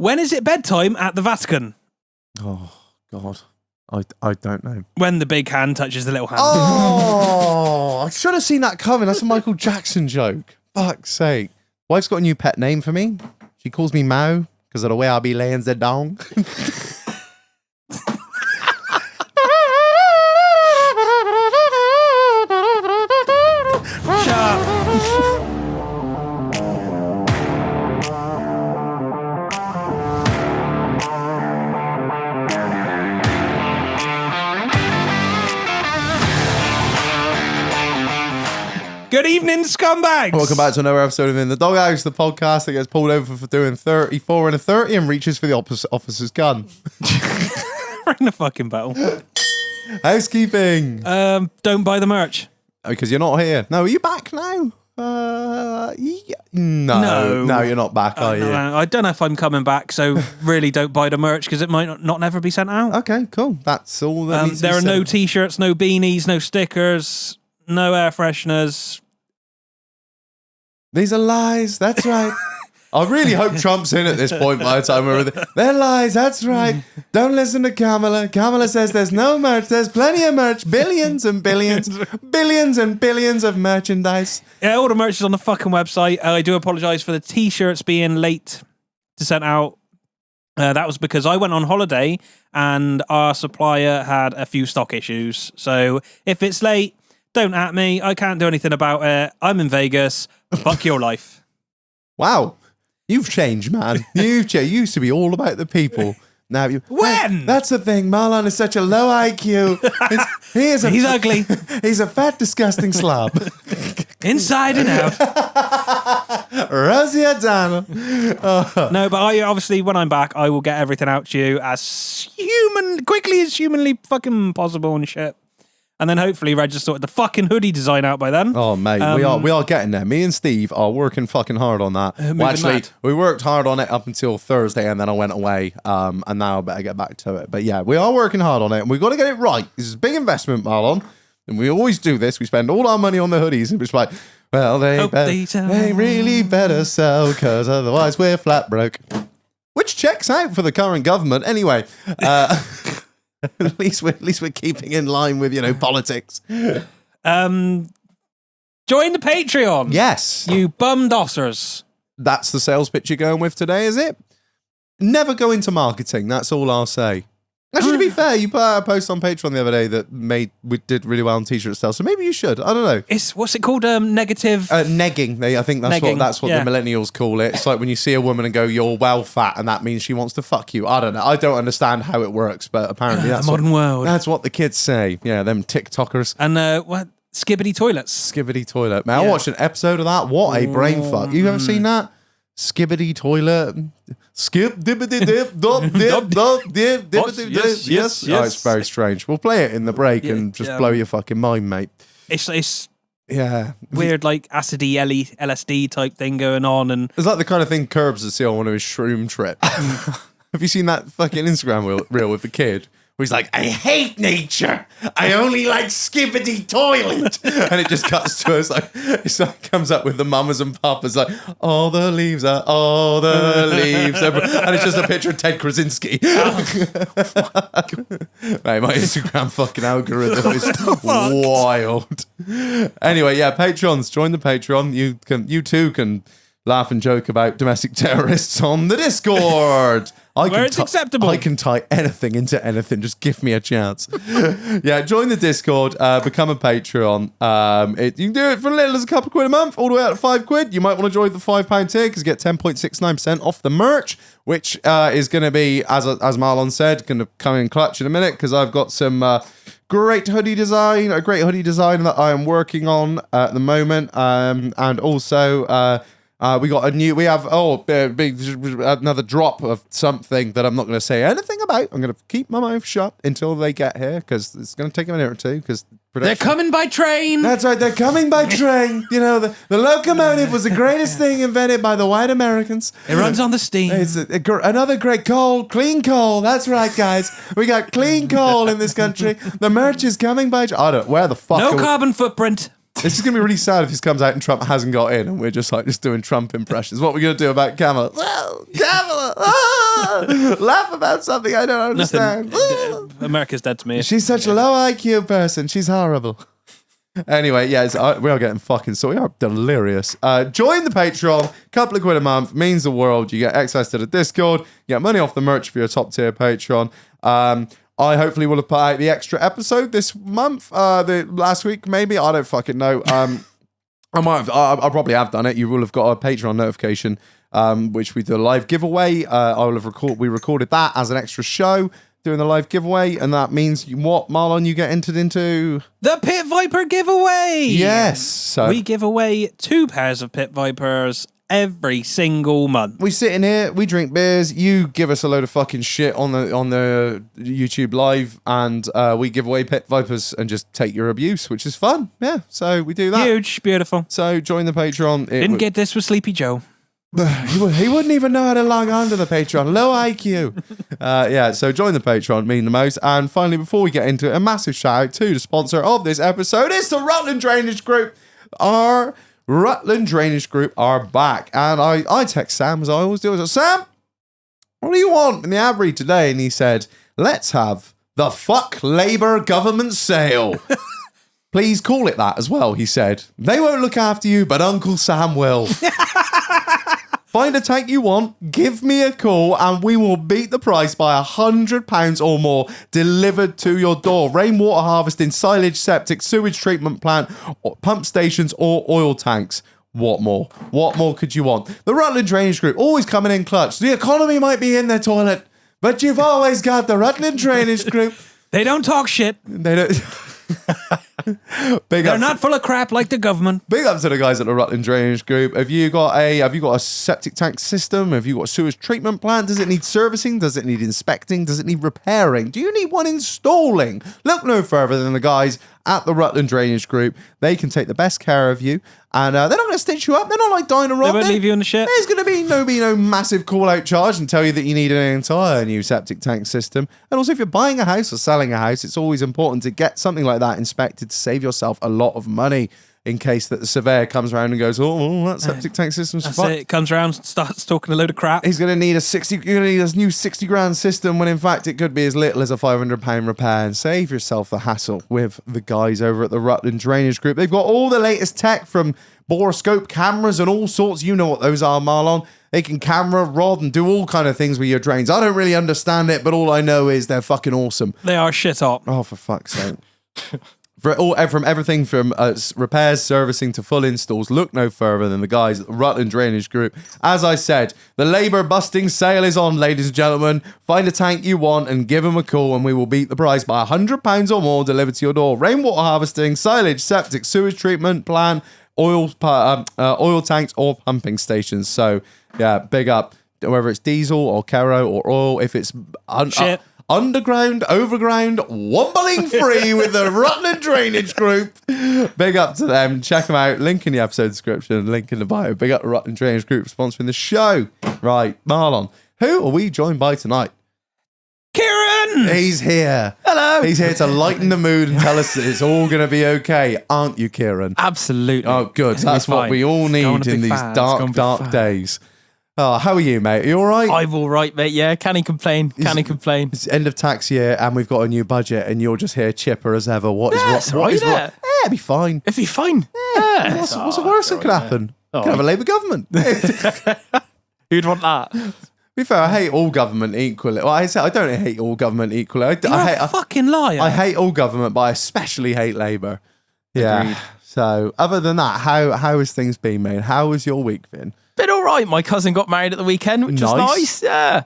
When is it bedtime at the Vatican? Oh, God. I don't know. When the big hand touches the little hand. Oh, I should have seen that coming. That's a Michael Jackson joke. Fuck's sake. Wife's got a new pet name for me. She calls me Mao because of the way I'll be laying the dong. Shut up. Good evening, scumbags! Welcome back to another episode of In the Doghouse, the podcast that gets pulled over for doing 34 and a 30 and reaches for the officer's gun. Ring the fucking bell. Housekeeping. Don't buy the merch. Because you're not here. No, are you back now? Yeah. No, you're not back, are you? No, I don't know if I'm coming back, so really don't buy the merch because it might not never be sent out. Okay, cool. That's all that needs to be There are said. no t-shirts, no beanies, no stickers, no air fresheners. These are lies, that's right. I really hope Trump's in at this point by the time we're there. They're lies, that's right. Don't listen to Kamala. Kamala says there's no merch. There's plenty of merch. Billions and billions. Billions and billions of merchandise. Yeah, all the merch is on the fucking website. I do apologise for the t-shirts being late to send out. That was because I went on holiday and our supplier had a few stock issues. So if it's late, don't at me. I can't do anything about it. I'm in Vegas. Fuck your life. Wow. You've changed, man. You've changed. You used to be all about the people. Now you. When? That's the thing. Marlon is such a low IQ. He's ugly. He's a fat, disgusting slob. Inside and out. Rosie O'Donnell. No, but I obviously, when I'm back, I will get everything out to you as quickly as humanly fucking possible and shit. And then hopefully Reg has sorted the fucking hoodie design out by then. Oh, mate, we are getting there. Me and Steve are working fucking hard on that. Well, actually, mad. we worked hard on it up until Thursday, and then I went away, and now I better get back to it. But yeah, we are working hard on it, and we've got to get it right. This is a big investment, Marlon, and we always do this. We spend all our money on the hoodies, and it's like, well, they really better sell, because otherwise we're flat broke. Which checks out for the current government. Anyway, At least we're keeping in line with, politics. Join the Patreon. Yes. You bum dossers. That's the sales pitch you're going with today, is it? Never go into marketing. That's all I'll say. Actually, to be fair, you put out a post on Patreon the other day that we did really well on t-shirt sales, so maybe you should. I don't know. What's it called? Negative negging. I think that's negging. That's what the millennials call it. It's like when you see a woman and go, "You're well fat," and that means she wants to fuck you. I don't know. I don't understand how it works, but apparently that's the modern world. That's what the kids say. Yeah, them TikTokers. And what? Skibbity toilets. Skibbity toilet. Man, I watched an episode of that. What a brain fuck. You ever seen that? Skibbity toilet. Skip dibbity dip dop dip dop dip dibbity dip. Yes. Oh, it's very strange. We'll play it in the break and just blow your fucking mind, mate. It's yeah, weird, like acidy LSD type thing going on, and it's like the kind of thing Curbs would see on one of his shroom trips. Have you seen that fucking Instagram reel with the kid? Where he's like, I hate nature. I only like skibbity toilet. And it just cuts to us it's like comes up with the mamas and papas like, all the leaves. And it's just a picture of Ted Krasinski. Mate, my Instagram fucking algorithm is wild. Anyway, yeah, Patrons, join the Patreon. You too can laugh and joke about domestic terrorists on the Discord. Where it's acceptable. I can tie anything into anything. Just give me a chance. Yeah, join the Discord. Become a Patreon. You can do it for as little as a couple of quid a month, all the way out to £5. You might want to join the £5 tier because you get 10.69% off the merch, which is going to be, as Marlon said, going to come in clutch in a minute because I've got some a great hoodie design that I am working on at the moment, and also. We have another drop of something that I'm not going to say anything about. I'm going to keep my mouth shut until they get here because it's going to take a minute or two because they're coming by train. That's right, they're coming by train. The locomotive was the greatest thing invented by the white Americans. It runs on the steam. It's another great clean coal. That's right, guys. We got clean coal in this country. The merch is coming by. I don't where the fuck. No carbon footprint. This is going to be really sad if this comes out and Trump hasn't got in and we're just doing Trump impressions. What are we going to do about Kamala? Well, Kamala! Laugh about something I don't understand. America's dead to me. She's such a low IQ person. She's horrible. Anyway, we are getting fucking so we are delirious. Join the Patreon, couple of quid a month, means the world. You get access to the Discord, you get money off the merch for your top tier Patreon. I hopefully will have put out the extra episode this month, the last week maybe. I don't fucking know. I probably have done it. You will have got a Patreon notification, which we did a live giveaway. We recorded that as an extra show, doing the live giveaway, and that means what, Marlon, you get entered into? The Pit Viper giveaway! Yes. So we give away 2 pairs of Pit Vipers every single month. We sit in here, we drink beers, you give us a load of fucking shit on the YouTube live, and we give away Pit Vipers and just take your abuse, which is fun. Yeah, so we do that. Huge, beautiful. So join the Patreon. Didn't get this with Sleepy Joe. He wouldn't even know how to log on to the Patreon. Low IQ. So join the Patreon, mean the most. And finally, before we get into it, a massive shout out to the sponsor of this episode. It's the Rutland Drainage Group. Our Rutland Drainage Group are back. And I text Sam, as I always do. I said, Sam, what do you want in the ad read today? And he said, let's have the fuck Labour government sale. Please call it that as well, he said. They won't look after you, but Uncle Sam will. Find a tank you want, give me a call, and we will beat the price by £100 or more delivered to your door. Rainwater harvesting, silage, septic, sewage treatment plant, pump stations, or oil tanks. What more? What more could you want? The Rutland Drainage Group, always coming in clutch. The economy might be in their toilet, but you've always got the Rutland Drainage Group. They don't talk shit. They don't... They're not full of crap like the government. Big up to the guys at the Rutland Drainage Group. Have you got a septic tank system? Have you got a sewage treatment plant? Does it need servicing? Does it need inspecting? Does it need repairing? Do you need one installing? Look no further than the guys at the Rutland Drainage Group. They can take the best care of you, and they're not going to stitch you up. They're not like Dinah Rob. They won't leave you in the shit. There's going to be no massive call-out charge and tell you that you need an entire new septic tank system. And also, if you're buying a house or selling a house, it's always important to get something like that inspected to save yourself a lot of money in case that the surveyor comes around and goes, oh, that septic tank system's fucked. It comes around, starts talking a load of crap. He's going to need a new 60 grand system when in fact it could be as little as a £500 repair, and save yourself the hassle with the guys over at the Rutland Drainage Group. They've got all the latest tech from borescope cameras and all sorts. You know what those are, Marlon. They can camera, rod, and do all kind of things with your drains. I don't really understand it, but all I know is they're fucking awesome. They are shit hot. Oh, for fuck's sake. From everything from repairs, servicing to full installs, look no further than the guys at the Rutland Drainage Group. As I said, the Labour busting sale is on, ladies and gentlemen. Find a tank you want and give them a call, and we will beat the price by £100 or more delivered to your door. Rainwater harvesting, silage, septic, sewage treatment plant, oil tanks, or pumping stations. So yeah, big up. Whether it's diesel or kero or oil, if it's underground, overground, wobbling free with the Rutland Drainage Group. Big up to them. Check them out. Link in the episode description, link in the bio. Big up to Rutland Drainage Group sponsoring the show. Right, Marlon, who are we joined by tonight? Kieran! He's here. Hello. He's here to lighten the mood and tell us that it's all going to be okay. Aren't you, Kieran? Absolutely. Oh, good. That's what we all need in these dark days. Oh, how are you, mate? Are you all right? I'm all right, mate. Yeah, can he complain? Can he complain? It's end of tax year and we've got a new budget and you're just here chipper as ever. What is what? Yeah, it'll be fine. It'll be fine. Yeah. What's the worst that could happen? Could have a Labour government. Who'd want that? To be fair, I hate all government equally. Well, I don't hate all government equally. You're a fucking liar. I hate all government, but I especially hate Labour. Yeah. Agreed. So, other than that, how has things been, mate? How has your week been? Been all right. My cousin got married at the weekend, which was nice. Yeah.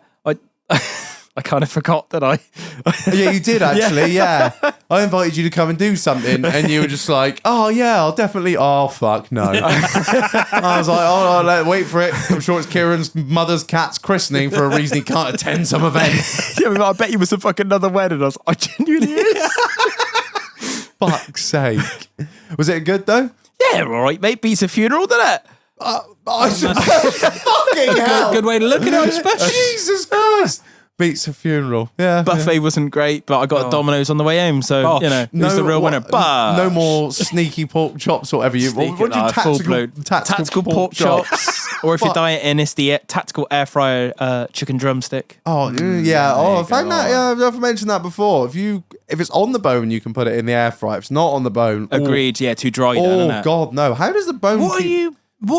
I kind of forgot that I... Yeah, you did actually, yeah. I invited you to come and do something and you were just like, oh yeah, I'll definitely... Oh, fuck, no. I was like, oh, wait for it. I'm sure it's Kieran's mother's cat's christening for a reason he can't attend some event. Yeah, I bet you was a fucking another wedding. I genuinely is. Fuck's sake. Was it good though? Yeah, all right, mate. Beats a funeral, doesn't it? Fucking hell. Good way to look at it, especially. Jesus Christ. Beats a funeral. Yeah. Buffet wasn't great, but I got a Domino's on the way home, so Gosh. you know, who's the real winner? But no more sneaky pork chops or whatever you. What do you tactical pork chops? Or if you're dieting, it's the tactical air fryer chicken drumstick. Oh yeah. Oh, I found that. Yeah, I've mentioned that before. If it's on the bone, you can put it in the air fryer. If it's not on the bone, agreed. Yeah, too dry. Oh God, no. How does the bone? What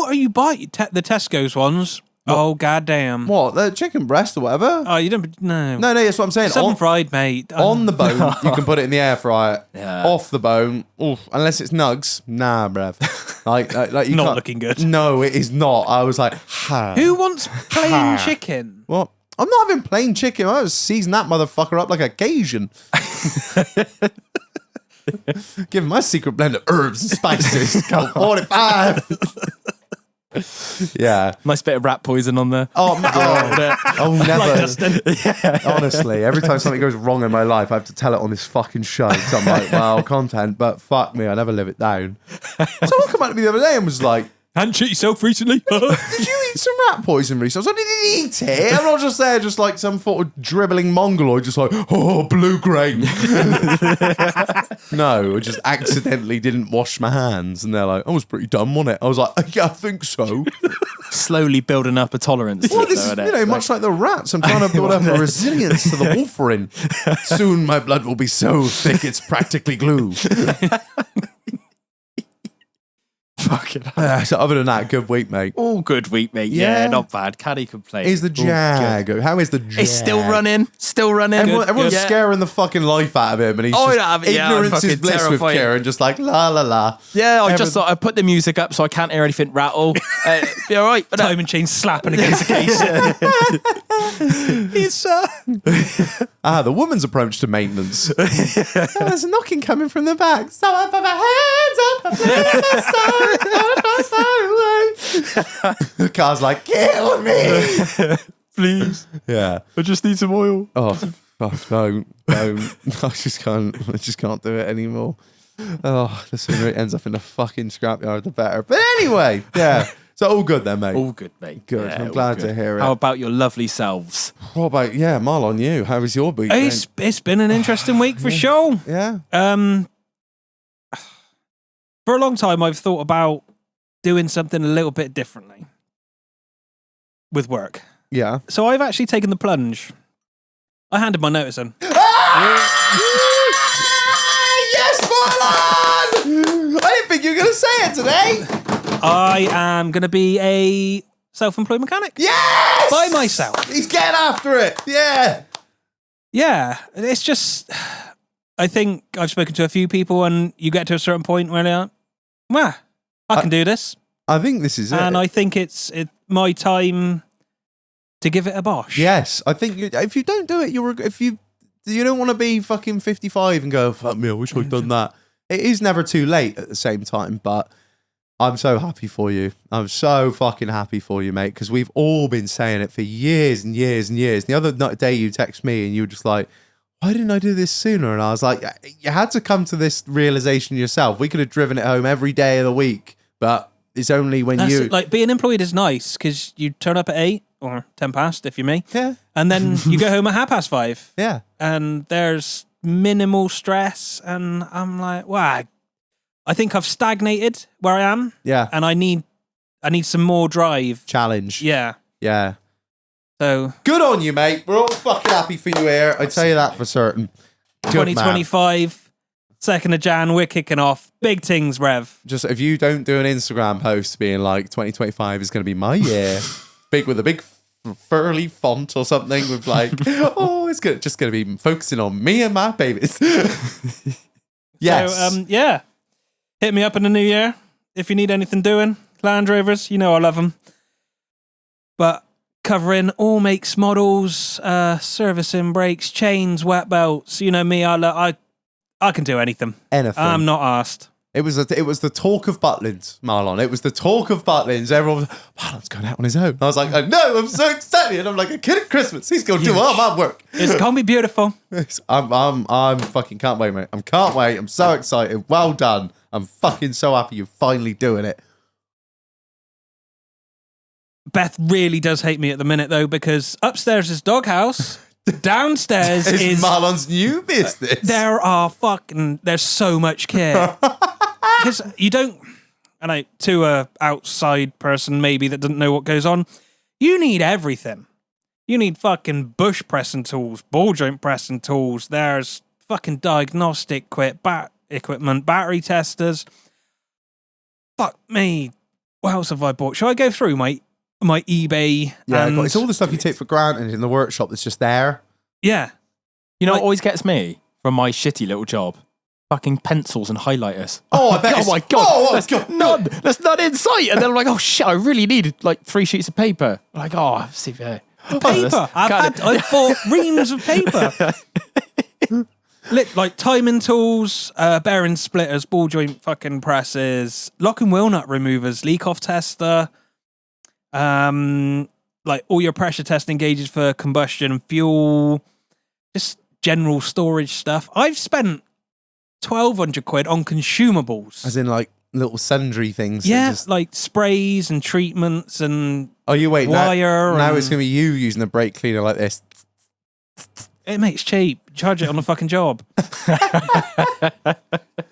are you buying? The Tesco's ones. What? Oh goddamn! What, the chicken breast or whatever? Oh, you don't. No, that's what I'm saying. Something fried, mate. On the bone, you can put it in the air fryer. Yeah. Off the bone, unless it's nugs. Nah, bruv. Like you not can't, looking good. No, it is not. I was like, ha. Who wants plain chicken? What? I'm not having plain chicken. I was season that motherfucker up like a Cajun. Give him my secret blend of herbs and spices. Code 45. Yeah, nice bit of rat poison on there. Oh never. Honestly, every time something goes wrong in my life, I have to tell it on this fucking show. So I'm like, well, content, but fuck me, I never live it down. Someone came up to me the other day and was like, "Hadn't shit yourself recently? Did you eat some rat poison recently?" I was like, "Did you eat it?" I'm not just there, just like some sort of dribbling mongoloid, just like, "Oh, blue grain." No, I just accidentally didn't wash my hands, and they're like, "I was pretty dumb, wasn't it?" I was like, "Yeah, I think so." Slowly building up a tolerance. Well, this is, much like the rats, I'm trying to build up a resilience to the warfarin. Soon my blood will be so thick it's practically glue. Fucking so other than that, good week, mate. Oh, good week, mate. Yeah, not bad. Can't complain. Is the Jag? How is the Jag? It's still running. Everyone's scaring the fucking life out of him, and he's ignorance is bliss terrifying. With Kieran, just like la la la. Yeah, I just thought I'd put the music up so I can't hear anything rattle. Be all right. But time and chain slapping against the case. It's the woman's approach to maintenance. There's a knocking coming from the back. So I put my hands up, I play the car's like, kill me, please. Yeah, I just need some oil. Oh, fuck, don't. I just can't do it anymore. Oh, the sooner it ends up in the fucking scrapyard, the better. But anyway, yeah. So all good then, mate. All good, mate. Good. Yeah, I'm glad to hear it. How about your lovely selves? What about Marlon? You? How was your week? It's been an interesting week for sure. Yeah. For a long time, I've thought about doing something a little bit differently with work. Yeah. So I've actually taken the plunge. I handed my notice in. Yes, Marlon! I didn't think you were going to say it today. I am going to be a self-employed mechanic. Yes! By myself. He's getting after it. Yeah. Yeah. It's just, I think I've spoken to a few people and you get to a certain point where you're like, I can do this. I think this is it. And I think it's my time to give it a bosh. Yes. I think if you don't do it, if you don't want to be fucking 55 and go, fuck me, I wish I'd done that. It is never too late at the same time, but I'm so happy for you. I'm so fucking happy for you, mate, because we've all been saying it for years and years and years. The other day you text me and you were just like, why didn't I do this sooner? And I was like, you had to come to this realization yourself. We could have driven it home every day of the week, but it's only when like being employed is nice because you turn up at 8 or 10 past if you're me. Yeah. And then you go home at 5:30. Yeah. And there's minimal stress. And I'm like, wow, I think I've stagnated where I am. Yeah. And I need some more drive. Challenge. Yeah. Yeah. So good on you, mate. We're all fucking happy for you here. I'd tell you that for certain. 2025, 2nd of Jan, we're kicking off. Big things, Rev. Just if you don't do an Instagram post being like 2025 is going to be my year, with a big furly font or something with like, oh, it's just going to be focusing on me and my babies. Yes. So, yeah. Hit me up in the new year if you need anything doing. Land Rovers, you know I love them. But covering all makes, models, servicing, brakes, chains, wet belts. You know me, I can do anything. Anything. I'm not asked. It was the talk of Butlins, Marlon. It was the talk of Butlins. Everyone was, Marlon's going out on his own. I was like, I know, I'm so excited. I'm like a kid at Christmas. He's going to do all my work. It's going to be beautiful. I'm fucking can't wait, mate. Can't wait. I'm so excited. Well done. I'm fucking so happy you're finally doing it. Beth really does hate me at the minute, though, because upstairs is Doghouse. Downstairs is Marlon's new business. There's so much kit. Because you don't, and to a outside person maybe that doesn't know what goes on, you need everything. You need fucking bush pressing tools, ball joint pressing tools. There's fucking diagnostic equipment, battery testers. Fuck me. What else have I bought? Shall I go through my eBay? Yeah, it's all the stuff you take for granted in the workshop that's just there. Yeah. You know what always gets me from my shitty little job? Fucking pencils and highlighters. Oh, I bet. Oh my God. Oh, God. None. That's not in sight. And then I'm like, oh shit, I really needed like 3 sheets of paper. I'm like, oh, see there. Paper. I've bought reams of paper. Like timing tools, bearing splitters, ball joint fucking presses, lock and wheel nut removers, leak off tester, like all your pressure testing gauges for combustion and fuel, just general storage stuff. I've spent 1,200 quid on consumables. As in like little sundry things. Yeah, like sprays and treatments and wire. Now and it's going to be you using a brake cleaner like this. It makes cheap. Charge it on the fucking job.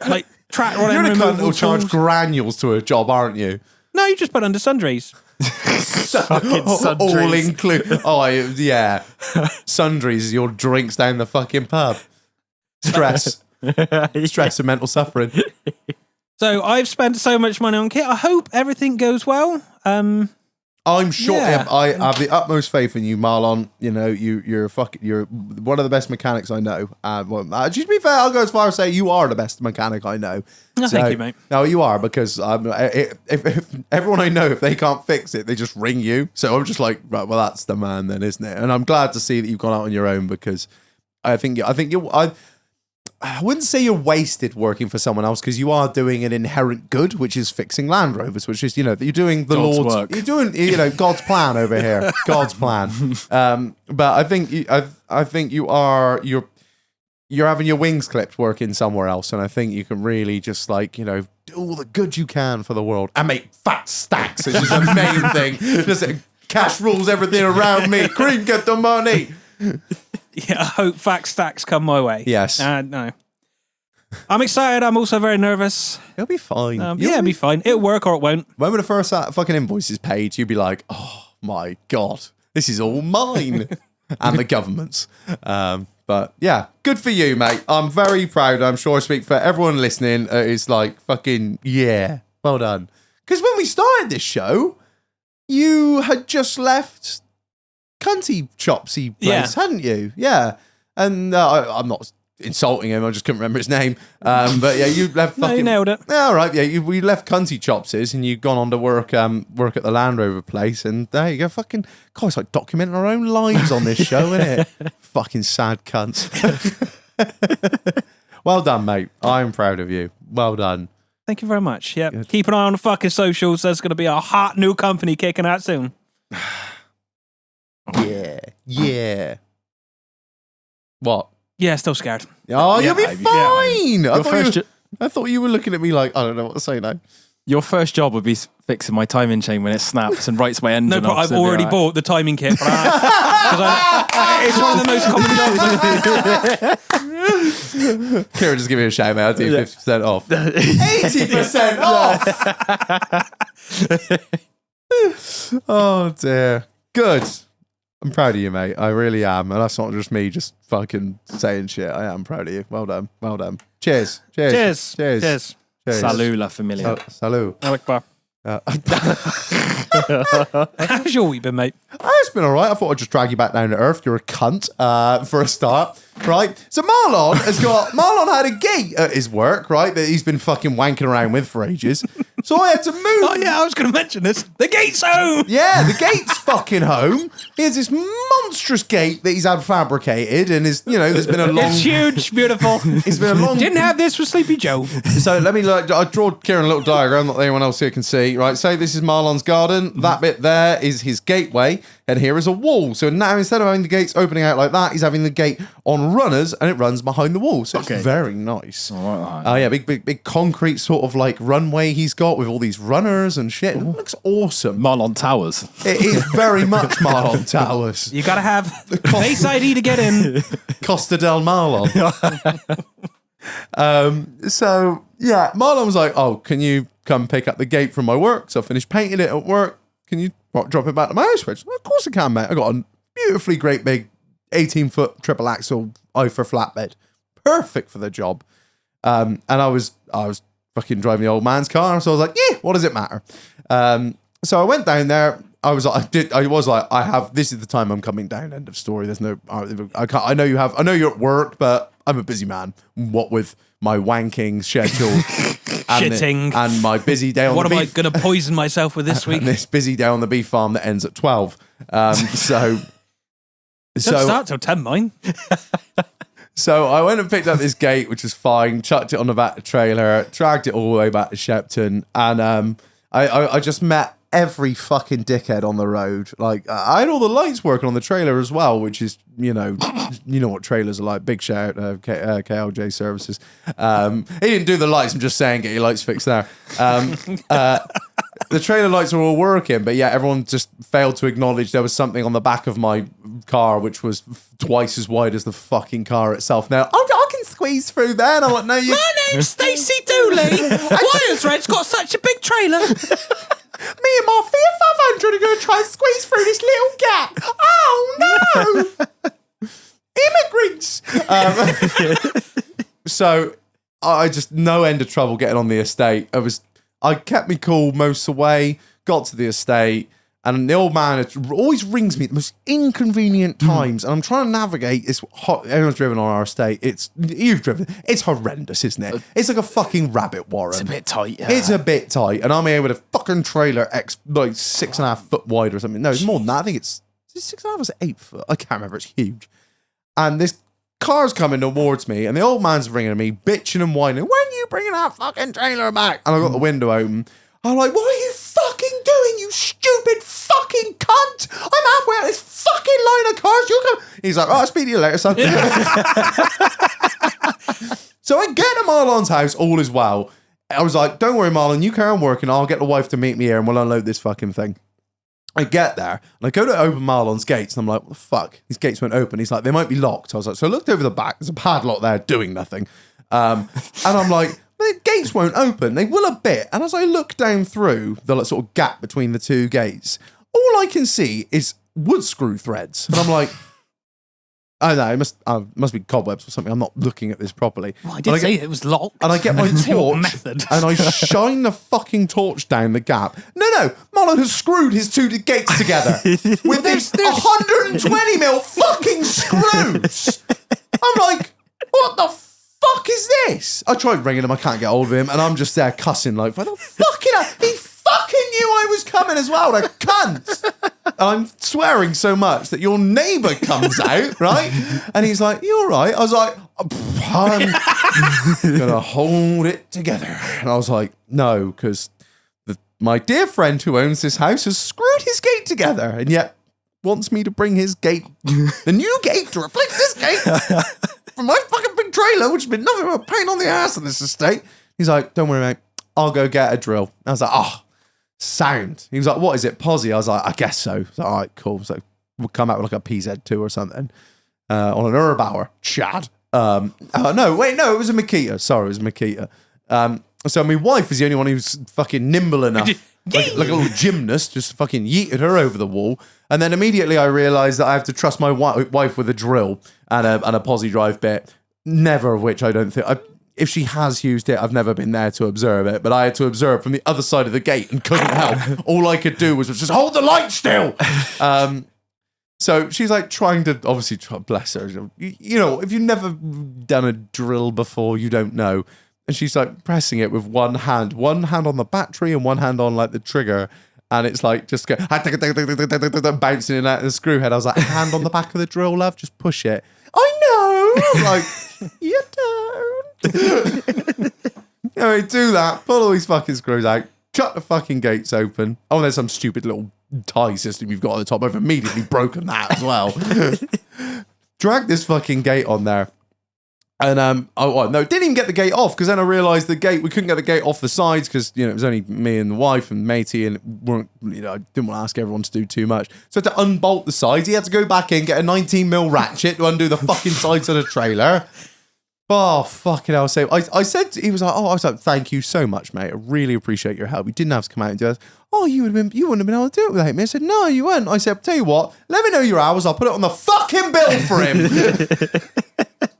Like track rod You're end the cunt removal who'll charge tools. granules to a job, aren't you? No, you just put under sundries. Fucking All sundries. include. Oh, yeah. Sundries is your drinks down the fucking pub. Stress. Stress and mental suffering. So I've spent so much money on kit. I hope everything goes well. I'm sure. Yeah. I have the utmost faith in you, Marlon. You know, you're one of the best mechanics I know. To be fair, I'll go as far as say you are the best mechanic I know. No, thank you, mate. No, you are, because if everyone I know, if they can't fix it, they just ring you. So I'm just like, right, well, that's the man then, isn't it? And I'm glad to see that you've gone out on your own, because I wouldn't say you're wasted working for someone else, because you are doing an inherent good, which is fixing Land Rovers, which is, you're doing the God's Lord's work. You're doing, God's plan over here. God's plan. But I think you're having your wings clipped working somewhere else, and I think you can really just do all the good you can for the world and make fat stacks. It's just the main thing. Just cash rules everything around me. Cream, get the money. Yeah, I hope fact stacks come my way. Yes. No. I'm excited. I'm also very nervous. It'll be fine. It'll be fine. It'll work or it won't. When the first fucking invoice is paid, you'll be like, oh my God, this is all mine. And the government's. But yeah, good for you, mate. I'm very proud. I'm sure I speak for everyone listening. It's like, fucking, yeah, well done. Because when we started this show, you had just left Cunty Chopsy place, hadn't you? Yeah. And I'm not insulting him, I just couldn't remember his name. But yeah, you left fucking... No, you nailed it. Yeah, all right, yeah, we left Cunty Chopsies and you've gone on to work at the Land Rover place, and there you go, fucking... God, it's like documenting our own lives on this show, isn't it? Fucking sad cunts. Well done, mate. I'm proud of you. Well done. Thank you very much. Yeah, keep an eye on the fucking socials. There's going to be a hot new company kicking out soon. Yeah. What? Yeah, still scared. Oh, you'll be Yeah, fine. I thought you were looking at me like, I don't know what to say now. Your first job would be fixing my timing chain when it snaps and writes my engine No, but off, I've so it'd be already all right. bought the timing kit for that. It's one of the most common jobs. Kieran, just give me a shout, mate. I'll do 50% off. 80% off! Oh, dear. Good. I'm proud of you, mate. I really am. And that's not just me just fucking saying shit. I am proud of you. Well done. Well done. Cheers. Cheers. Cheers. Cheers. Cheers. Cheers. Salut la familia. Salut. Alec How's your week been, mate? It's been all right. I thought I'd just drag you back down to earth. You're a cunt, for a start, right? So Marlon had a gate at his work, right, that he's been fucking wanking around with for ages. So I had to move. Oh, yeah, I was going to mention this. The gate's home! Yeah, the gate's fucking home. He has this monstrous gate that he's had fabricated, and there's been a long... It's huge, beautiful. It's been a long... Didn't have this with Sleepy Joe. So let me, I draw Kieran a little diagram that anyone else here can see, right? Say this is Marlon's garden. That bit there is his gateway, and here is a wall. So now instead of having the gates opening out like that, he's having the gate on runners, and it runs behind the wall. So it's very nice. All right. Oh yeah, big concrete sort of like runway he's got got with all these runners and shit. It looks awesome. Marlon Towers. It is very much Marlon Towers. You gotta have face ID to get in. Costa del Marlon. So yeah, Marlon was like, "Oh, can you come pick up the gate from my work? So I finished painting it at work. Can you drop it back to my house?" Which, of course I can, mate. I got a beautifully great big 18-foot triple axle IFA flatbed, perfect for the job. And I was fucking driving the old man's car, so I was like, "Yeah, what does it matter?" So I went down there. I have. This is the time I'm coming down. End of story. There's no. I can't. I know you have. I know you're at work, but I'm a busy man. What with my wanking schedule, Shitting, and my busy day on what the am beef. I going to poison myself with this week? And this busy day on the beef farm that ends at 12. So Don't start till 10, mine. So I went and picked up this gate, which was fine. Chucked it on the back of the trailer, dragged it all the way back to Shepton, and I just met every fucking dickhead on the road. Like, I had all the lights working on the trailer as well, which is, you know what trailers are like. Big shout out KLJ Services. He didn't do the lights. I'm just saying, get your lights fixed there. The trailer lights were all working, but yeah, everyone just failed to acknowledge there was something on the back of my car which was twice as wide as the fucking car itself. Now, I can squeeze through there. And I'm like, no, you... My name's Stacey Dooley. Why has Red's got such a big trailer? Me and my Fiat 500 are going to try and squeeze through this little gap. Oh, no. Immigrants. So I just no end of trouble getting on the estate. I kept me cool most of the way, got to the estate, and the old man always rings me at the most inconvenient times, and I'm trying to navigate this. Everyone's driven on our estate. You've driven. It's horrendous, isn't it? It's like a fucking rabbit warren. It's a bit tight, yeah. It's a bit tight, and I'm here with a fucking trailer like 6.5 foot wide or something. No, it's more than that. I think it's 6.5 or 8 foot. I can't remember. It's huge. And this car's coming towards me, and the old man's ringing me, bitching and whining. When are you bringing that fucking trailer back? And I got the window open. I'm like, what are you fucking doing, you stupid fucking cunt? I'm halfway out this fucking line of cars. You come. He's like, oh, I'll speak to you later, son. So I get to Marlon's house, all is well. I was like, don't worry, Marlon, you carry on working. I'll get the wife to meet me here and we'll unload this fucking thing. I get there and I go to open Marlon's gates and I'm like, what the fuck? These gates won't open. He's like, they might be locked. I was like, so I looked over the back. There's a padlock there doing nothing. And I'm like, the gates won't open. They will a bit. And as I look down through the sort of gap between the two gates, all I can see is wood screw threads. And I'm like, I don't know, it must be cobwebs or something. I'm not looking at this properly. Well, I did say it was locked. And I get my torch method. and I shine the fucking torch down the gap. No, Marlon has screwed his two gates together with these 120 mil fucking screws. I'm like, what the fuck is this? I tried ringing him, I can't get hold of him, and I'm just there cussing like, what the fucking hell? He fucking knew I was coming as well, the cunt. And I'm swearing so much that your neighbour comes out, right? And he's like, you all right? I was like, I'm going to hold it together. And I was like, no, because my dear friend who owns this house has screwed his gate together and yet wants me to bring his gate, the new gate, to replace this gate from my fucking big trailer, which has been nothing but a pain on the ass of this estate. He's like, don't worry, mate. I'll go get a drill. I was like, oh, sound. He was like, what is it, Posy? I was like, I guess so. I was like, all right, cool. So we'll come out with like a PZ2 or something on an Urbauer. Chad. No, it was a Makita. Sorry, it was a Makita. So my wife is the only one who's fucking nimble enough. like a little gymnast, just fucking yeeted her over the wall. And then immediately I realised that I have to trust my wife with a drill and a Posy drive bit. Never of which I don't think... if she has used it, I've never been there to observe it, but I had to observe from the other side of the gate and couldn't help. All I could do was just hold the light still. So she's like trying to, obviously, bless her. You know, if you've never done a drill before, you don't know. And she's like pressing it with one hand on the battery and one hand on like the trigger. And it's like just go, bouncing in and out of the screw head. I was like, hand on the back of the drill, love, just push it. I know. I'm like, you don't. Anyway, do that. Pull all these fucking screws out. Shut the fucking gates open. Oh, there's some stupid little tie system you've got on the top. I've immediately broken that as well. Drag this fucking gate on there. And didn't even get the gate off because then I realised we couldn't get the gate off the sides because it was only me and the wife and matey, and I didn't want to ask everyone to do too much, so I had to unbolt the sides. He had to go back in, get a 19mm ratchet to undo the fucking sides of the trailer. Oh fucking hell! So I said, he was like, I was like, thank you so much, mate. I really appreciate your help. You didn't have to come out and do this. Oh, you wouldn't have been able to do it without me. I said, no, you wouldn't. I said, tell you what, let me know your hours. I'll put it on the fucking bill for him.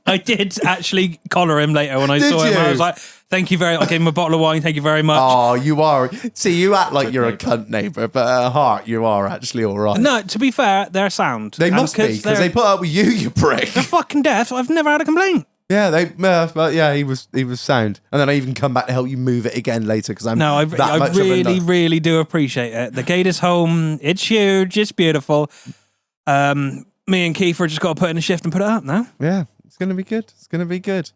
I did actually collar him later when I saw him. I was like, thank you very much. I gave him a bottle of wine. Thank you very much. Oh, you are. See, you act like you're a cunt neighbour, but at heart, you are actually all right. No, to be fair, they're sound. They must be, because they put up with you prick. They're fucking deaf. I've never had a complaint. Yeah, but yeah, he was sound, and then I even come back to help you move it again later because I'm. No, I really do appreciate it. The gate is home. It's huge. It's beautiful. Me and Kiefer just got to put in a shift and put it up now. Yeah, it's gonna be good. It's gonna be good.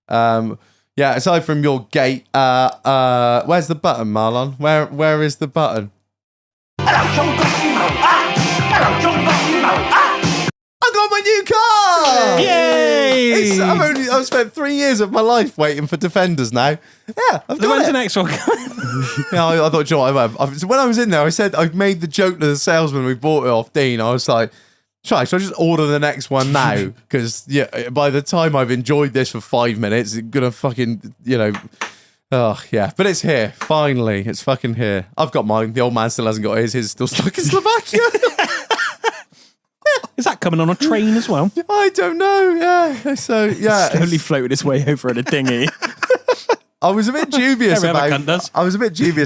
Yeah. Aside from your gate, where's the button, Marlon? Where is the button? I got my new car! Yay! I've spent 3 years of my life waiting for Defenders now. Yeah, I've got it. When's the next one? Yeah, I thought, when I was in there, I made the joke to the salesman we bought it off, Dean. I was like, should I just order the next one now? Because by the time I've enjoyed this for 5 minutes, it's gonna fucking, oh yeah. But it's here, finally. It's fucking here. I've got mine. The old man still hasn't got his. His is still stuck in Slovakia. Is that coming on a train as well? I don't know. Yeah. So yeah, Slowly floated its way over in a dinghy. I was a bit dubious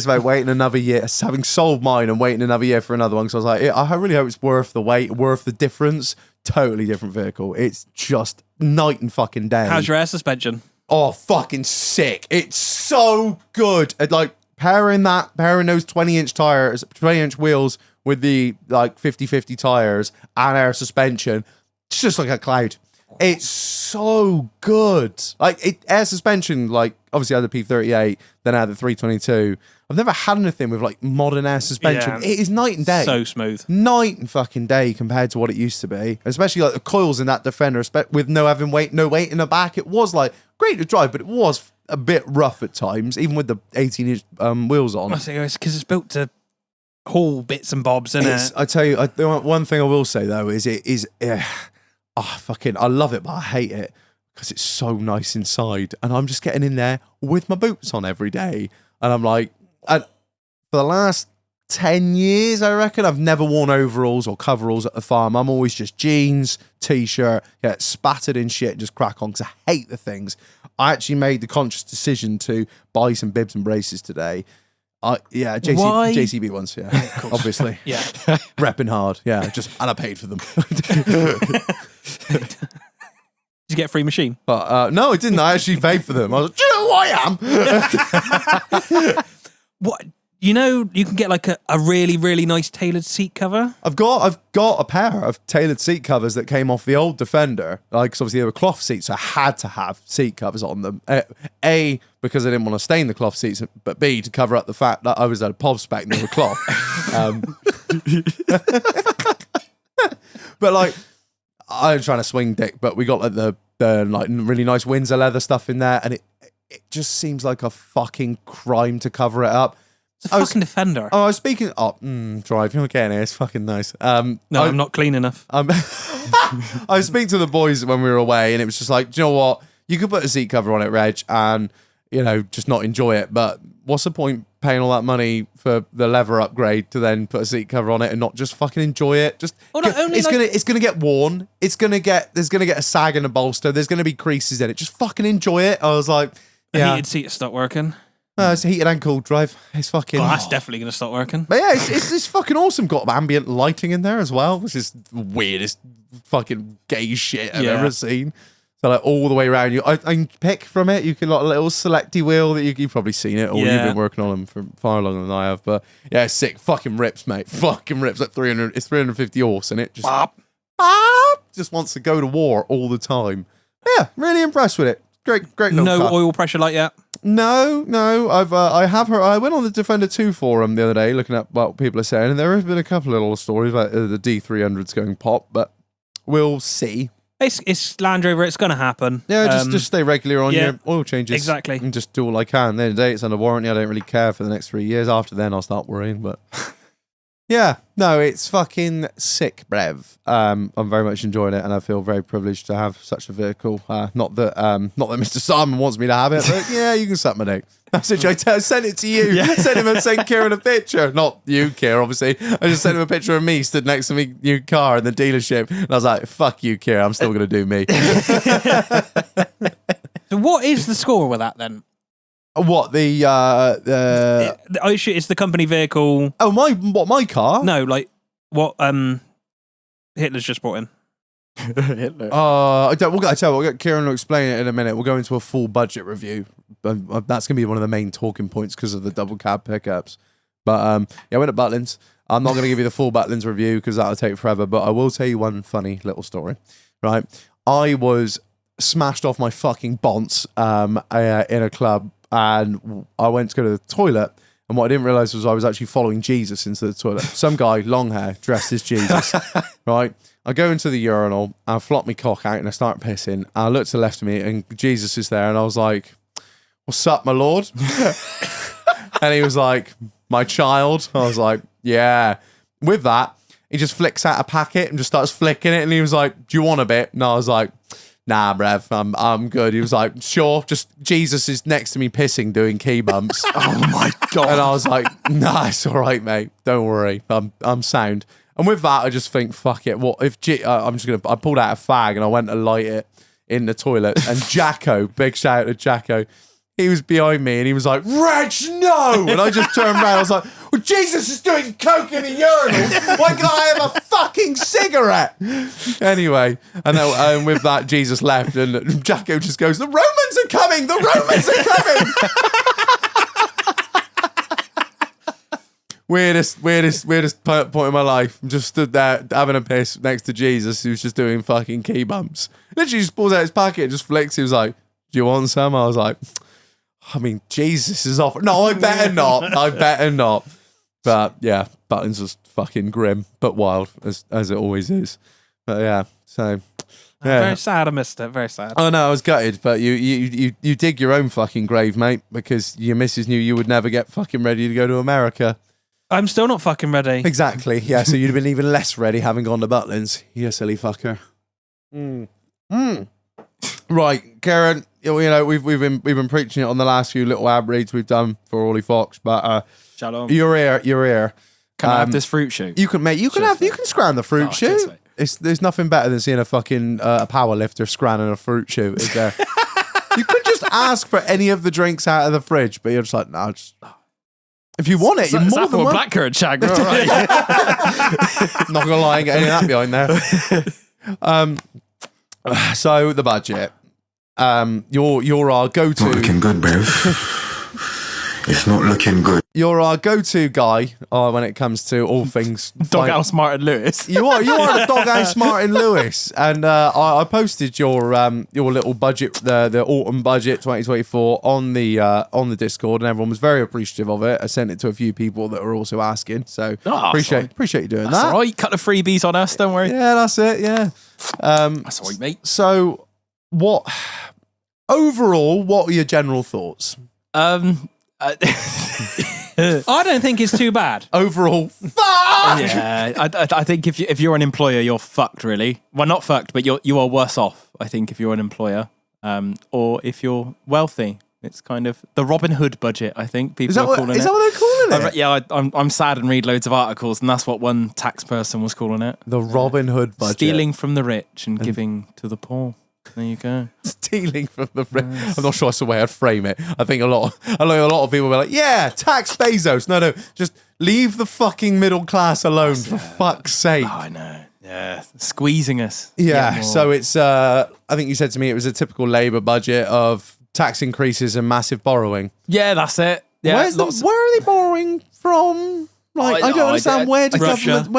about waiting another year, having sold mine and waiting another year for another one. So I was like, I really hope it's worth the wait, worth the difference. Totally different vehicle. It's just night and fucking day. How's your air suspension? Oh, fucking sick. It's so good. Like pairing those 20-inch tires, 20-inch wheels with the like 50/50 tires and air suspension. It's just like a cloud. It's so good. Like air suspension, like obviously I had the P38, then I had the 322. I've never had anything with like modern air suspension. Yeah. It is night and day. So smooth. Night and fucking day compared to what it used to be. Especially like the coils in that Defender, with no weight in the back. It was like great to drive, but it was a bit rough at times, even with the 18-inch wheels on. I think it's because it's built to haul bits and bobs, isn't it? I tell you, one thing I will say though is it is. I love it, but I hate it because it's so nice inside, and I'm just getting in there with my boots on every day, and I'm like, for the last 10 years, I reckon I've never worn overalls or coveralls at the farm. I'm always just jeans, t-shirt, get spattered in shit, and just crack on because I hate the things. I actually made the conscious decision to buy some bibs and braces today. JCB ones, obviously. Yeah. Repping hard, and I paid for them. Did you get a free machine? But no, I didn't. I actually paid for them. I was like, do you know who I am? What? You know, you can get like a really, really nice tailored seat cover. I've got a pair of tailored seat covers that came off the old Defender. Like, 'cause obviously they were cloth seats, so I had to have seat covers on them. A, because I didn't want to stain the cloth seats, but B, to cover up the fact that I was at a POV spec and they were cloth. But like, I'm trying to swing dick, but we got like the like really nice Windsor leather stuff in there, and it just seems like a fucking crime to cover it up. It's a fucking Defender. I was speaking. Drive. You're getting it. It's fucking nice. No, I'm not clean enough. I was speaking to the boys when we were away, and it was just like, do you know what? You could put a seat cover on it, Reg, and just not enjoy it. But what's the point paying all that money for the leather upgrade to then put a seat cover on it and not just fucking enjoy it? Just it's gonna get worn. There's gonna get a sag in the bolster. There's gonna be creases in it. Just fucking enjoy it. I was like, the heated seat stopped working. It's a heated and cooled drive. It's fucking. Oh, that's definitely going to stop working. But yeah, it's fucking awesome. Got ambient lighting in there as well, which is the weirdest fucking gay shit I've ever seen. So like all the way around you, I can pick from it. You can like a little selecty wheel that you've probably seen it, or you've been working on them for far longer than I have. But yeah, it's sick. Fucking rips, mate. Fucking rips. Like 300. It's 350 horse, and it just just wants to go to war all the time. Yeah, really impressed with it. Great little No car. oil pressure light yet. No. I went on the Defender 2 forum the other day looking at what people are saying, and there have been a couple of little stories about the D300s going pop, but we'll see. It's Land Rover. It's going to happen. Yeah, just stay regular on your oil changes. Exactly. And just do all I can. At the end of the day, it's under warranty. I don't really care for the next 3 years. After then, I'll start worrying. But yeah, no, it's fucking sick, Brev. I'm very much enjoying it, and I feel very privileged to have such a vehicle. Not that Mr. Simon wants me to have it, but yeah, you can suck my dick. That's a joke. I sent it to you. Yeah. Sent Kieran a picture. Not you, Kier, obviously. I just sent him a picture of me stood next to me new car in the dealership. And I was like, fuck you, Kier. I'm still going to do me. So what is the score with that then? What, It's the company vehicle. Oh, my car? No, like what Hitler's just brought in. Hitler. I tell you, we'll get Kieran to explain it in a minute. We'll go into a full budget review. That's going to be one of the main talking points because of the double cab pickups. But yeah, I went to Butlins. I'm not going to give you the full Butlins review because that'll take forever. But I will tell you one funny little story. Right, I was smashed off my fucking bonce in a club, and I went to go to the toilet. And what I didn't realise was I was actually following Jesus into the toilet. Some guy, long hair, dressed as Jesus. Right? I go into the urinal, I flop my cock out and I start pissing. And I look to the left of me and Jesus is there and I was like, what's up, my lord? And he was like, my child? I was like, yeah. With that, he just flicks out a packet and just starts flicking it and he was like, do you want a bit? And I was like, nah, bruv, I'm good. He was like, sure, just Jesus is next to me pissing, doing key bumps. Oh my God. And I was like, nah, it's all right, mate. Don't worry. I'm sound. And with that, I just think, fuck it. What if I pulled out a fag and I went to light it in the toilet. And Jacko, big shout out to Jacko, he was behind me and he was like, Reg, no! And I just turned around. I was like, well, Jesus is doing coke in a urinal. Why can't I have a fucking cigarette? Anyway, and then, with that, Jesus left and Jacko just goes, the Romans are coming! The Romans are coming! Weirdest point in my life. I'm just stood there having a piss next to Jesus who's just doing fucking key bumps. Literally just pulls out his pocket and just flicks. He was like, do you want some? I was like, I mean, Jesus is off. No, I better not. I better not. But yeah, Butlins was fucking grim, but wild, as it always is. But yeah, so... Yeah. Very sad I missed it. Very sad. Oh no, I was gutted, but you dig your own fucking grave, mate, because your missus knew you would never get fucking ready to go to America. I'm still not fucking ready. Exactly. Yeah, so you'd have been even less ready having gone to Butlins. You silly fucker. Right, Karen. You know we've been preaching it on the last few little ad reads we've done for Orley Fox, but Shalom. Your ear. Can I have this fruit shoot? You can scran the fruit shoot. There's nothing better than seeing a fucking a power lifter scranning a fruit shoot. Is there? You could just ask for any of the drinks out of the fridge, but you're just like, no, just. If you want it, you're more than welcome. Blackcurrant shag. Right. Not gonna lie, get any of that behind there. So the budget. You're our go-to. Not looking good, Bev. It's not looking good. You're our go-to guy when it comes to all things Doghouse Martin Lewis. You are the Doghouse Martin Lewis, and I posted your little budget, the autumn budget 2024 on the Discord, and everyone was very appreciative of it. I sent it to a few people that were also asking, so appreciate you doing that. All right, cut the freebies on us. Don't worry. Yeah, that's it. Yeah, that's all right, mate. So, overall, what are your general thoughts? I don't think it's too bad. Overall, fuck! Yeah, I think if you're an employer, you're fucked, really. Well, not fucked, but you are worse off, I think, if you're an employer. Or if you're wealthy. It's kind of the Robin Hood budget, I think people are calling it. Is that what they're calling it? Yeah, I'm sad and read loads of articles, and that's what one tax person was calling it. The Robin Hood budget. Stealing from the rich and giving to the poor. There you go. Stealing from the rich. I'm not sure that's the way I'd frame it. I think a lot of people were like, yeah, tax Bezos. No, just leave the fucking middle class alone, for fuck's sake. Oh, I know. Yeah, squeezing us. Yeah, so it's, I think you said to me it was a typical Labour budget of tax increases and massive borrowing. Yeah, that's it. Yeah, where are they borrowing from? Like, I don't understand. Where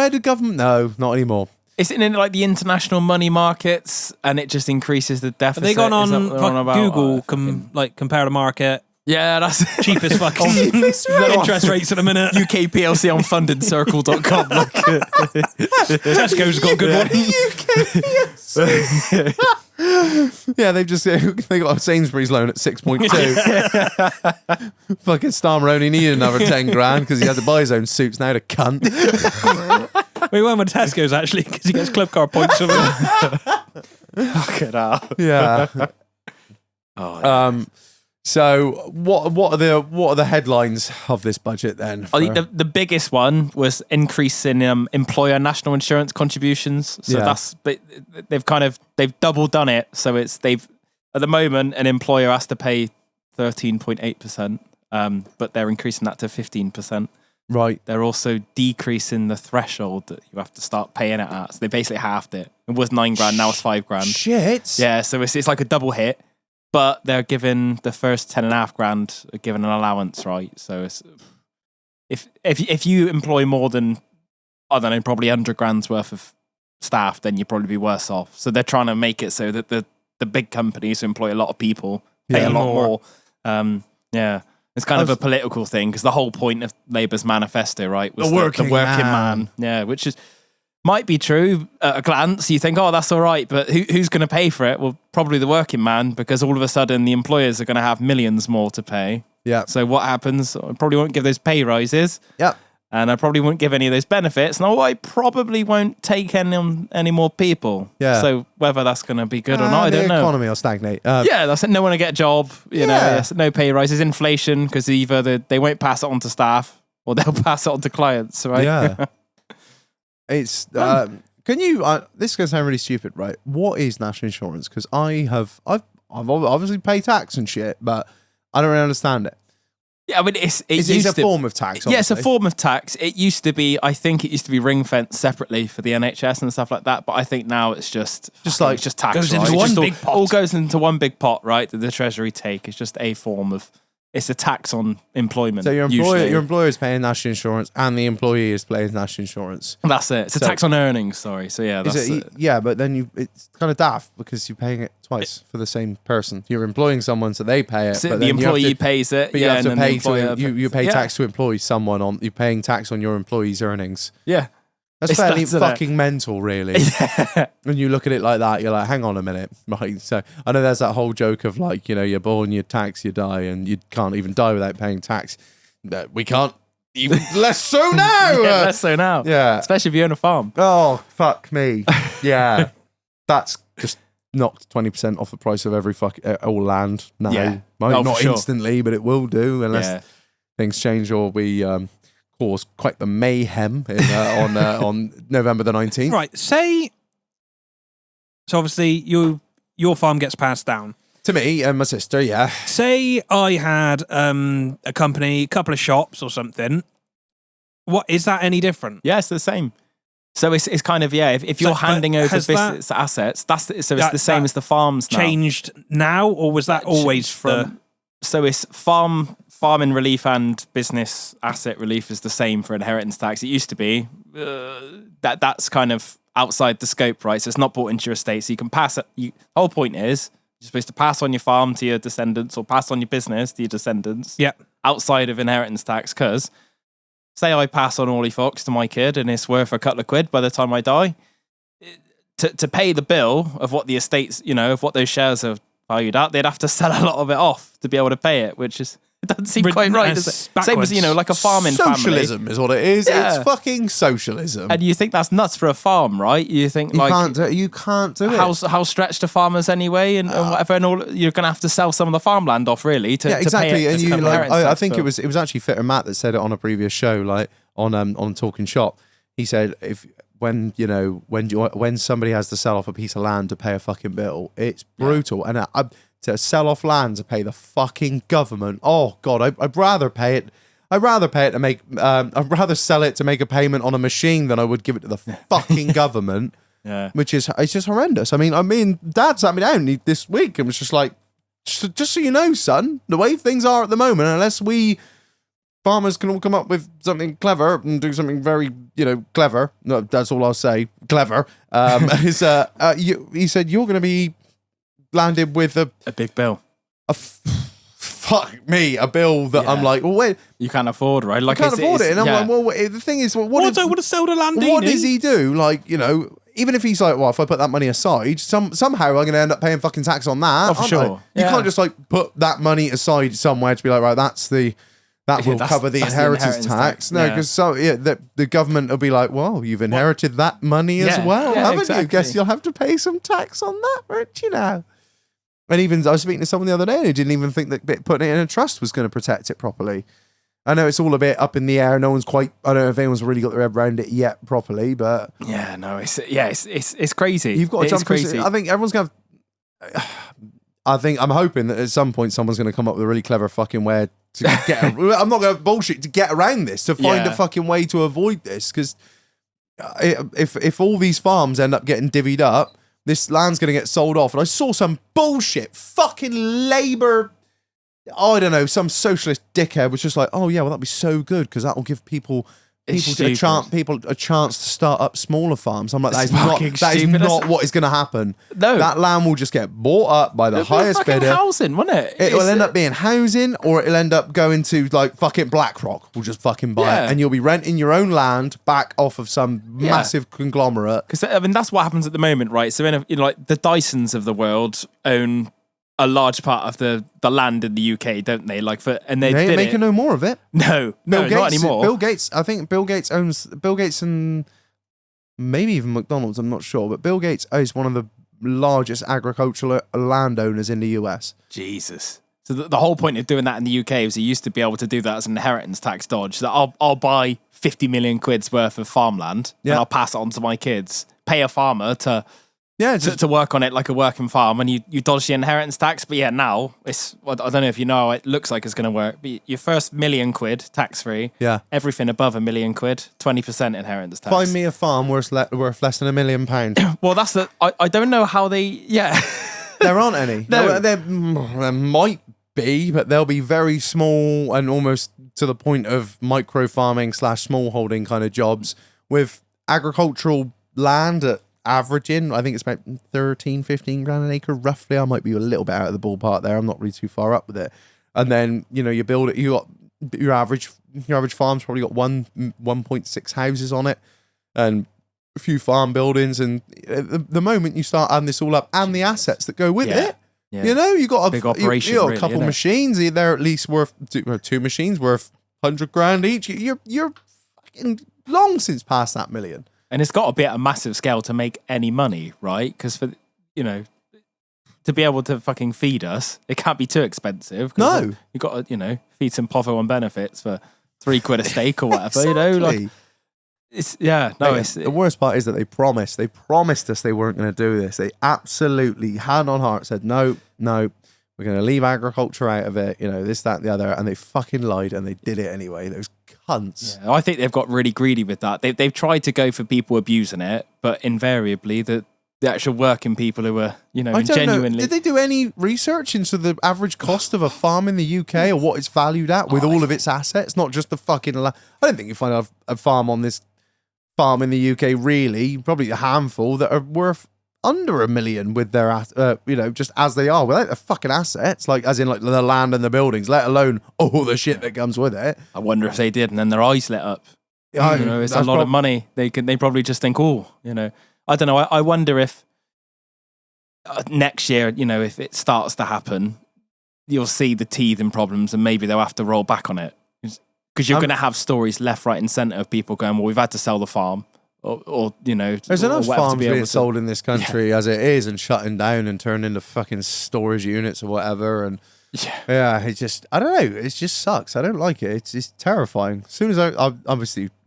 did government? No, not anymore. It's in like the international money markets, and it just increases the deficit. Have they gone on Google, compare the market, Yeah, that's Cheap as fucking interest rates at the minute. UK PLC on fundedcircle.com. Tesco's got a good one. Yeah, they got a Sainsbury's loan at 6.2. Fucking Starmer only needed another 10 grand because he had to buy his own suits. Now the cunt. We went with Tesco's actually because he gets club card points from it. Fucking hell. Yeah. Oh, So what are the headlines of this budget then? I think the biggest one was increase in employer national insurance contributions. So but they've double done it. So at the moment an employer has to pay 13.8%, but they're increasing that to 15%. Right. They're also decreasing the threshold that you have to start paying it at. So they basically halved it. It was 9 grand, now it's 5 grand. Shit. Yeah, so it's like a double hit. But they're giving the first 10.5 grand given an allowance, right? So it's, if you employ more than, I don't know, probably 100 grand's worth of staff, then you'd probably be worse off. So they're trying to make it so that the big companies who employ a lot of people pay a lot more. Yeah, it's kind of a political thing because the whole point of Labour's manifesto, right, was the working man. Yeah, which might be true at a glance. You think, oh, that's all right, but who's going to pay for it? Well, probably the working man, because all of a sudden the employers are going to have millions more to pay. Yeah. So what happens? I probably won't give those pay rises. Yeah. And I probably won't give any of those benefits. No, I probably won't take any more people. Yeah. So whether that's going to be good or not, I don't know. The economy will stagnate. Yeah, that's it. No one will get a job. You know, yes, no pay rises. Inflation, because either they won't pass it on to staff or they'll pass it on to clients, right? Yeah. It's can you? This is going to sound really stupid, right? What is national insurance? Because I've obviously paid tax and shit, but I don't really understand it. Yeah, I mean, it's a form of tax. Yeah, it's a form of tax. It used to be, I think, ring fenced separately for the NHS and stuff like that. But I think now it's just tax. Goes right? into one big pot. All goes into one big pot, right? That the Treasury take. It's just a form of. It's a tax on employment. So your employer is paying national insurance, and the employee is paying national insurance. That's it. It's a tax on earnings. Sorry. So yeah, that's it. Yeah, but then it's kind of daft because you're paying it twice for the same person. You're employing someone, so they pay it. So but the employee pays it. But yeah, you have to pay you pay yeah. tax to employ someone on. You're paying tax on your employee's earnings. Yeah. That's fairly fucking mental, really. Yeah. When you look at it like that, you're like, hang on a minute. Right. So I know there's that whole joke of like, you know, you're born, you tax, you die, and you can't even die without paying tax. We can't even less so now. Less so now. Yeah. Especially if you own a farm. Oh, fuck me. Yeah. That's just knocked 20% off the price of every all land now. Yeah. Not instantly, but it will do unless things change or we cause quite the mayhem on November the 19th. Right. So obviously your farm gets passed down. To me and my sister, yeah. Say I had a company, a couple of shops or something. What is that any different? Yeah, it's the same. So it's kind of, if you're handing over business assets, it's the same as the farms now. Changed now, or was that always So it's farming relief and business asset relief is the same for inheritance tax. It used to be that's kind of outside the scope, right? So it's not brought into your estate, so you can pass it. The whole point is you're supposed to pass on your farm to your descendants or pass on your business to your descendants. Yeah, outside of inheritance tax, because say I pass on Orley Fox to my kid and it's worth a couple of quid by the time I die, to pay the bill of what the estates, of what those shares are valued at, they'd have to sell a lot of it off to be able to pay it, which is, it doesn't seem quite right, does it? Backwards. Same as, like a farming socialism family. is what it is. Yeah. It's fucking socialism. And you think that's nuts for a farm, right? You think you can't do it. How stretched are farmers anyway, and whatever, and all, you're going to have to sell some of the farmland off really to exactly. To pay it, and you I think bill. it was actually Fitter Matt that said it on a previous show, like on Talking Shop. He said when somebody has to sell off a piece of land to pay a fucking bill, it's brutal. And to sell off land to pay the fucking government, oh god, I'd rather pay it. I'd rather pay it to make. I'd rather sell it to make a payment on a machine than I would give it to the fucking government. Yeah, which is it's just horrendous. I mean, Dad sat me down this week and was just like, just so you know, son, the way things are at the moment, unless we farmers can all come up with something clever and do something very, clever. No, that's all I'll say. Clever. He said you're going to be landed with a big bill. fuck me, a bill that I'm like, well, wait, You can't afford, right? Like I can't afford it. And I'm yeah. like, well, the thing is, well, I don't want to sell the Landini. what does he do? Like, you know, even if he's like, well, if I put that money aside, somehow I'm going to end up paying fucking tax on that. Oh, for aren't sure. I? You Yeah. can't just like put that money aside somewhere to be like, right, that will cover the that's inheritance tax. No, Yeah. because the government will be like, well, you've inherited that money as Yeah. well, Yeah, haven't exactly. you? Guess you'll have to pay some tax on that, won't you now? And even I was speaking to someone the other day who didn't even think that putting it in a trust was going to protect it properly. I know it's all a bit up in the air. No one's quite. I don't know if anyone's really got their head around it yet properly, but Yeah, no, it's crazy. you've got to It is jump. crazy. I think everyone's going to. I'm hoping that at some point someone's going to come up with a really clever fucking way to get. I'm not going to bullshit to get around this, to find a Yeah. fucking way to avoid this, because if all these farms end up getting divvied up, this land's going to get sold off. And I saw some bullshit fucking Labour, I don't know, some socialist dickhead was just like, oh yeah, well that'd be so good because that will give people It's a stupid. chance to start up smaller farms. I'm like, that It's is not fucking stupid. not what is going to happen. No. That land will just get bought up by the It'll be highest fucking bidder. housing, won't it? It will end up being housing, or it'll end up going to like fucking BlackRock. We'll just fucking buy Yeah. it, and you'll be renting your own land back off of some massive conglomerate. Because I mean that's what happens at the moment, right? So like the Dysons of the world own a large part of the land in the UK, don't they? Like they They ain't did making it. no more of it. No, not anymore. Bill Gates. I think Bill Gates owns Bill Gates and maybe even McDonald's. I'm not sure, but Bill Gates is one of the largest agricultural landowners in the US. Jesus. So the whole point of doing that in the UK was he used to be able to do that as an inheritance tax dodge. So I'll buy 50 million quid's worth of farmland and I'll pass it on to my kids. Pay a farmer to work on it like a working farm, and you dodge the inheritance tax. But yeah, now it's, I don't know if you know how it looks like it's going to work, but your first £1 million tax free. Yeah. Everything above £1 million, 20% inheritance tax. Find me a farm worth less than £1 million. Well, that's I don't know how they, There aren't any. No. There might be, but they'll be very small and almost to the point of micro farming / smallholding kind of jobs with agricultural land at averaging. I think it's about 13, 15 grand an acre roughly. I might be a little bit out of the ballpark there. I'm not really too far up with it. And then, you build it, you got your average farm's probably got 1.6 houses on it and a few farm buildings, and the moment you start adding this all up and the assets that go with it, you got a big operation, you got a really, couple isn't it? machines. They're at least worth two machines worth 100 grand each. You're fucking long since past that million. And it's got to be at a massive scale to make any money, right? Because for to be able to fucking feed us, it can't be too expensive. No. You got to feed some povo and benefits for £3 a steak or whatever. Exactly. It's it's The worst part is that they promised us they weren't going to do this. They absolutely, hand on heart, said no, we're going to leave agriculture out of it. This, that, and the other, and they fucking lied and they did it anyway. Those cunts. I think they've got really greedy with that. They've tried to go for people abusing it, but invariably the actual working people who are I don't genuinely. know. Did they do any research into the average cost of a farm in the UK or what it's valued at with all of its assets, not just the fucking I don't think you find a farm on this farm in the UK really, probably a handful that are worth under $1 million with their just as they are without the fucking assets, like as in like the land and the buildings, let alone all the shit that comes with it. I wonder if they did, and then their eyes lit up. Yeah, It's a lot of money. They probably just think, I don't know. I wonder if next year, if it starts to happen, you'll see the teething problems, and maybe they'll have to roll back on it. Because you're going to have stories left, right, and centre of people going, well, we've had to sell the farm, or there's enough or farms to be able being to sold in this country as it is, and shutting down and turned into fucking storage units or whatever. And it just, I don't know, it just sucks. I don't like it. It's terrifying. As soon as I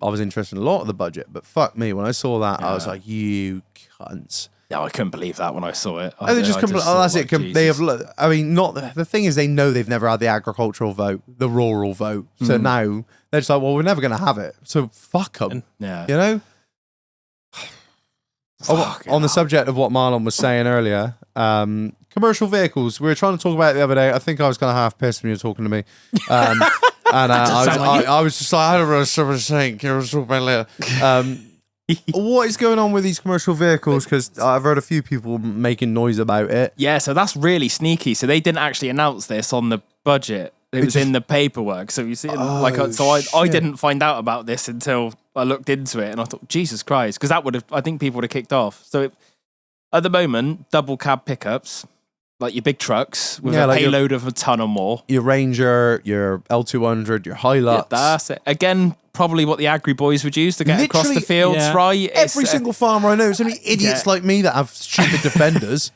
was interested in a lot of the budget, but fuck me, when I saw that, I was like, you cunts. Yeah, I couldn't believe that when I saw it. And they just that's it. They have. I mean, not the thing is, they know they've never had the agricultural vote, the rural vote. So now they're just like, well, we're never going to have it. So fuck them. Yeah. On the subject of what Marlon was saying earlier, commercial vehicles. We were trying to talk about it the other day. I think I was kind of half pissed when you were talking to me. And I was just like, I don't know what I was saying. Can we talk about it later? What is going on with these commercial vehicles? Because I've heard a few people making noise about it. Yeah, so that's really sneaky. So they didn't actually announce this on the budget It was in the paperwork. So you see, I didn't find out about this until I looked into it, and I thought, Jesus Christ, because I think people would have kicked off. So at the moment, double cab pickups, like your big trucks with a payload of a ton or more. Your Ranger, your L200, your Hilux. Yeah, that's it. Again, probably what the agri boys would use to get across the fields, right? Every single farmer I know, it's only idiots like me that have stupid Defenders.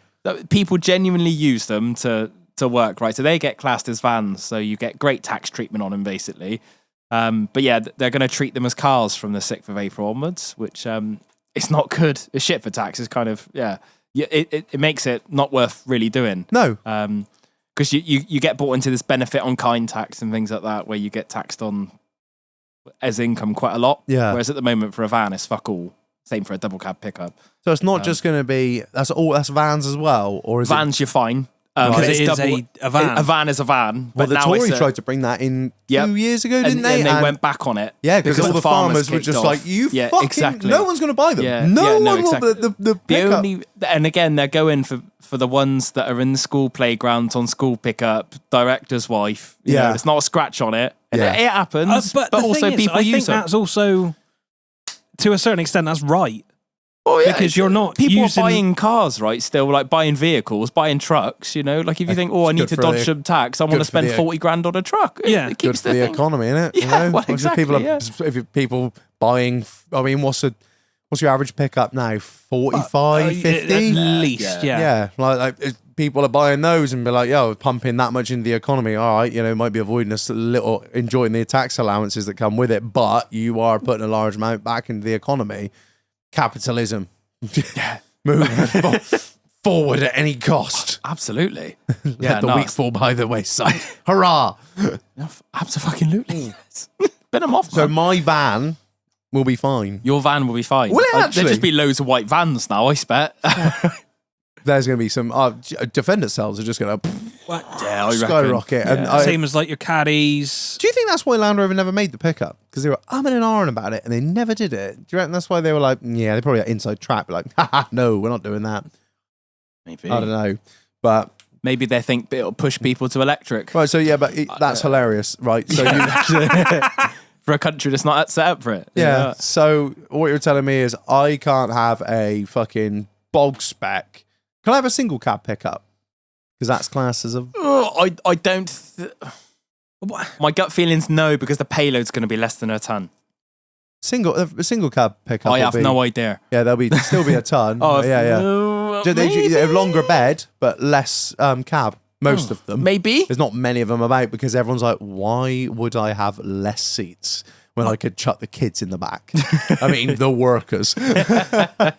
People genuinely use them to work, right? So they get classed as vans, so you get great tax treatment on them, basically. But yeah, they're going to treat them as cars from the 6th of April onwards, which it's not good. It's shit for tax. It's kind of, it makes it not worth really doing. No. Because you get bought into this benefit on kind tax and things like that, where you get taxed on as income quite a lot. Yeah. Whereas at the moment for a van, it's fuck all. Same for a double cab pickup. So it's not just going to be, that's vans as well? Or is vans, you're fine. Because it is a van. A van is a van. Well, But the now Tory it's tried to bring that in 2 years ago, didn't they? And they went back on it. Yeah, because all the farmers were kicked just off. like, exactly. no one's going to buy them. Yeah, no one exactly. will, the pickup. And again, they're going for the ones that are in the school playgrounds on school pickup, director's wife. You know, it's not a scratch on it. And it happens, but also people use it. That's also, to a certain extent, that's right. Oh, yeah, because you're not people using... are buying cars, right? Still, like buying vehicles, buying trucks. You know, like if you think, I need to dodge some tax, I want to spend 40 grand on a truck. It keeps good for the economy, innit? Yeah, you know? exactly. People buying. I mean, what's your average pickup now? 45, 50 at least. Yeah. Like people are buying those and be like, yo, pumping that much into the economy. All right, might be avoiding a little, enjoying the tax allowances that come with it, but you are putting a large amount back into the economy. Capitalism. Moving forward at any cost. Absolutely. Let the weak fall by the wayside. Hurrah! Absolutely. Been them off. So my van will be fine. Your van will be fine. Will it actually? There'll just be loads of white vans now, I bet. There's going to be some Defender cells are just going to skyrocket. And same as like your caddies. Do you think that's why Land Rover never made the pickup? Because they were umming and ahhing about it and they never did it. Do you reckon that's why they were like, yeah, they probably had inside track, but like, haha, no, we're not doing that. Maybe. I don't know. But maybe they think it'll push people to electric. Right, so yeah, but that's hilarious, right? So you for a country that's not set up for it. Yeah. So what you're telling me is I can't have a fucking bog spec. Can I have a single cab pickup? Because that's classed as a... I don't... My gut feeling's no, because the payload's going to be less than a ton. A single cab pickup. I have no idea. Yeah, there'll still be a ton. They have longer bed, but less cab. Most of them. Maybe. There's not many of them about because everyone's like, why would I have less seats when I could chuck the kids in the back? I mean, the workers. Well,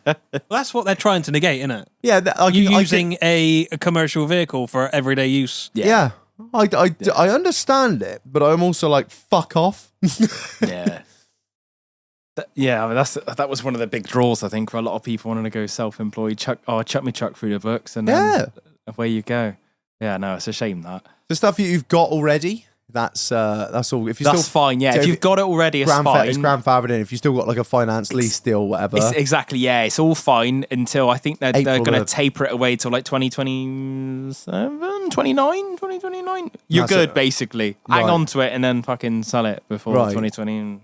that's what they're trying to negate, isn't it? Yeah. You're using a commercial vehicle for everyday use. Yeah. I understand it, but I'm also like, fuck off. Yeah. I mean, that was one of the big draws, I think, for a lot of people wanting to go self-employed. Chuck my truck through the books, and then away you go. Yeah, no, it's a shame that the stuff you've got already. That's all. If that's fine. Yeah, if you've got it already, it's fine. It's grandfathered in. If you still got like a finance lease deal, whatever. Exactly. Yeah, it's all fine until I think they're going to taper it away till like 2027, 2029. You're good, basically. Hang on to it and then fucking sell it before 2029.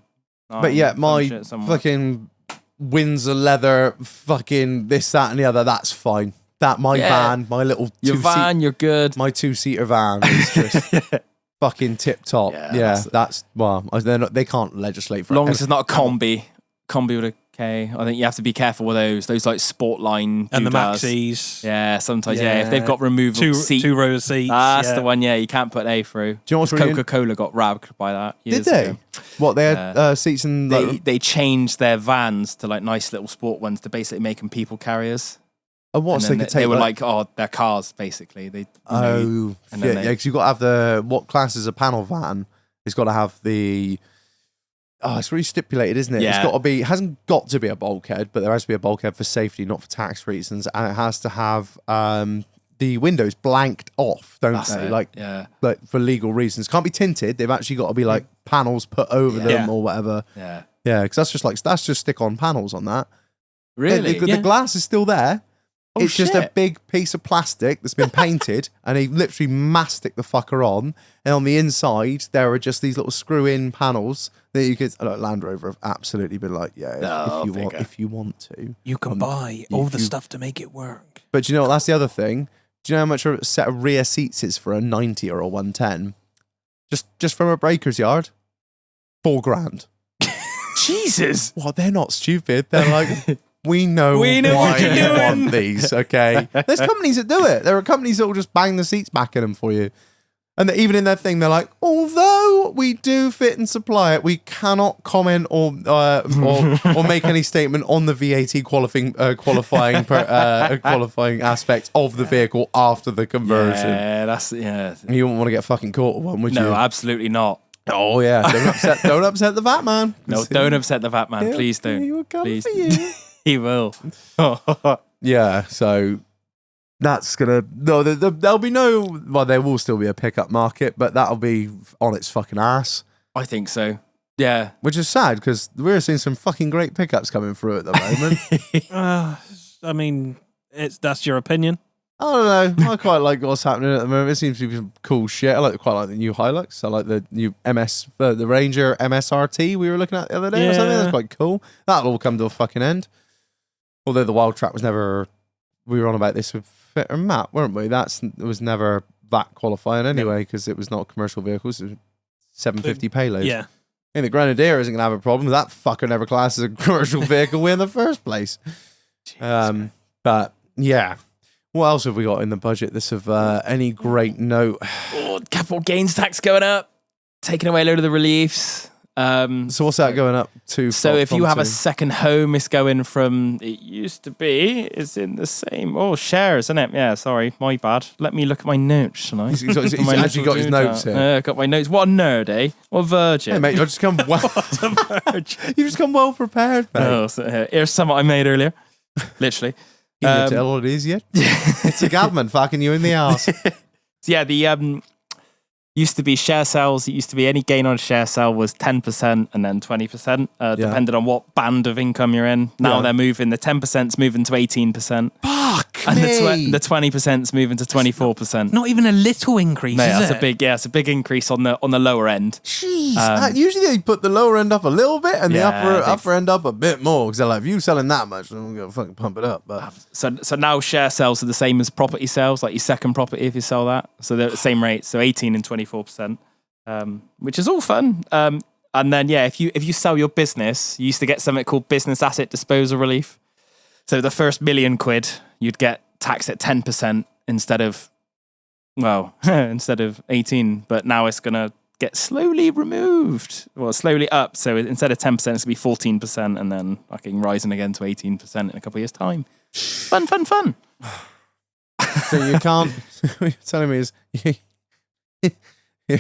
But yeah, my fucking Windsor leather, fucking this, that, and the other. That's fine. Van, my little you're good. My 2-seater van is just fucking tip top. Yeah, they can't legislate for as long as it's not a combi with a K. I think you have to be careful with those like sport line and the maxis. Yeah, sometimes if they've got removable seats, 2 rows of seats. That's the one. Yeah, you can't put A through. Do you know what's Coca-Cola got rabbed by that? Did they? Ago. What they had seats in? They changed their vans to like nice little sport ones to basically make them people carriers. They were like, they're cars basically. Because you've got to have what class is a panel van. It's got to have the. Oh, it's really stipulated, isn't it? Yeah. It's got to be. It hasn't got to be a bulkhead, but there has to be a bulkhead for safety, not for tax reasons, and it has to have the windows blanked off, don't they? Like for legal reasons. Can't be tinted. They've actually got to be like panels put over them or whatever. Yeah, because that's just stick-on panels on that. Really, the glass is still there. it's just a shit. big piece of plastic that's been painted, and they literally mastic the fucker on. And on the inside, there are just these little screw-in panels that you could. Land Rover have absolutely been like, yeah, if you want to, You can buy all the stuff to make it work. But do you know what? That's the other thing. Do you know how much a set of rear seats is for a 90 or a 110? Just from a breaker's yard, $4,000. Jesus. Well, they're not stupid. They're like, we know what why you're you doing. want these, okay? There's companies that do it. There are companies that will just bang the seats back in them for you. And even in their thing, they're like, although we do fit and supply it, we cannot comment or make any statement on the VAT qualifying aspects of the vehicle after the conversion. Yeah, You wouldn't want to get fucking caught with one, would you? No, absolutely not. Oh yeah, don't upset the VAT man. No, don't upset the VAT man. Please don't. He will come Please. for you. He will. Yeah, so that's gonna there'll be no. Well, there will still be a pickup market, but that'll be on its fucking ass. I think so. Yeah. Which is sad because we're seeing some fucking great pickups coming through at the moment. I mean, that's your opinion. I don't know. I quite like what's happening at the moment. It seems to be some cool shit. I quite like the new Hilux. I like the new the Ranger MSRT we were looking at the other day or something. Yeah. That's quite cool. That'll all come to a fucking end. Although the Wild Track was never. We were on about this with Fit and Matt, weren't we? It was never that qualifying anyway because it was not commercial vehicles. It was 750 payload. Yeah. I think the Grenadier isn't going to have a problem. That fucker never classed as a commercial vehicle in the first place. But yeah. What else have we got in the budget? This of any great note. Oh, capital gains tax going up, taking away a load of the reliefs. So what's that going up to? So if you have a second home, it's going from, it used to be, it's in the same, shares, isn't it? Yeah, sorry, my bad. Let me look at my notes, shall I? He's actually got his notes here. Got my notes. What a nerd, eh? What a virgin. Hey mate, you just come well. You just come well prepared, mate. Oh, so here's some I made earlier. Literally. Can you tell what it is yet? It's the government fucking you in the arse. So yeah, the used to be share sales. It used to be any gain on a share sale was 10% and then 20%, depending on what band of income you're in. Now they're moving, the 10%'s moving to 18%. Fuck And me. the 20%'s moving to 24%. Not even a little increase, Mate, is that's it? it's a big increase on the lower end. Jeez. Usually they put the lower end up a little bit and the upper end up a bit more because they're like, if you selling that much, then we're going to fucking pump it up. But So now share sales are the same as property sales, like your second property if you sell that. So they're the same rate, so 18 and 24%, which is all fun. And then if you sell your business, you used to get something called business asset disposal relief. So the first £1 million you'd get taxed at 10% instead of 18, but now it's gonna get slowly removed, slowly up. So instead of 10%, it's gonna be 14%, and then fucking rising again to 18% in a couple of years' time. Fun. so you can't. What you're telling me is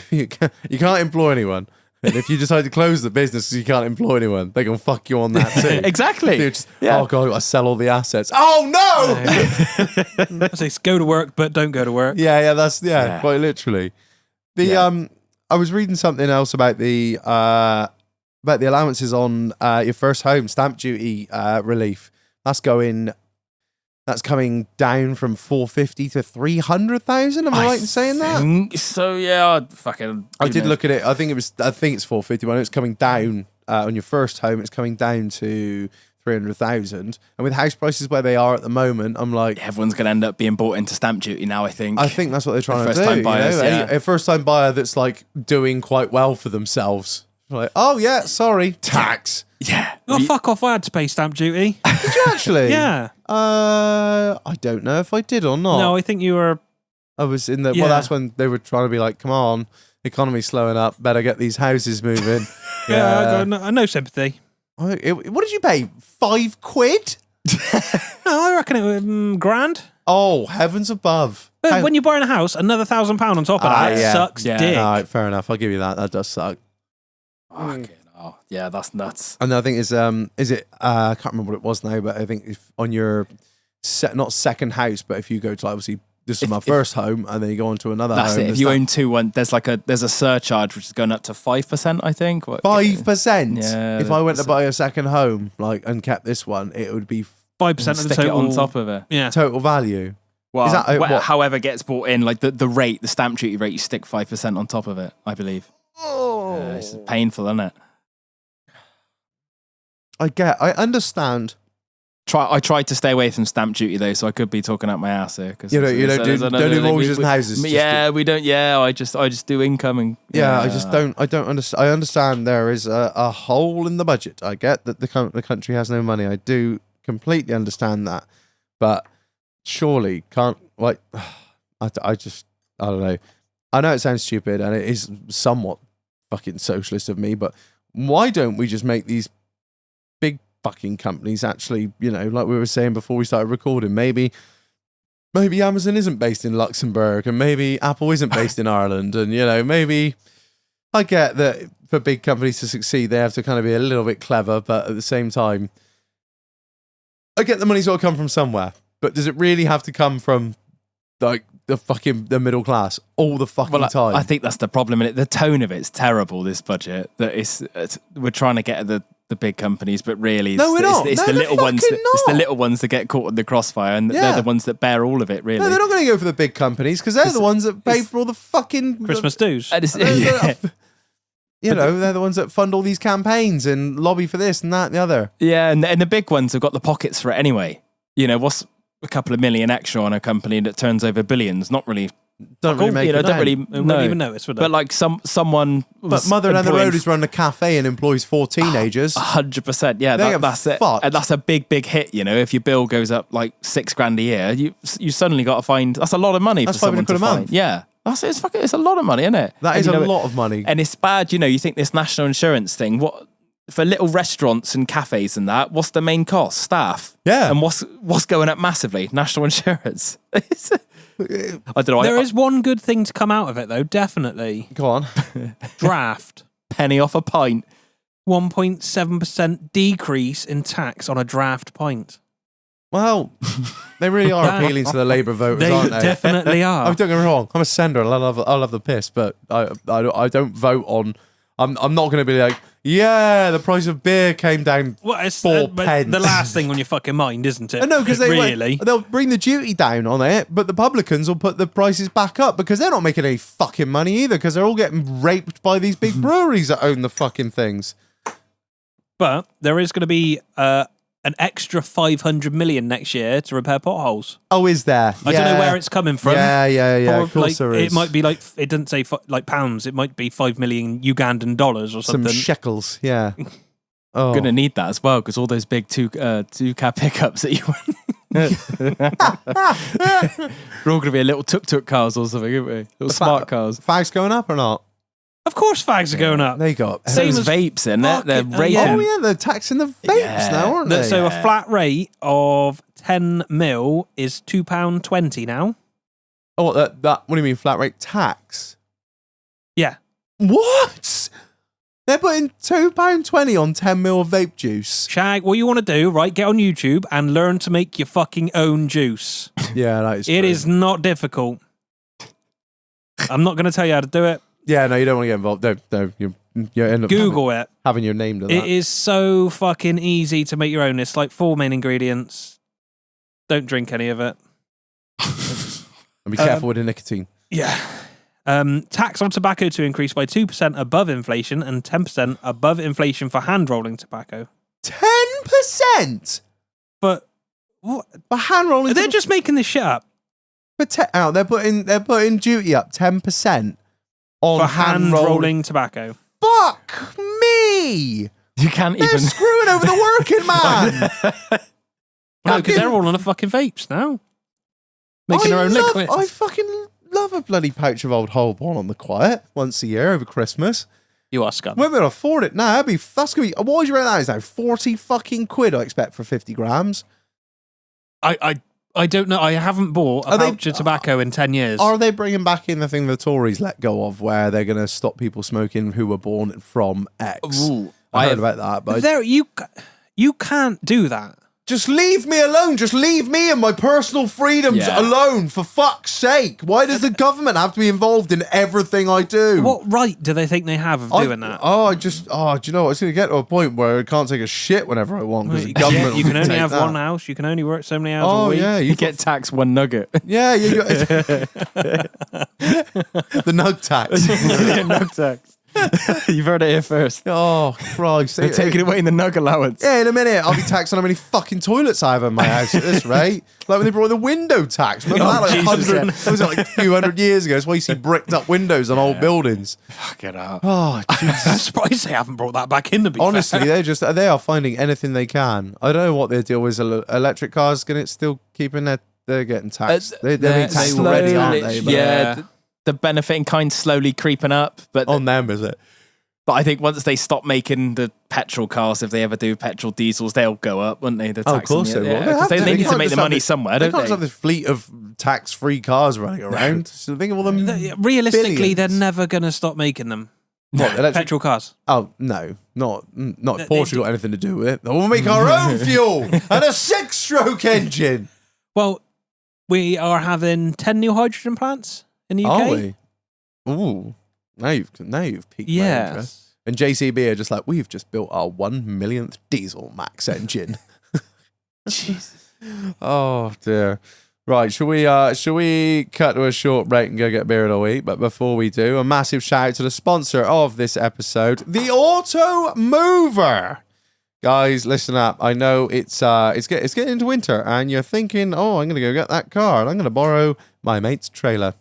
you can't employ anyone. And if you decide to close the business because you can't employ anyone, they can fuck you on that too. Exactly. Oh God, I sell all the assets. Oh no! I say go to work, but don't go to work. Yeah, that's quite literally. I was reading something else about the allowances on your first home stamp duty relief. That's coming down from 450 to 300,000. Am I right in saying that? So yeah, I did look at it. I think it's 450. When it's coming down on your first home, it's coming down to 300,000. And with house prices where they are at the moment, I'm like, everyone's going to end up being bought into stamp duty now. I think that's what they're trying to do. First-time buyers, A first-time buyer that's like doing quite well for themselves. Like, oh yeah, sorry, tax. Yeah. Oh, fuck off. I had to pay stamp duty. Did you actually? Yeah. I don't know if I did or not. No, I think you were... I was in the... Well, that's when they were trying to be like, come on, the economy's slowing up, better get these houses moving. I got no sympathy. What did you pay? £5? No, I reckon it was grand. Oh, heavens above. But when you're buying a house, another £1,000 on top of that sucks dick. All right, fair enough. I'll give you that. That does suck. Okay. Oh, yeah, that's nuts. And I think is it? I can't remember what it was now, but I think if on your not second house, but if you go to obviously this is my first home, and then you go on to another home. That's it. If you own two, there's a surcharge which is going up to 5%. I think 5%. Yeah. If I went to buy a second home, and kept this one, it would be 5% of the Stick total. it on top of it. Yeah. Total value. Well, Is that, what? however gets bought in, like the rate, the stamp duty rate, you stick 5% on top of it, I believe. Oh. It's painful, isn't it? I understand. I tried to stay away from stamp duty though, so I could be talking out my ass here. Cause You don't do mortgages and houses. We don't. Yeah, I just do income and. Yeah, I don't understand. I understand there is a hole in the budget. I get that the country has no money. I do completely understand that, but surely can't like. I don't know. I know it sounds stupid and it is somewhat fucking socialist of me, but why don't we just make these big fucking companies actually, like we were saying before we started recording, maybe Amazon isn't based in Luxembourg and maybe Apple isn't based in Ireland, and maybe I get that for big companies to succeed they have to kind of be a little bit clever, but at the same time I get the money's got to come from somewhere, but does it really have to come from like the middle class all the fucking time? I think that's the problem in it. The tone of it's terrible, this budget, that we're trying to get at the big companies, but really it's the little ones it's the little ones that get caught in the crossfire, and they're the ones that bear all of it, really. No, they're not going to go for the big companies because they're the ones that pay for all the fucking Christmas dues. they're the ones that fund all these campaigns and lobby for this and that and the other. Yeah, and the big ones have got the pockets for it anyway. What's a couple of million extra on a company that turns over billions? Not really. Don't really make it. Don't really. Wouldn't even notice, would they? But like someone. But Mother down the road is running a cafe and employs 4 teenagers. 100%. Yeah, that's it. And that's a big hit. If your bill goes up like $6,000 a year, you suddenly got to find. That's a lot of money for someone to find. Yeah. It's a lot of money, isn't it? That is a lot of money. And it's bad, you think this national insurance thing, what for little restaurants and cafes and that, what's the main cost? Staff. Yeah. And what's going up massively? National insurance. I don't know. There is one good thing to come out of it, though, definitely. Go on. Draft. Penny off a pint. 1.7% decrease in tax on a draft pint. Well, they really are appealing to the Labour voters, aren't they? Definitely are. Don't get me wrong. I'm a sender and I love the piss, but I don't vote on. I'm not going to be like, yeah, the price of beer came down 4 pence. The last thing on your fucking mind, isn't it? No, because they'll bring the duty down on it, but the publicans will put the prices back up because they're not making any fucking money either because they're all getting raped by these big breweries that own the fucking things. But there is going to be an extra 500 million next year to repair potholes. Oh, is there? I don't know where it's coming from. Yeah. Of course there is. It might be like, it doesn't say like pounds. It might be 5 million Ugandan dollars or something. Some shekels, yeah. Oh. Gonna need that as well because all those big two cab pickups that you we're all gonna be little tuk-tuk cars or something, aren't we? Little smart cars. Fags going up or not? Of course, fags are going up. They got same as vapes, in it. They're rating. Oh yeah, they're taxing the vapes now, aren't they? So a flat rate of 10 mil is £2.20 now. Oh, that. What do you mean, flat rate tax? Yeah. What? They're putting £2.20 on 10 mil of vape juice. Shag, what you want to do, right? Get on YouTube and learn to make your fucking own juice. Yeah, that is. It is not difficult. I'm not going to tell you how to do it. Yeah, no, you don't want to get involved. No, you end up Google it. Having your name to that. It is so fucking easy to make your own. It's like 4 main ingredients. Don't drink any of it. And be careful with the nicotine. Yeah. Tax on tobacco to increase by 2% above inflation and 10% above inflation for hand rolling tobacco. 10%? But what? For hand rolling They're just making this shit up. They're putting duty up 10%. On for hand rolling tobacco. Fuck me! You can't They're even screwing over the working man. No, because they're all on the fucking vapes now, making their own liquids. I fucking love a bloody pouch of old Holborn on the quiet once a year over Christmas. You are scum. We're going to afford it now. That's gonna be. What would you rate that is now? 40 fucking quid, I expect, for 50 grams. I don't know. I haven't bought a pouch of tobacco in 10 years. Are they bringing back in the thing the Tories let go of, where they're going to stop people smoking who were born from X? Ooh, I heard about that, but you can't do that. Just leave me alone. Just leave me and my personal freedoms alone, for fuck's sake. Why does the government have to be involved in everything I do? What right do they think they have of doing that? Do you know what? It's going to get to a point where I can't take a shit whenever I want because the government you can only have that. one house. You can only work so many hours a week. Yeah. You get taxed one nugget. Yeah. The nug tax. Nug tax. You've heard it here first. Oh, Christ. They're taking away the nug allowance. Yeah, in a minute, I'll be taxed on how many fucking toilets I have in my house at this rate. Like when they brought the window tax. Remember that? Like that was like a few hundred years ago. That's why you see bricked up windows on old buildings. Fuck it up. Oh, Jesus. I'm surprised they haven't brought that back in, to be Honestly, fair. they are finding anything they can. I don't know what their deal is. Electric cars still keeping they're getting taxed. They're being taxed already, aren't they? But the benefit in kind slowly creeping up. But on them, is it? But I think once they stop making the petrol cars, if they ever do petrol diesels, they'll go up, won't they? The of course they will. Because they need to make the money somewhere, don't they? They can't they? just have this fleet of tax-free cars running around. So think of all them Realistically, billions. they're never going to stop making them. What, Petrol cars. Oh, no. Not if Porsche got anything to do with it. We'll make our own fuel and a 6-stroke engine. Well, we are having 10 new hydrogen plants in the UK. Are we? Ooh. Now you've piqued my interest. And JCB are just like, we've just built our 1 millionth diesel max engine. Jesus. Oh dear. Right, shall we cut to a short break and go get a beer and a eat? But before we do, a massive shout out to the sponsor of this episode, the AUTOMOVER. Guys, listen up. I know it's getting into winter, and you're thinking, oh, I'm gonna go get that car, and I'm gonna borrow my mate's trailer.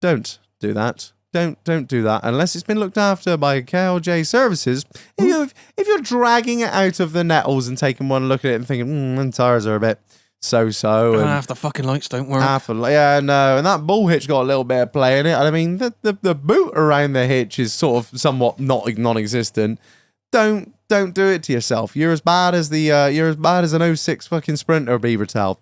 Don't do that. Don't do that unless it's been looked after by KLJ Services. If you're dragging it out of the nettles and taking one look at it and thinking, the tires are a bit so-so. And half the fucking lights don't work. and that bull hitch got a little bit of play in it. I mean, the boot around the hitch is sort of somewhat non-existent. Don't do it to yourself. You're as bad as an 06 fucking Sprinter, Beavertail.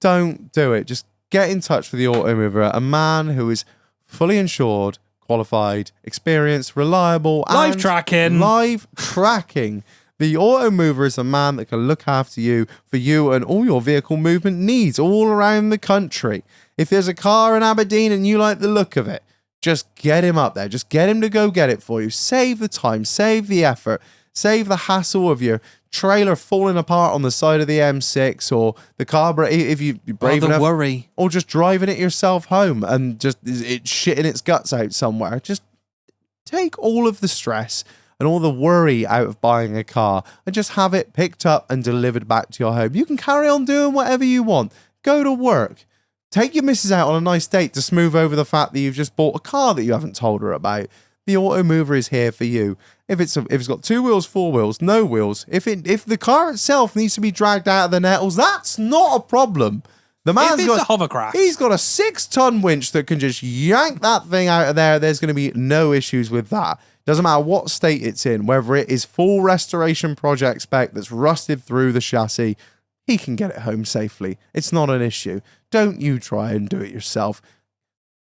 Don't do it. Just get in touch with the AUTOMOVER, a man who is fully insured, qualified, experienced, reliable, Live and tracking. Live tracking. The AUTOMOVER is a man that can look after you for you and all your vehicle movement needs all around the country. If there's a car in Aberdeen and you like the look of it, just get him up there. Just get him to go get it for you. Save the time, save the effort, save the hassle of your trailer falling apart on the side of the M6 or the carburetor, if you're brave enough, worry. or just driving it yourself home and just it's shitting its guts out somewhere. Just take all of the stress and all the worry out of buying a car and just have it picked up and delivered back to your home. You can carry on doing whatever you want. Go to work. Take your missus out on a nice date to smooth over the fact that you've just bought a car that you haven't told her about. The AUTOMOVER is here for you. If it's got 2 wheels, 4 wheels, no wheels, if the car itself needs to be dragged out of the nettles, that's not a problem. The man's If it's a hovercraft. He's got a 6-ton winch that can just yank that thing out of there. There's going to be no issues with that. Doesn't matter what state it's in, whether it is full restoration project spec that's rusted through the chassis, he can get it home safely. It's not an issue. Don't you try and do it yourself.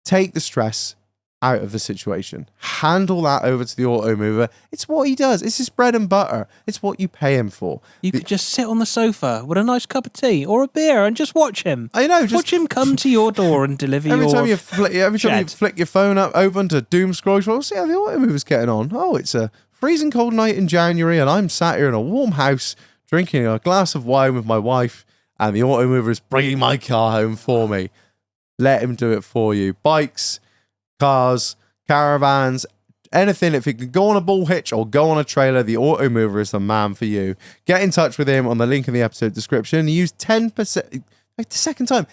Take the stress out of the situation. Handle that over to the AUTOMOVER. It's what he does. It's his bread and butter. It's what you pay him for. You could just sit on the sofa with a nice cup of tea or a beer and just watch him. I know. Just Watch him come to your door and deliver every your time you flick your phone up over to doom scroll, well, see how the AUTOMOVER's getting on. Oh, it's a freezing cold night in January, and I'm sat here in a warm house drinking a glass of wine with my wife, and the AUTOMOVER is bringing my car home for me. Let him do it for you. Bikes, cars, caravans, anything. If it can go on a bull hitch or go on a trailer, the AUTOMOVER is the man for you. Get in touch with him on the link in the episode description. Use 10%, like the second time.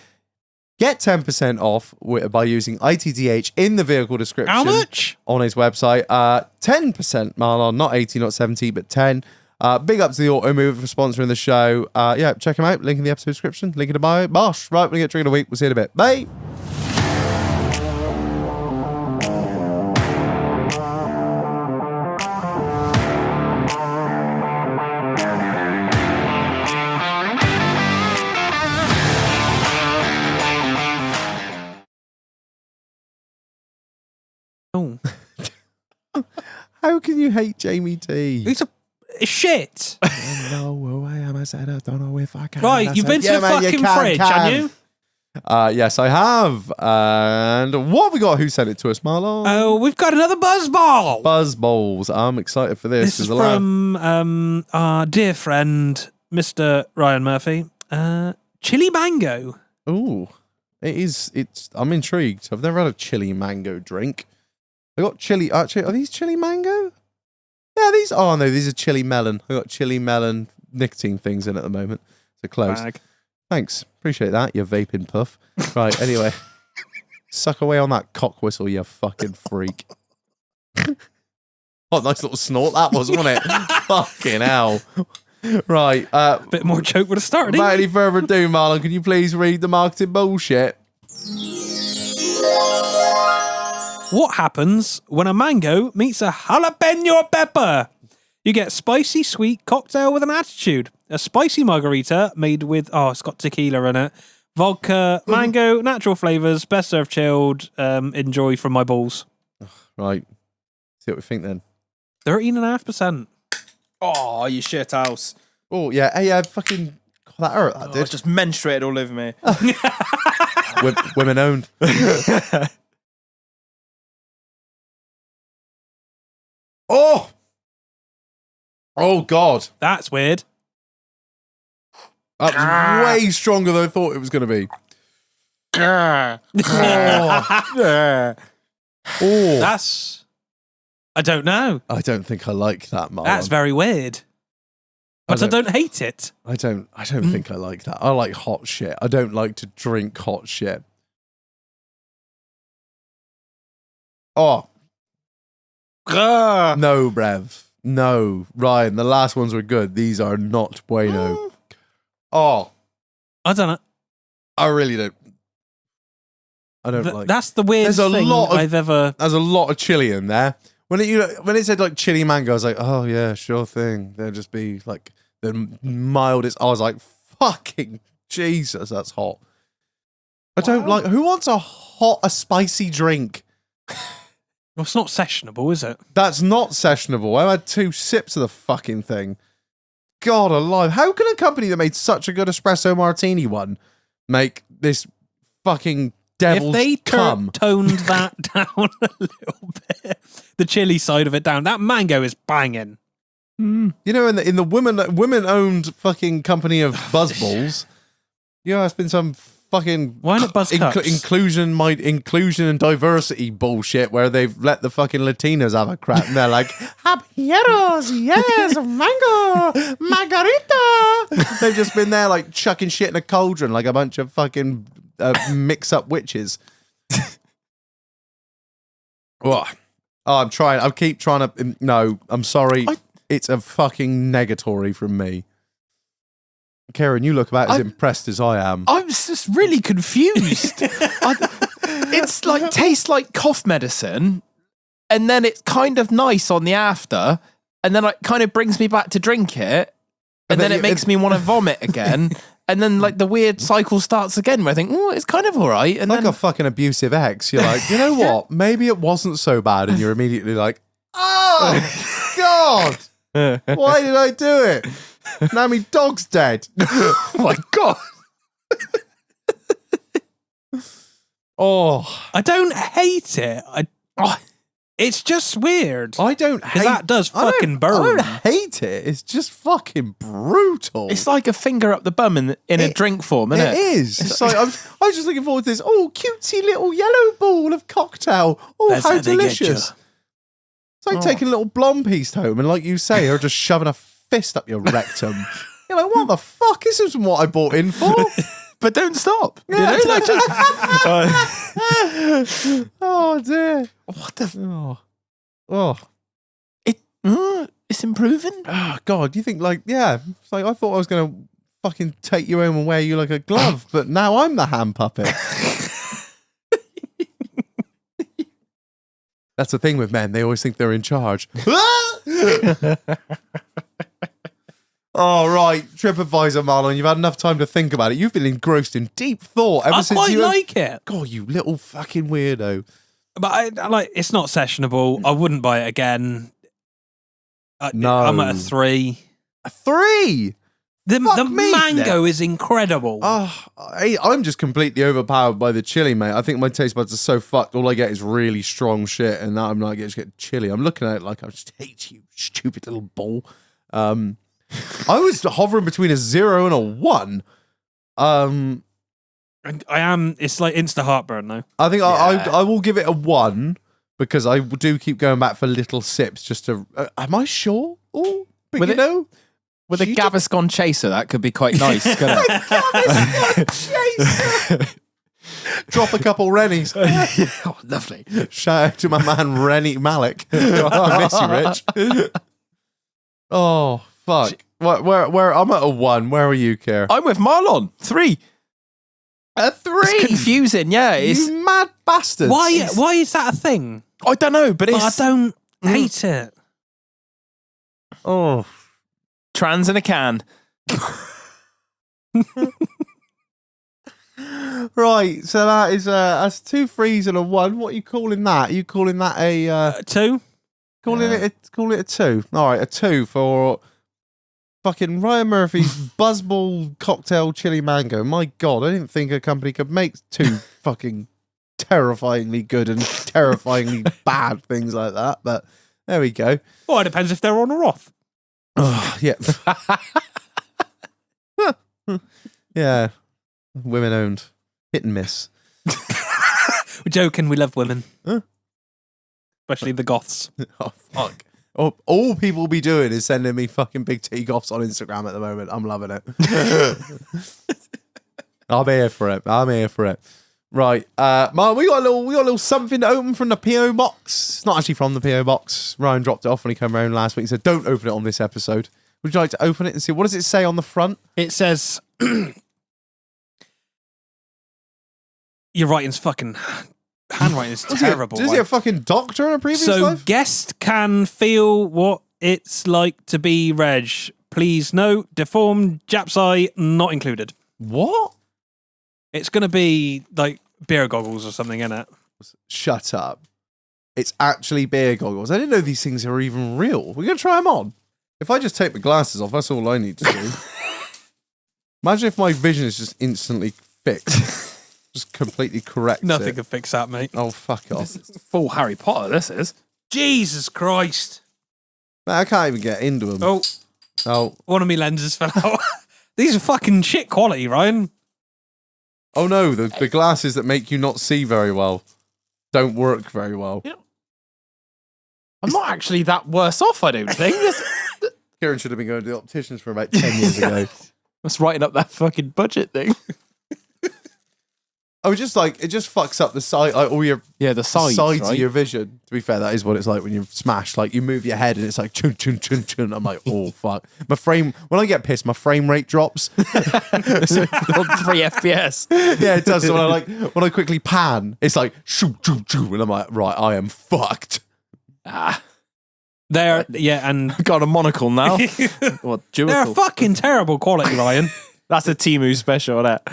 Get 10% off by using ITDH in the vehicle description. How much? On his website. 10%, Marlon, not 80, not 70, but 10. Big up to the AUTOMOVER for sponsoring the show. Check him out. Link in the episode description. Link in the bio. Bosh. Right, we get Drink of the Week. We'll see you in a bit. Bye. Oh. How can you hate Jamie T? He's a shit. I know who I am. said I don't know if I can. Right, you've been to the fucking fridge, haven't you? Yes, I have. And what have we got? Who sent it to us, Marlon? Oh, we've got another buzzball. Buzz Bowls. I'm excited for this. This is from our dear friend, Mr. Ryan Murphy. Chili mango. Ooh, it is. I'm intrigued. I've never had a chili mango drink. I got chili. Actually, are these chili mango? Yeah, these. Oh no, these are chili melon. I got chili melon nicotine things in at the moment. So close. Bag. Thanks. Appreciate that, you vaping puff. Right, anyway. Suck away on that cock whistle, you fucking freak. What a nice little snort that was, wasn't it? Fucking hell. Right. Bit more joke would have started. Without any further ado, Marlon, can you please read the marketing bullshit? What happens when a mango meets a jalapeno pepper? You get spicy sweet cocktail with an attitude. A spicy margarita made with, it's got tequila in it. Vodka, mango, natural flavours, best served chilled. Enjoy from my balls. Right. See what we think then. 13.5%. Oh, you shit house. Oh, yeah. Hey, fucking... God, that hurt, that It did. just menstruated all over me. Women owned. Oh! Oh, God. That's weird. That was way stronger than I thought it was going to be. Oh. Oh. That's... I don't know. I don't think I like that, Marlon. That's very weird. But I don't hate it. I don't think I like that. I like hot shit. I don't like to drink hot shit. Oh. No, Brev. No. Ryan, the last ones were good. These are not bueno. Oh. I don't know. I really don't. I don't like. That's the weirdest thing I've ever... There's a lot of chili in there. When it said like chili mango, I was like, oh yeah, sure thing. There'll just be like the mildest. I was like, fucking Jesus, that's hot. I don't like. Who wants a spicy drink? Well, it's not sessionable, is it? That's not sessionable. I had 2 sips of the fucking thing. God alive. How can a company that made such a good espresso martini one make this fucking devil's If they cum? toned that down a little bit, the chili side of it down, that mango is banging. You know, in the women-owned fucking company of buzzballs, it's been some fucking Why not buzz cups? inclusion and diversity bullshit where they've let the fucking Latinas have a crap and they're like, habaneros, yes, mango, margarita. They've just been there like chucking shit in a cauldron like a bunch of fucking mix-up witches. Oh, I keep trying to. No, I'm sorry. It's a fucking negatory from me. Karen, you look about as impressed as I am. I'm just really confused. It's like tastes like cough medicine, and then it's kind of nice on the after, and then it kind of brings me back to drink it, and then it makes me want to vomit again. And then, like, the weird cycle starts again where I think, oh, it's kind of all right. And like then a fucking abusive ex. You're like, you know what? Maybe it wasn't so bad. And you're immediately like, oh, God. Why did I do it? Now my dog's dead. oh my God. Oh. I don't hate it. It's just weird. I don't hate it. That does fucking burn. I don't hate it. It's just fucking brutal. It's like a finger up the bum in a drink form, isn't it? It is. It's like, I was just looking forward to this. Oh, cutesy little yellow ball of cocktail. Oh, That's how how they get delicious. It's like taking a little blonde piece home and, like you say, or just shoving a fist up your rectum. You're like, what the fuck? This isn't what I bought in for. But don't stop. Yeah. You know, like Oh, dear. what the? Oh. It's improving. Oh, God. You think, like, yeah. It's like, I thought I was going to fucking take you home and wear you like a glove, but now I'm the hand puppet. That's the thing with men. They always think they're in charge. Oh, right. TripAdvisor, Marlon. You've had enough time to think about it. You've been engrossed in deep thought ever I since quite you... like it. God, you little fucking weirdo. But I like it's not sessionable. I wouldn't buy it again. No. I'm at a 3. A 3? The me. mango is incredible. I'm just completely overpowered by the chili, mate. I think my taste buds are so fucked. All I get is really strong shit, and now I'm not just getting chili. I'm looking at it like I just hate you, stupid little ball. I was hovering between a 0 and a 1. And I am. It's like insta heartburn though. I think I will give it a 1 because I do keep going back for little sips just to. Am I sure? Oh, but With you it- know. With a Gaviscon chaser, that could be quite nice, couldn't it? Drop a couple Rennies. Oh, lovely. Shout out to my man Rennie Malik. I miss you, Rich. Oh fuck! Where I'm at a 1. Where are you, Care? I'm with Marlon. 3. A 3. It's confusing, yeah. It's You mad bastards! Why is that a thing? I don't know, but I it's don't hate it. Oh, trans in a can. right. So that is that's 2 3s and a 1. What are you calling that? Are you calling that a 2. call it a 2? All right, a 2 for fucking Ryan Murphy's Buzzball Cocktail Chili Mango. My God, I didn't think a company could make 2 fucking terrifyingly good and terrifyingly bad things like that. But there we go. Well, it depends if they're on or off. Oh, yeah. Yeah. Women owned. Hit and miss. We're joking. We love women, Huh? especially the goths. Oh, fuck. Oh, all people will be doing is sending me fucking big T-Goffs on Instagram at the moment. I'm loving it. I'm here for it. Right. Mark, we got a little something to open from the PO box. It's not actually from the PO box. Ryan dropped it off when he came around last week. He said, don't open it on this episode. Would you like to open it and see? What does it say on the front? It says, your writing's fucking, handwriting is terrible. Is he a fucking doctor in a previous So life? guest can feel what it's like to be Reg. Please note, deformed Jap's eye not included. What? It's going to be like beer goggles or something, innit? Shut up. It's actually beer goggles. I didn't know these things are even real. We're going to try them on. If I just take my glasses off, that's all I need to do. Imagine if my vision is just instantly fixed. Just completely correct. Nothing can fix that, mate. Oh, fuck off. Full Harry Potter, this is. Jesus Christ. Man, I can't even get into them. Oh, one of my lenses fell out. These are fucking shit quality, Ryan. Oh no, the glasses that make you not see very well don't work very well. Yeah. I'm not actually that worse off, I don't think. Kieran should have been going to the opticians for about 10 years ago. That's writing up that fucking budget thing. Oh, just like, it just fucks up the side, like, all your The sides of right? your vision. To be fair, that is what it's like when you're smashed. Like, you move your head and it's like, chun, chun, chun, chun. I'm like, oh, fuck. When I get pissed, my frame rate drops. 3 FPS. Yeah, it does. So when I quickly pan, it's like, shoo, shoo, shoo. And I'm like, right, I am fucked. They're, yeah, and Got a monocle now. What, they're dual? fucking terrible quality, Ryan. That's a Timu special, that.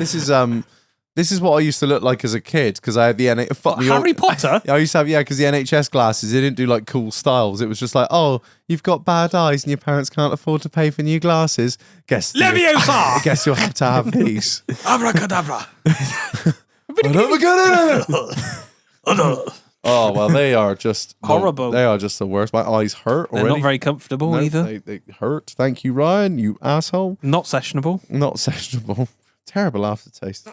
This is what I used to look like as a kid because I had the Harry Potter? I used to have, because the NHS glasses, they didn't do like cool styles. It was just like, oh, you've got bad eyes and your parents can't afford to pay for new glasses. Guess Leviosa! Guess you'll have to have these. Abracadabra. Oh, well, they are just Horrible. They are just the worst. My eyes hurt They're already. not very comfortable either. They hurt. Thank you, Ryan, you asshole. Not sessionable. Not sessionable. Terrible aftertaste.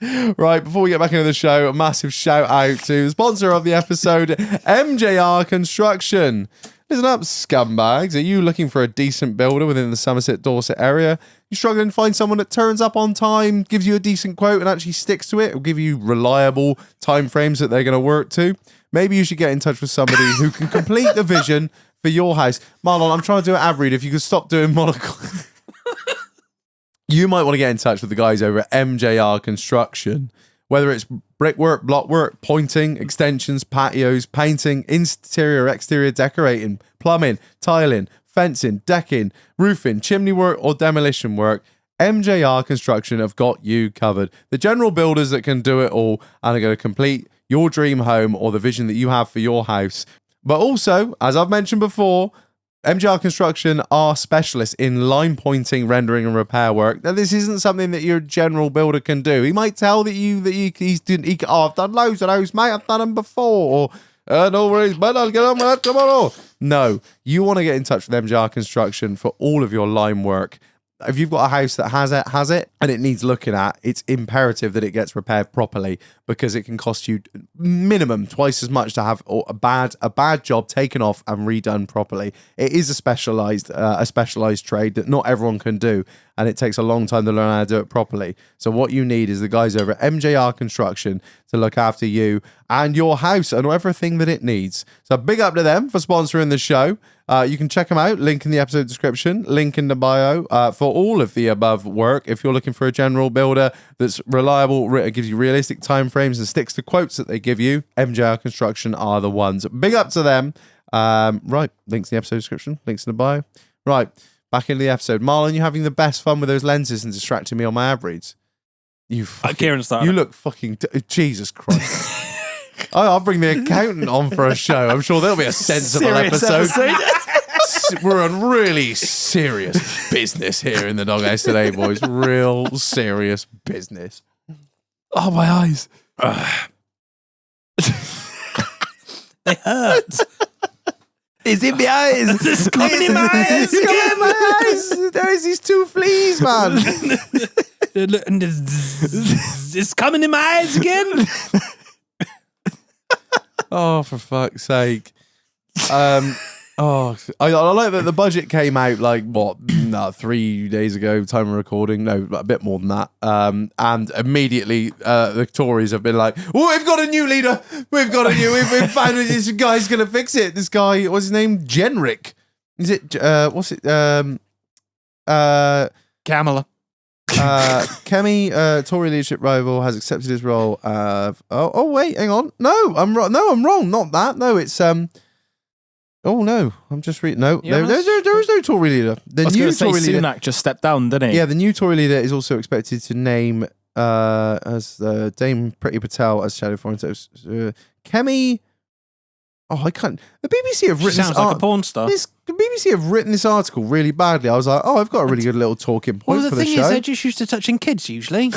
Right, before we get back into the show, a massive shout out to the sponsor of the episode, MJR Construction. Listen up, scumbags. Are you looking for a decent builder within the Somerset, Dorset area? You're struggling to find someone that turns up on time, gives you a decent quote and actually sticks to it, or give you reliable timeframes that they're going to work to? Maybe you should get in touch with somebody who can complete the vision for your house. Marlon, I'm trying to do an ad read. If you could stop doing monocle. You might want to get in touch with the guys over at MJR Construction. Whether it's brickwork, blockwork, pointing, extensions, patios, painting, interior, exterior decorating, plumbing, tiling, fencing, decking, roofing, chimney work, or demolition work, MJR Construction have got you covered. The general builders that can do it all and are going to complete your dream home or the vision that you have for your house. But also, as I've mentioned before, MJR Construction are specialists in line pointing, rendering, and repair work. Now, this isn't something that your general builder can do. He might tell that I've done loads of those, mate. I've done them before. Or, no worries, but I'll get on with that tomorrow. No, you want to get in touch with MJR Construction for all of your line work. If you've got a house that has it, and it needs looking at, it's imperative that it gets repaired properly, because it can cost you minimum twice as much to have a bad job taken off and redone properly. It is a specialized trade that not everyone can do, and it takes a long time to learn how to do it properly. So what you need is the guys over at MJR Construction to look after you and your house and everything that it needs. So big up to them for sponsoring the show. You can check them out. Link in the episode description. Link in the bio for all of the above work. If you're looking for a general builder that's reliable, gives you realistic timeframes and sticks to quotes that they give you, MJR Construction are the ones. Big up to them. Right, links in the episode description. Links in the bio. Right, back into the episode. Marlon, you're having the best fun with those lenses and distracting me on my ad reads. Kieran started. You look fucking... Jesus Christ. I'll bring the accountant on for a show. I'm sure there'll be a sensible episode. We're on really serious business here in the Doghouse today, boys. Real serious business. Oh, my eyes. They hurt. It's in my eyes. It's coming in my eyes. It's coming in my eyes. There's these two fleas, man. It's coming in my eyes again. Oh, for fuck's sake. I like that the budget came out 3 days ago, time of recording. No, a bit more than that. And immediately the Tories have been like, oh, we've got a new leader. We've found this guy's going to fix it. This guy, what's his name? Genrick. Is it, what's it? Kamala. Kemi, Tory leadership rival, has accepted his role. Wait, hang on. No, I'm wrong. Not that. No, it's Oh no, I'm just reading. No, there is no Tory leader. The new Tory leader, Sunak just stepped down, didn't he? Yeah, the new Tory leader is also expected to name as Dame Priti Patel as shadow foreign secretary. Kemi. Oh, I can't. The BBC have written. Sounds like a porn star. The BBC have written this article really badly. I was like, I've got a really good little talking point for the show. Well, the thing is, they're just used to touching kids usually.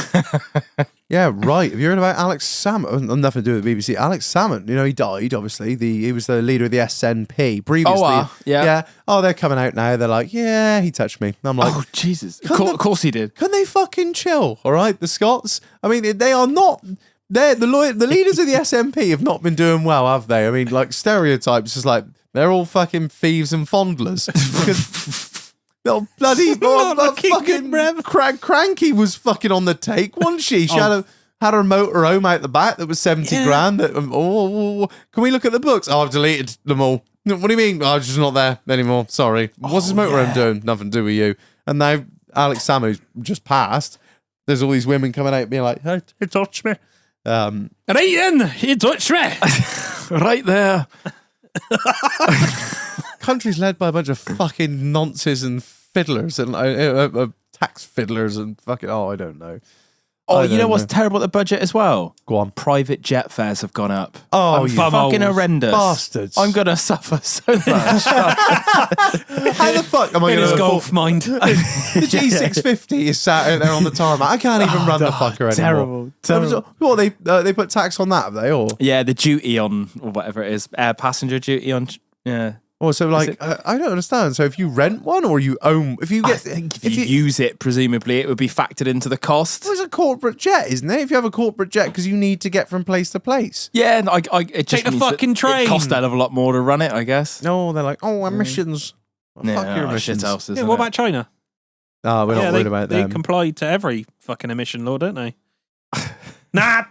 Yeah, right. Have you heard about Alex Salmon? Nothing to do with the BBC. Alex Salmon, he died, obviously. He was the leader of the SNP previously. Yeah. Oh, they're coming out now. They're like, yeah, he touched me. And I'm like, oh, Jesus. Of course he did. Can they fucking chill? All right, the Scots. I mean, they are not... The leaders of the SNP have not been doing well, have they? I mean, stereotypes is they're all fucking thieves and fondlers. Because they're bloody fucking Cranky was fucking on the take, wasn't she? She had her motorhome out the back that was 70 grand. Can we look at the books? Oh, I've deleted them all. What do you mean? Oh, it's just not there anymore. Sorry. What's his motorhome doing? Nothing to do with you. And now Alex Salmon, who's just passed, there's all these women coming out being like, hey, he touched me. Right then, he touched me. Right there. Country's led by a bunch of fucking nonces and fiddlers and tax fiddlers and fucking, I don't know. Oh, you know what's terrible at the budget as well? Go on. Private jet fares have gone up. Oh, I'm fucking horrendous. Bastards. I'm going to suffer so much. How the fuck am I In going his to golf mind. The G650 is sat out there on the tarmac. I can't even run the fucker anymore. Terrible. What, they put tax on that, have they? Or yeah, the duty on, or whatever it is, passenger duty on, yeah. Oh, so I don't understand. So if you rent one or you own, if you use it, presumably it would be factored into the cost. Well, it's a corporate jet, isn't it? If you have a corporate jet, because you need to get from place to place. Yeah, it just take the fucking train. It costs a hell of a lot more to run it, I guess. No, they're like, emissions. Fuck your emissions. What about China? Oh, we're not worried about them. They comply to every fucking emission law, don't they? Nah.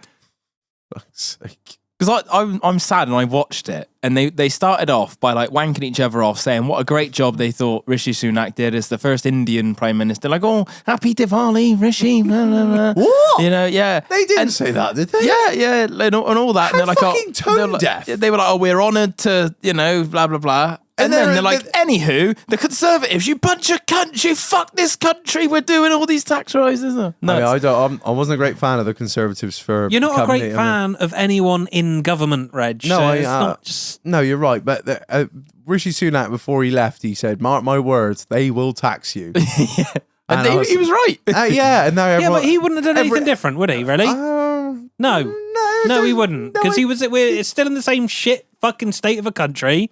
Fuck's sake. Because I'm sad, and I watched it, and they started off by wanking each other off, saying what a great job they thought Rishi Sunak did as the first Indian Prime Minister. Happy Diwali, Rishi. Blah, blah, blah. What? Yeah. They didn't say that, did they? Yeah, and all that. How and they're fucking tone deaf. They were we're honoured to, blah blah blah. And then they're like, anywho, the Conservatives, you bunch of cunts, you fuck this country, we're doing all these tax rises. No, I wasn't a great fan of the Conservatives for. You're not a great fan of anyone in government, Reg. No, so it's not just... No, you're right. But Rishi Sunak, before he left, he said, "Mark my words, they will tax you." yeah. And he was right. Yeah, and now everyone, but he wouldn't have done anything different, would he? Really? No, he wouldn't, because we're still in the same shit fucking state of a country.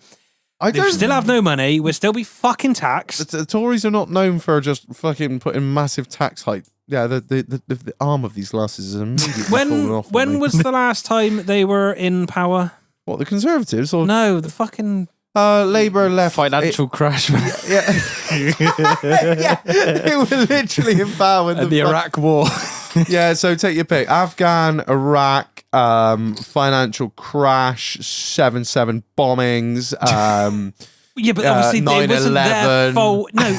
They still have no money. We'll still be fucking taxed. The Tories are not known for just fucking putting massive tax hike. Yeah, the arm of these glasses is immediately falling off. When was the last time they were in power? What, the Conservatives? Or no, the fucking... Labour left. Financial crash. Yeah. Yeah, they were literally in power. And the Iraq War. Yeah, so take your pick. Afghan, Iraq, financial crash, 7/7 bombings. Yeah, but obviously it wasn't their fault. No.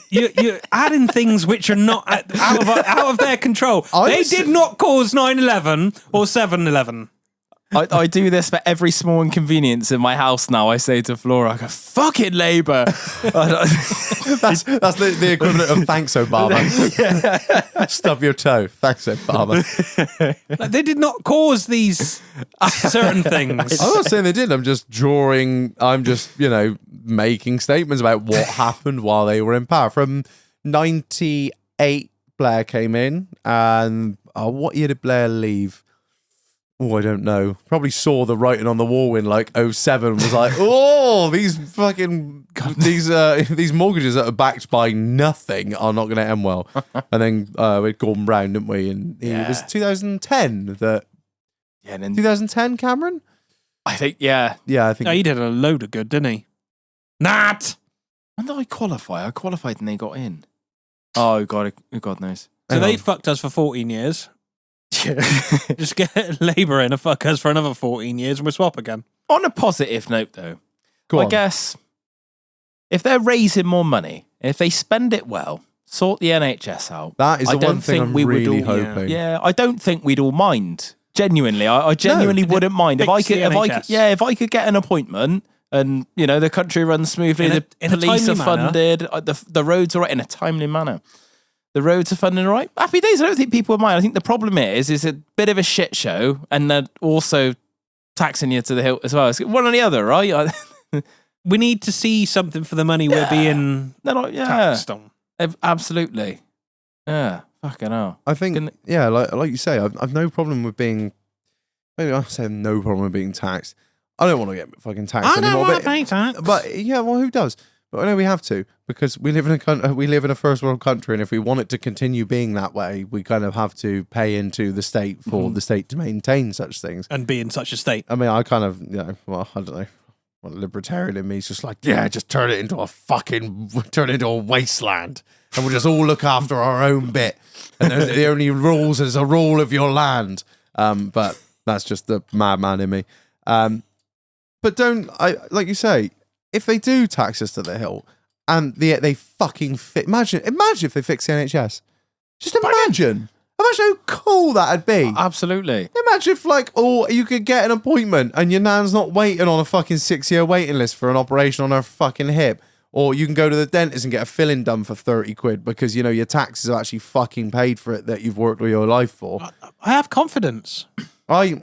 You're adding things which are not out of their control. They did not cause 9/11 or 7/11. I do this for every small inconvenience in my house now. I say to Flora, I go, fucking Labour. That's the equivalent of thanks, Obama. Stub your toe. Thanks, Obama. They did not cause these certain things. I'm not saying they did. I'm just making statements about what happened while they were in power. From 98, Blair came in, and what year did Blair leave? Oh, I don't know. Probably saw the writing on the wall in like 07. Was like, oh, these fucking these mortgages that are backed by nothing are not going to end well. And then we had Gordon Brown, didn't we? And it was 2010 that. Yeah, and then 2010, Cameron. I think, yeah. I think he did a load of good, didn't he? Nat. When did I qualify? I qualified and they got in. Oh God knows. So they fucked us for 14 years. Just get Labour in and fuck us for another 14 years and we'll swap again. On a positive note, though, I guess if they're raising more money, if they spend it well, sort the NHS out. That is the one thing I'm really hoping. Yeah, I don't think we'd all mind. Genuinely, I genuinely wouldn't mind if I could get an appointment and the country runs smoothly, the police are funded, the roads are right in a timely manner. The roads are funded all right. Happy days. I don't think people would mind. I think the problem is a bit of a shit show, and they're also taxing you to the hilt as well. It's one or the other, right? We need to see something for the money we're being taxed on. Absolutely. Yeah. Fucking hell. I think, like you say, I've no problem with being. Maybe I say no problem with being taxed. I don't want to get fucking taxed anymore. I don't want to pay tax. But yeah, well, who does? But I know we have to, because we live in a first world country, and if we want it to continue being that way, we kind of have to pay into the state for the state to maintain such things and be in such a state. I mean, I kind of, I don't know. Well, libertarian in me is just like, just turn it into a wasteland, and we'll just all look after our own bit, and the only rules is a rule of your land. But that's just the madman in me. But like you say. If they do tax us to the hilt and they fucking imagine if they fix the NHS. Just imagine how cool that'd be. Absolutely. Imagine if you could get an appointment and your nan's not waiting on a fucking 6-year waiting list for an operation on her fucking hip. Or you can go to the dentist and get a filling done for 30 quid because, your taxes are actually fucking paid for it that you've worked all your life for. I have confidence. I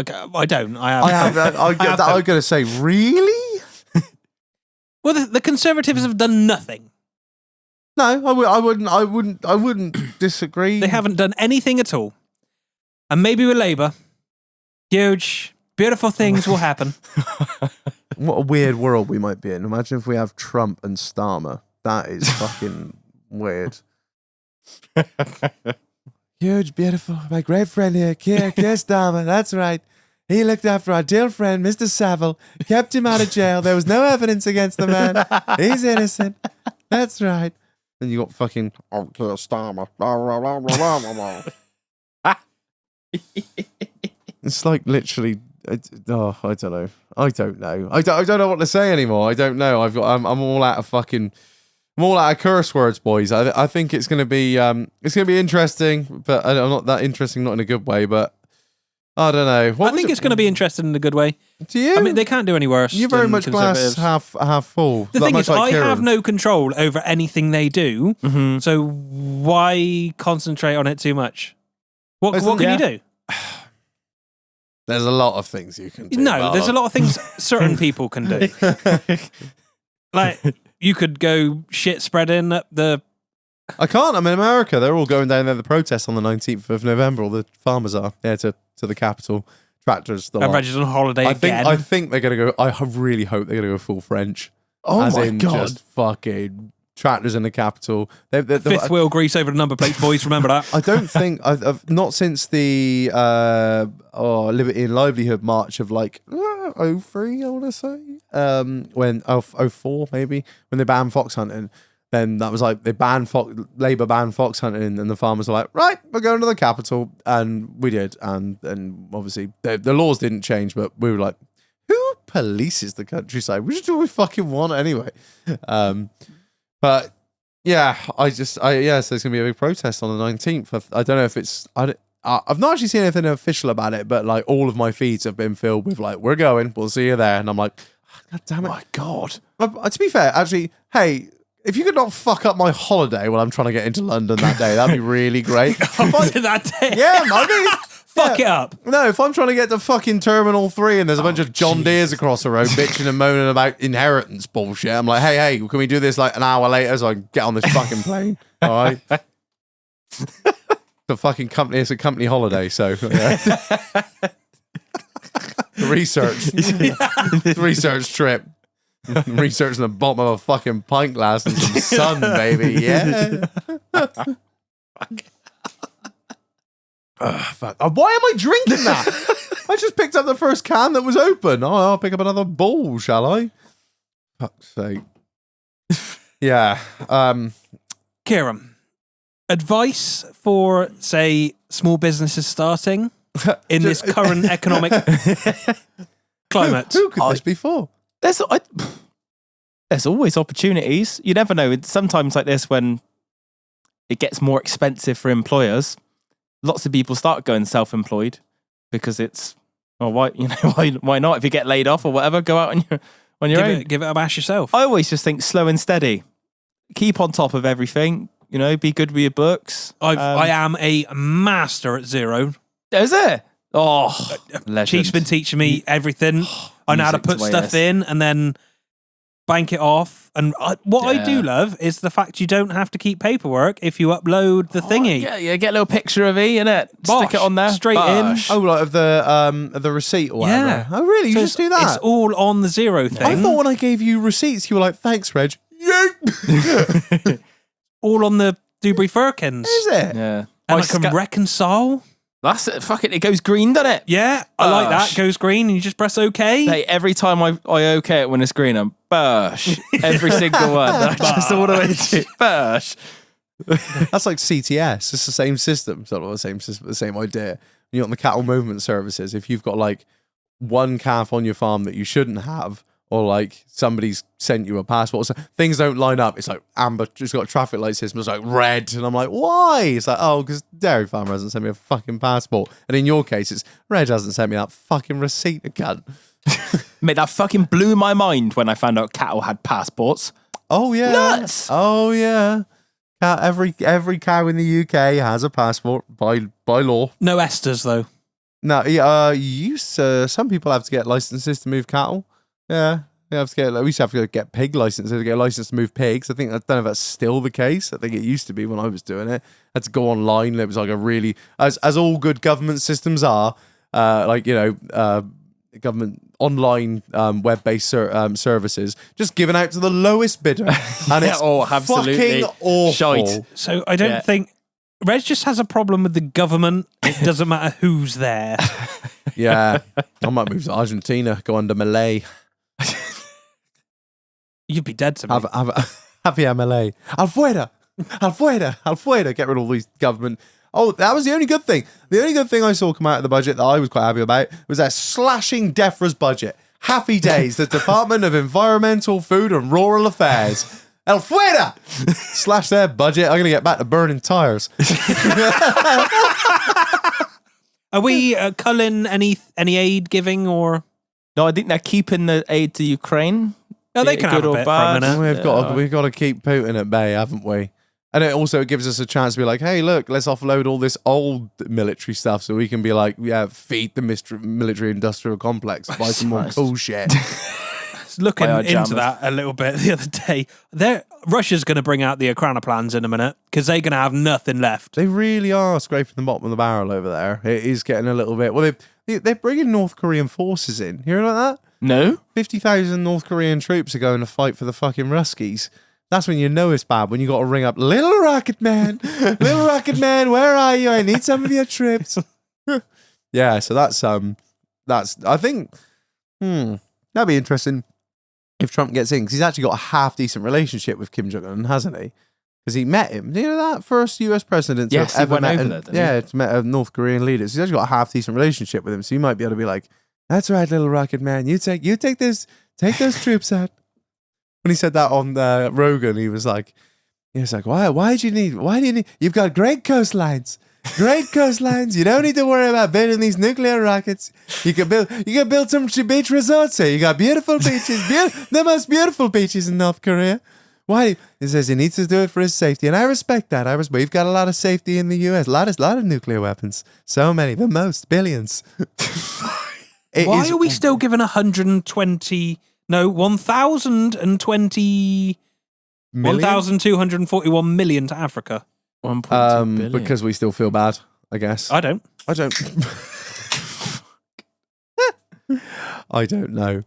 don't. I'm going to say, really? Well, the Conservatives have done nothing. No, I wouldn't disagree. They haven't done anything at all. And maybe with Labour, huge, beautiful things will happen. What a weird world we might be in. Imagine if we have Trump and Starmer. That is fucking weird. Huge, beautiful, my great friend here, Keir Starmer. That's right. He looked after our dear friend, Mr. Savile, kept him out of jail. There was no evidence against the man. He's innocent. That's right. Then you got fucking Keir Starmer. It's like literally. I don't know. I don't know. I don't know what to say anymore. I don't know. I'm all out of fucking. I'm all out of curse words, boys. I think it's gonna be interesting, but I'm not that interesting. Not in a good way, but. I don't know. I think it's going to be interesting in a good way. Do you? I mean, they can't do any worse. You're very than much glass Conservatives. half full. The Like, thing much is, like I Kieran. have no control over anything they do. Mm-hmm. So why concentrate on it too much? What Listen, can you do? There's a lot of things you can do. No, there's a lot of things certain people can do. Like, you could go shit spreading at the... I can't. I'm in America. They're all going down there to protest on the 19th of November. All the farmers are there to the Capitol. Tractors. The And lot. Reggie's on holiday again. I think they're going to go. I really hope they're going to go full French. Oh as my in God. just fucking tractors in the Capitol. They're, Fifth wheel grease over the number plates, boys. Remember that. I don't think I've not since the Liberty and Livelihood March of like 03, I want to say, when 04 maybe, when they banned fox hunting. Then that was like they banned Labour banned fox hunting, and the farmers were like, right, we're going to the Capitol, and we did, and obviously the laws didn't change, but we were like, who polices the countryside? We just do what we fucking want anyway. But yeah, so there's gonna be a big protest on the 19th. I don't know if it's I've not actually seen anything official about it, but like all of my feeds have been filled with like, we're going, we'll see you there, and I'm like, God damn it, My God. To be fair, actually, hey, if you could not fuck up my holiday while I'm trying to get into London that day, that'd be really great. That day. Yeah, maybe. Fuck it up. No, if I'm trying to get to fucking Terminal 3 and there's a bunch of John Deeres across the road bitching and moaning about inheritance bullshit, I'm like, hey, can we do this like an hour later so I can get on this fucking plane? All right. The fucking company, it's a company holiday, so yeah. The research trip. Researching the bottom of a fucking pint glass and some sun, baby. Yeah. Fuck. Why am I drinking that? I just picked up the first can that was open. Oh, I'll pick up another bowl, shall I? Fuck's sake. Yeah. Kieran, advice for, say, small businesses starting in this current economic climate. Who could this be for? There's always opportunities. You never know. Sometimes like this, when it gets more expensive for employers, lots of people start going self-employed because it's, why not? If you get laid off or whatever, go out on your own. Give it a bash yourself. I always just think slow and steady. Keep on top of everything. Be good with your books. I am a master at zero. Is it? Oh, legend. Chief's been teaching me everything. I know how to put stuff in and then bank it off. And what I do love is the fact you don't have to keep paperwork if you upload the thingy. Yeah, get a little picture of it, innit? Stick it on there. Straight Bosh. in. Oh, like of the receipt or whatever. Yeah. Oh, really? You So just do that? It's all on the zero thing. I thought when I gave you receipts, you were like, thanks, Reg. all on the Dewberry Firkins. Is it? Yeah. And I can reconcile. That's it. Fuck it. It goes green, doesn't it? Yeah, I like that. Goes green and you just press OK. Hey, every time I OK it when it's green, I'm Bursh. Every single one. Just all the way to Bursh. That's like CTS. It's the same system. It's not the same system, the same idea. You're on the cattle movement services. If you've got like one calf on your farm that you shouldn't have, or like somebody's sent you a passport, so things don't line up. It's like amber, just got a traffic light system. It's like red, and I'm like, why? It's like, oh, because dairy farmer hasn't sent me a fucking passport. And in your case, it's Reg hasn't sent me that fucking receipt, a cunt. Mate, that fucking blew my mind when I found out cattle had passports. Oh yeah, Nuts. Oh yeah. Every cow in the UK has a passport by law. No esters though. No, some people have to get licenses to move cattle. Yeah, we used to have to get pig licenses to get a license to move pigs. I don't know if that's still the case. I think it used to be when I was doing it. I had to go online. And it was like a really, as all good government systems are, government online web-based services, just given out to the lowest bidder, and it's absolutely fucking awful. Shite. So I don't think Reg just has a problem with the government. It doesn't matter who's there. Yeah, I might move to Argentina, go under Malay. You'd be dead to me. Have the MLA. Alfuera. Get rid of all these government. Oh, that was the only good thing. The only good thing I saw come out of the budget that I was quite happy about was that slashing DEFRA's budget. Happy days. The Department of Environmental, Food and Rural Affairs. Alfuera! Slash their budget. I'm going to get back to burning tires. Are we culling any aid giving or? No, I think they're keeping the aid to Ukraine. Oh, they can have a bit for a minute. We've got to keep Putin at bay, haven't we? And it also gives us a chance to be like, hey, look, let's offload all this old military stuff so we can be like, yeah, feed the military industrial complex, buy some more cool shit. Looking into that a little bit the other day, Russia's going to bring out the Ukraine plans in a minute because they're going to have nothing left. They really are scraping the bottom of the barrel over there. It is getting a little bit. Well, they're bringing North Korean forces in. You hear about that? No. 50,000 North Korean troops are going to fight for the fucking Ruskies. That's when you know it's bad, when you got to ring up Little Rocket Man. Little Rocket Man, where are you? I need some of your troops. Yeah, so that's I think that'd be interesting if Trump gets in, because he's actually got a half decent relationship with Kim Jong-un, hasn't he? Because he met him. Do you know that? First US president to have ever met a North Korean leader. So he's actually got a half decent relationship with him. So you might be able to be like, that's right, Little Rocket Man. You take those troops out. When he said that on Rogan, he was like, why do you need, you've got great coastlines. Great coastlines. You don't need to worry about building these nuclear rockets. You can build some beach resorts here. You got beautiful beaches, the most beautiful beaches in North Korea. Why? He says he needs to do it for his safety, and I respect that. We've got a lot of safety in the US. A lot of nuclear weapons. So many, the most, billions. Why are we still giving 1,241 million to Africa? 1.2 billion. Because we still feel bad, I guess. I don't. I don't know.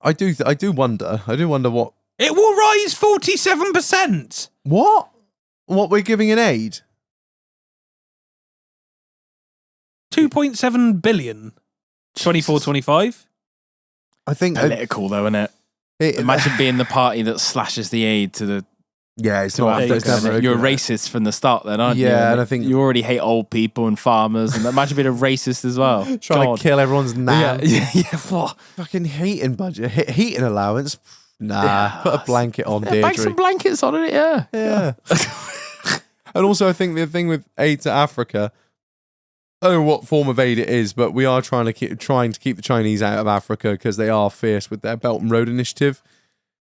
I do wonder what it will rise 47%. What we're giving in aid? 2.7 billion. 24-25. I think political though, isn't it? Imagine being the party that slashes the aid to the. Yeah, it's not. You're a racist from the start, then, aren't you? Yeah, and I think you already hate old people and farmers, and imagine being a racist as well. Trying to kill everyone's nan. Yeah. What? Fucking heating budget, heating allowance. Nah, yeah. Put a blanket on, Deirdre. Bank some blankets on it. Yeah. And also, I think the thing with aid to Africa, I don't know what form of aid it is, but we are trying to keep the Chinese out of Africa because they are fierce with their Belt and Road Initiative.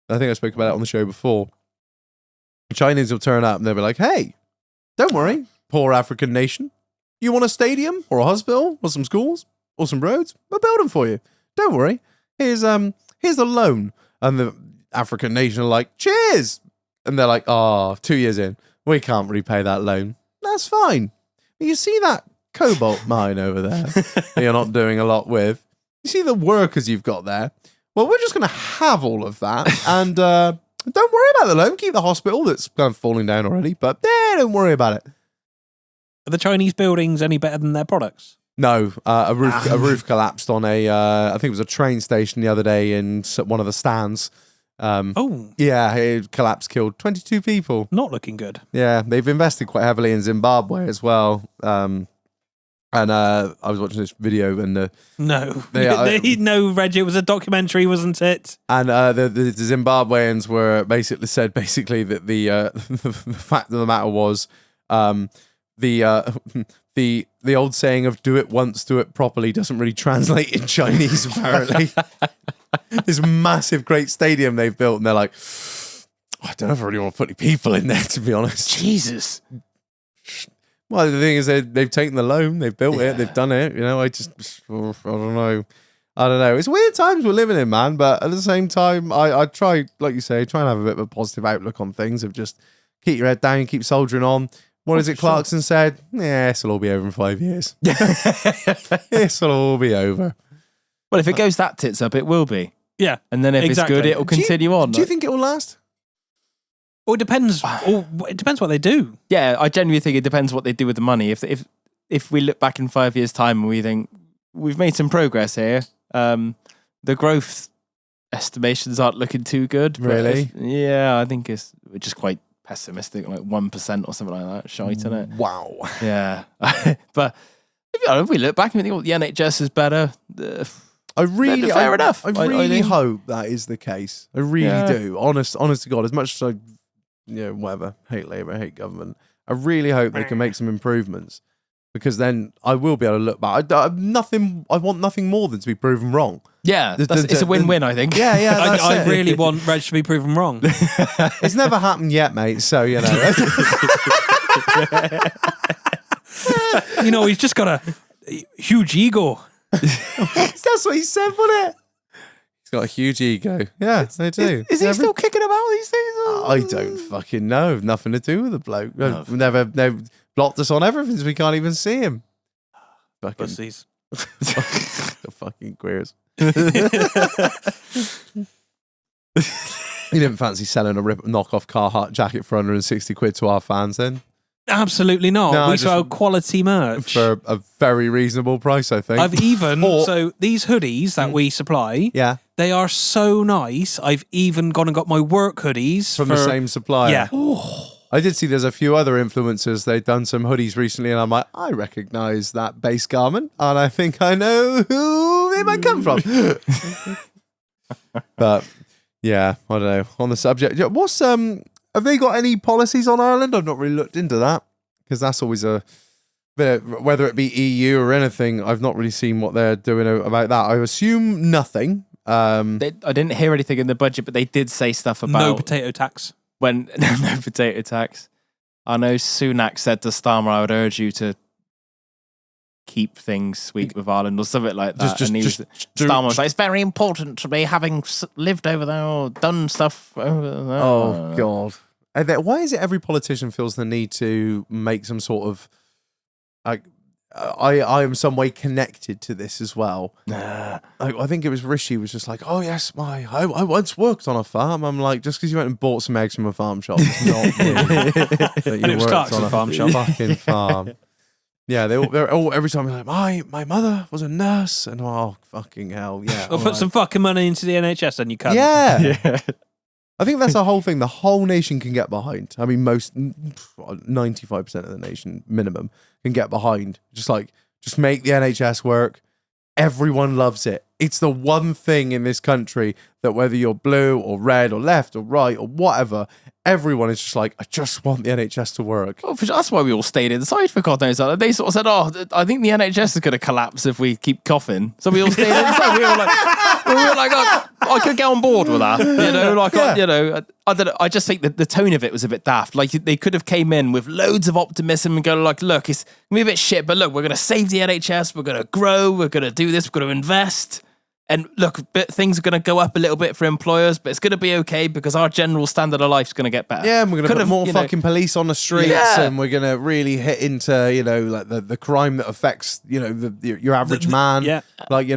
I think I spoke about it on the show before. The Chinese will turn up and they'll be like, "Hey, don't worry, poor African nation. You want a stadium or a hospital or some schools or some roads? We'll build them for you. Don't worry. Here's the loan." And the African nation are like, "Cheers!" And they're like, "Oh, 2 years in, we can't repay that loan. That's fine. You see that cobalt mine over there that you're not doing a lot with? You see the workers you've got there? Well, we're just going to have all of that and don't worry about the loan. Keep the hospital that's kind of falling down already, but don't worry about it." Are the Chinese buildings any better than their products? No, a roof collapsed on I think it was a train station the other day in one of the stands. Yeah, it collapsed, killed 22 people. Not looking good. Yeah, they've invested quite heavily in Zimbabwe as well. And I was watching this video and no, Reg, it was a documentary, wasn't it? And the Zimbabweans were said that the fact of the matter was the old saying of "do it once, do it properly" doesn't really translate in Chinese. Apparently, this massive, great stadium they've built, and they're like, "I don't know if I really want to put any people in there, to be honest." Jesus. Well, the thing is, they've taken the loan, they've built it, they've done it. You know, I don't know. It's weird times we're living in, man. But at the same time, I try, like you say, try and have a bit of a positive outlook on things. Of just keep your head down, keep soldiering on. What is it Clarkson said? Yeah, this will all be over in 5 years. This will all be over. Well, if it goes that tits up, it will be. Yeah. And then if it's good, it will continue on. Do you think it will last? Well, it depends. It depends what they do. Yeah, I genuinely think it depends what they do with the money. If we look back in 5 years' time and we think we've made some progress here, the growth estimations aren't looking too good. Really? I think we're just quite pessimistic, like 1% or something like that. Shite, isn't it? Wow. Yeah. But if we look back and we think, the NHS is better, fair enough. I really hope that is the case. I really do. Honest to God, as much as I, whatever, hate Labour, hate government, I really hope they can make some improvements. because then I will be able to look back. I want nothing more than to be proven wrong. Yeah, it's a win-win, I think. Yeah, that's I it. really want Reg to be proven wrong. It's never happened yet, mate. So you know, He's just got a huge ego. that's what he said, wasn't it? He's got a huge ego. Yeah, they do. Is he still kicking about these days? I don't fucking know. Nothing to do with the bloke. Never blocked us on everything, so we can't even see him. Fucking Pussies. the fucking queers. You didn't fancy selling a knockoff Carhartt jacket for 160 quid to our fans then? Absolutely not. No, We just- sell quality merch. For a very reasonable price, I think. I've even Or- so these hoodies that we supply, Yeah, they are so nice. I've even gone and got my work hoodies from the same supplier. Yeah. I did see there's a few other influencers. They've done some hoodies recently, and I'm like, I recognise that base garment, and I think I know who they might come from. But yeah, I don't know. On the subject, what's have they got any policies on Ireland? I've not really looked into that because that's always a bit. Whether it be EU or anything, I've not really seen what they're doing about that. I assume nothing. I didn't hear anything in the budget, but they did say stuff about no potato tax. when no potato tax. I know Sunak said to Starmer, I would urge you to keep things sweet with Ireland or something like that. Starmer was like, it's very important to me having lived over there or done stuff over there. Oh God! Why is it every politician feels the need to make some sort of like? I am some way connected to this as well. Nah. I think it was Rishi was just like, oh yes, I once worked on a farm. I'm like, just because you went and bought some eggs from a farm shop, it's not that you it was worked Clark's on a farm shop. fucking farm. Yeah, they're all every time they're like, my mother was a nurse, and oh fucking hell, yeah. Or put some fucking money into the NHS and you can. Yeah. I think that's the whole thing. The whole nation can get behind. I mean, 95% of the nation minimum can get behind. Just make the NHS work. Everyone loves it. It's the one thing in this country that whether you're blue or red or left or right or whatever, everyone is just like, I just want the NHS to work. Well, that's why we all stayed inside for God knows that. They sort of said, oh, I think the NHS is going to collapse if we keep coughing. So we all stayed inside. We were like, oh, I could get on board with that. I don't know. I just think that the tone of it was a bit daft. Like they could have came in with loads of optimism and go like, look, it's going to be a bit shit, but look, we're going to save the NHS. We're going to grow. We're going to do this. We're going to invest. And look, things are going to go up a little bit for employers, but it's going to be okay because our general standard of life is going to get better. Yeah, and we're going to put more fucking police on the streets, and we're going to really hit into, like the crime that affects, your average man. Yeah. Like,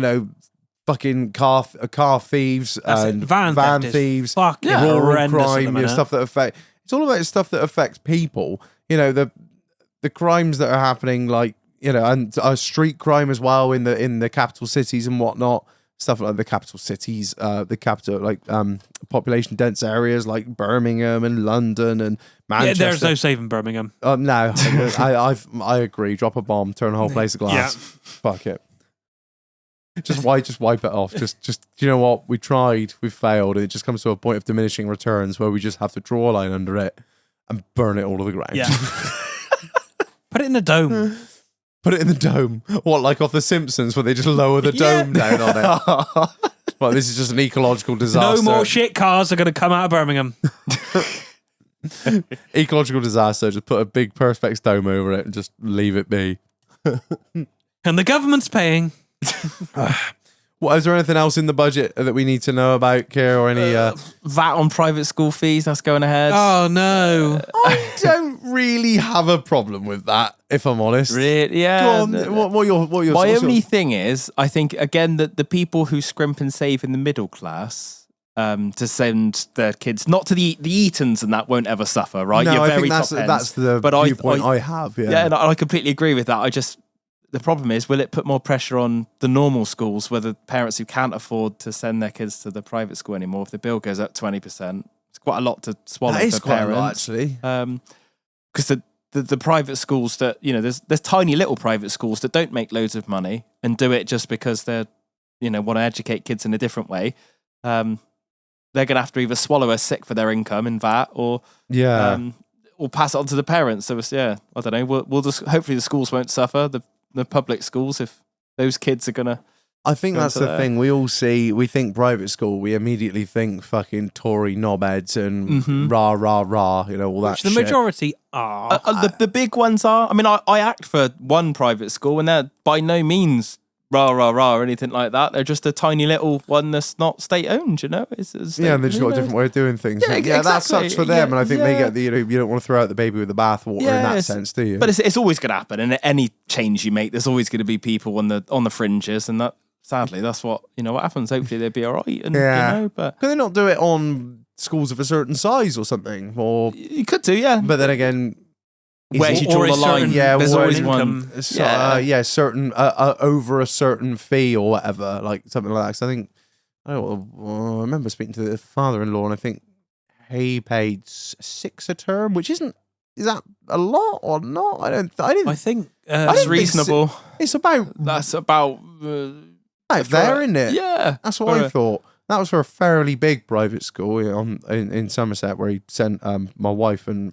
fucking car thieves and Van thieves, fucking rural horrendous at the crime, minute. stuff that affect. It's all about stuff that affects people. The crimes that are happening, like and street crime as well in the capital cities and whatnot. Stuff like the capital cities, the capital population dense areas like Birmingham and London and Manchester. Yeah, there's no saving Birmingham. No, I agree. Drop a bomb, turn the whole place to glass. Yeah. Fuck it. Just wipe it off. Just you know what? We tried, we failed, and it just comes to a point of diminishing returns where we just have to draw a line under it and burn it all to the ground. Yeah. Put it in a dome. Put it in the dome. What, like off The Simpsons, where they just lower the dome down on it? Well, this is just an ecological disaster. No more shit cars are going to come out of Birmingham. Ecological disaster. Just put a big Perspex dome over it and just leave it be. And the government's paying. What, is there anything else in the budget that we need to know about, Keir, or any... VAT on private school fees, that's going ahead. Oh, no. I don't really have a problem with that, if I'm honest. Really? Yeah. Go on, what are your My what's only your- thing is, I think, again, that the people who scrimp and save in the middle class to send their kids, not to the Eatons and that won't ever suffer, right? No, You're I very think top ends. that's the But viewpoint I have, yeah. Yeah, and I completely agree with that. The problem is, will it put more pressure on the normal schools, whether parents who can't afford to send their kids to the private school anymore, if the bill goes up 20%, it's quite a lot to swallow That is for quite parents. a lot, actually. Because the private schools that, there's tiny little private schools that don't make loads of money and do it just because they're, want to educate kids in a different way. They're going to have to either swallow a sick for their income in VAT or or pass it on to the parents. So it's, I don't know. We'll just hopefully the schools won't suffer, the public schools, if those kids are gonna. I think that's the thing. We think private school, we immediately think fucking Tory knobheads and rah, rah, rah, all that Which the shit. majority are. The big ones are. I mean, I act for one private school, and they're by no means rah, rah, rah or anything like that. They're just a tiny little one that's not state-owned, It's and they just got a different way of doing things. Yeah, that exactly. sucks for them, and I think they Yeah. get the, you don't want to throw out the baby with the bathwater in that sense, do you? But it's always going to happen, and any change you make, there's always going to be people on the fringes, and that sadly that's what what happens. Hopefully they'll be all right, and but Can they not do it on schools of a certain size or something? Or you could do, yeah. but then again, Where do you draw or a the line? certain- Yeah, there's or always an one. certain over a certain fee or whatever, like something like that. 'Cause I think I remember speaking to the father-in-law, and I think he paid $6 a term, which is that a lot or not? I didn't. I think That's think reasonable. It's about That's about there, isn't it? yeah. That's what for I thought. That was for a fairly big private school in Somerset, where he sent my wife and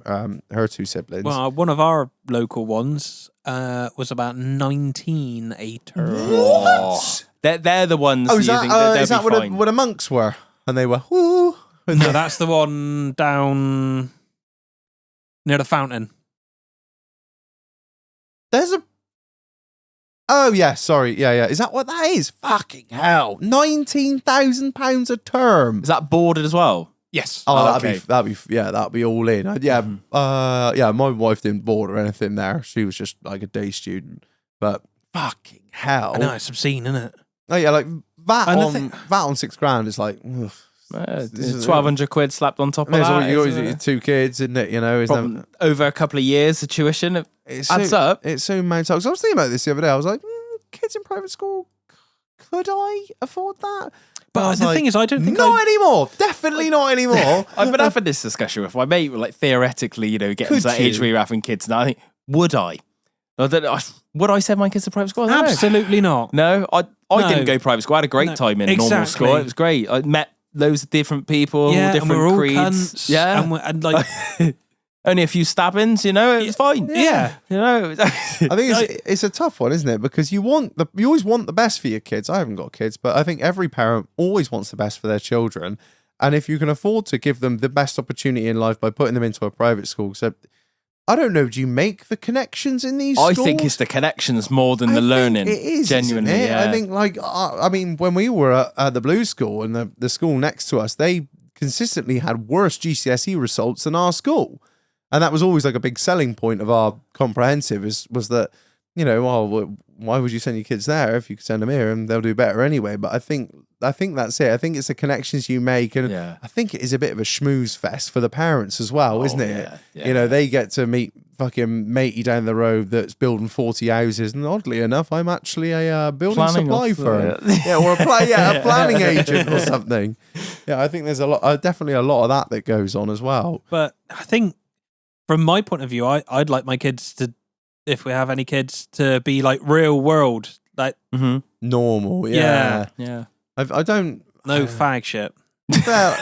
her two siblings. well, one of our local ones was about 19 a term. What? They're the ones. Oh, is you that, think that is they'll that be what, fine. what the monks were? And they were, whoo. No, that's the one down near the fountain. There's a. Oh, yeah, sorry. Yeah. Is that what that is? Fucking hell. £19,000 a term. Is that boarded as well? Yes. Oh, okay. that'd be all in. My wife didn't board or anything there. She was just like a day student. But fucking hell. I know, it's obscene, isn't it? Oh yeah, like VAT And the on thing- VAT on £6,000 is like ugh. This is- 1,200 quid slapped on top of There's that. you always isn't your it? 2 kids, isn't it? Is Problem- over a couple of years, the tuition it's adds so, up. It's so mounted up. 'Cause I was thinking about this the other day. I was like, kids in private school, could I afford that? But I was the like, thing is, I don't think not anymore. Definitely not anymore. I've been having this discussion with my mate, like theoretically, getting Could to that age you? where you're having kids now. I think, would I? Would I send my kids to private school? I don't know. absolutely not. No, I No. didn't go private school. I had a great No, time in normal exactly. school. It was great. I met loads of different people, Yeah, and different we're all creeds. cunts. Yeah, and like, only a few stabbings. It was fine. yeah. I think it's a tough one, isn't it? Because you always want the best for your kids. I haven't got kids, but I think every parent always wants the best for their children. And if you can afford to give them the best opportunity in life by putting them into a private school, so I don't know, do you make the connections in these I schools? think it's the connections more than the think learning. It is genuinely. isn't it? Yeah. I think, I mean, when we were at the Blue School and the school next to us, they consistently had worse GCSE results than our school, and that was always like a big selling point of our comprehensive. Was that why would you send your kids there if you could send them here and they'll do better anyway? But I think that's it. I think it's the connections you make, and Yeah. I think it is a bit of a schmooze fest for the parents as well, isn't it? yeah. They get to meet fucking matey down the road that's building 40 houses, and oddly enough, I'm actually a building Planning supply off- firm, or a planning agent or something. Yeah, I think there's definitely a lot of that goes on as well. But I think, from my point of view, I'd like my kids to, if we have any kids, to be like real world, like Normal, yeah. Yeah. I don't. no fag shit. Well,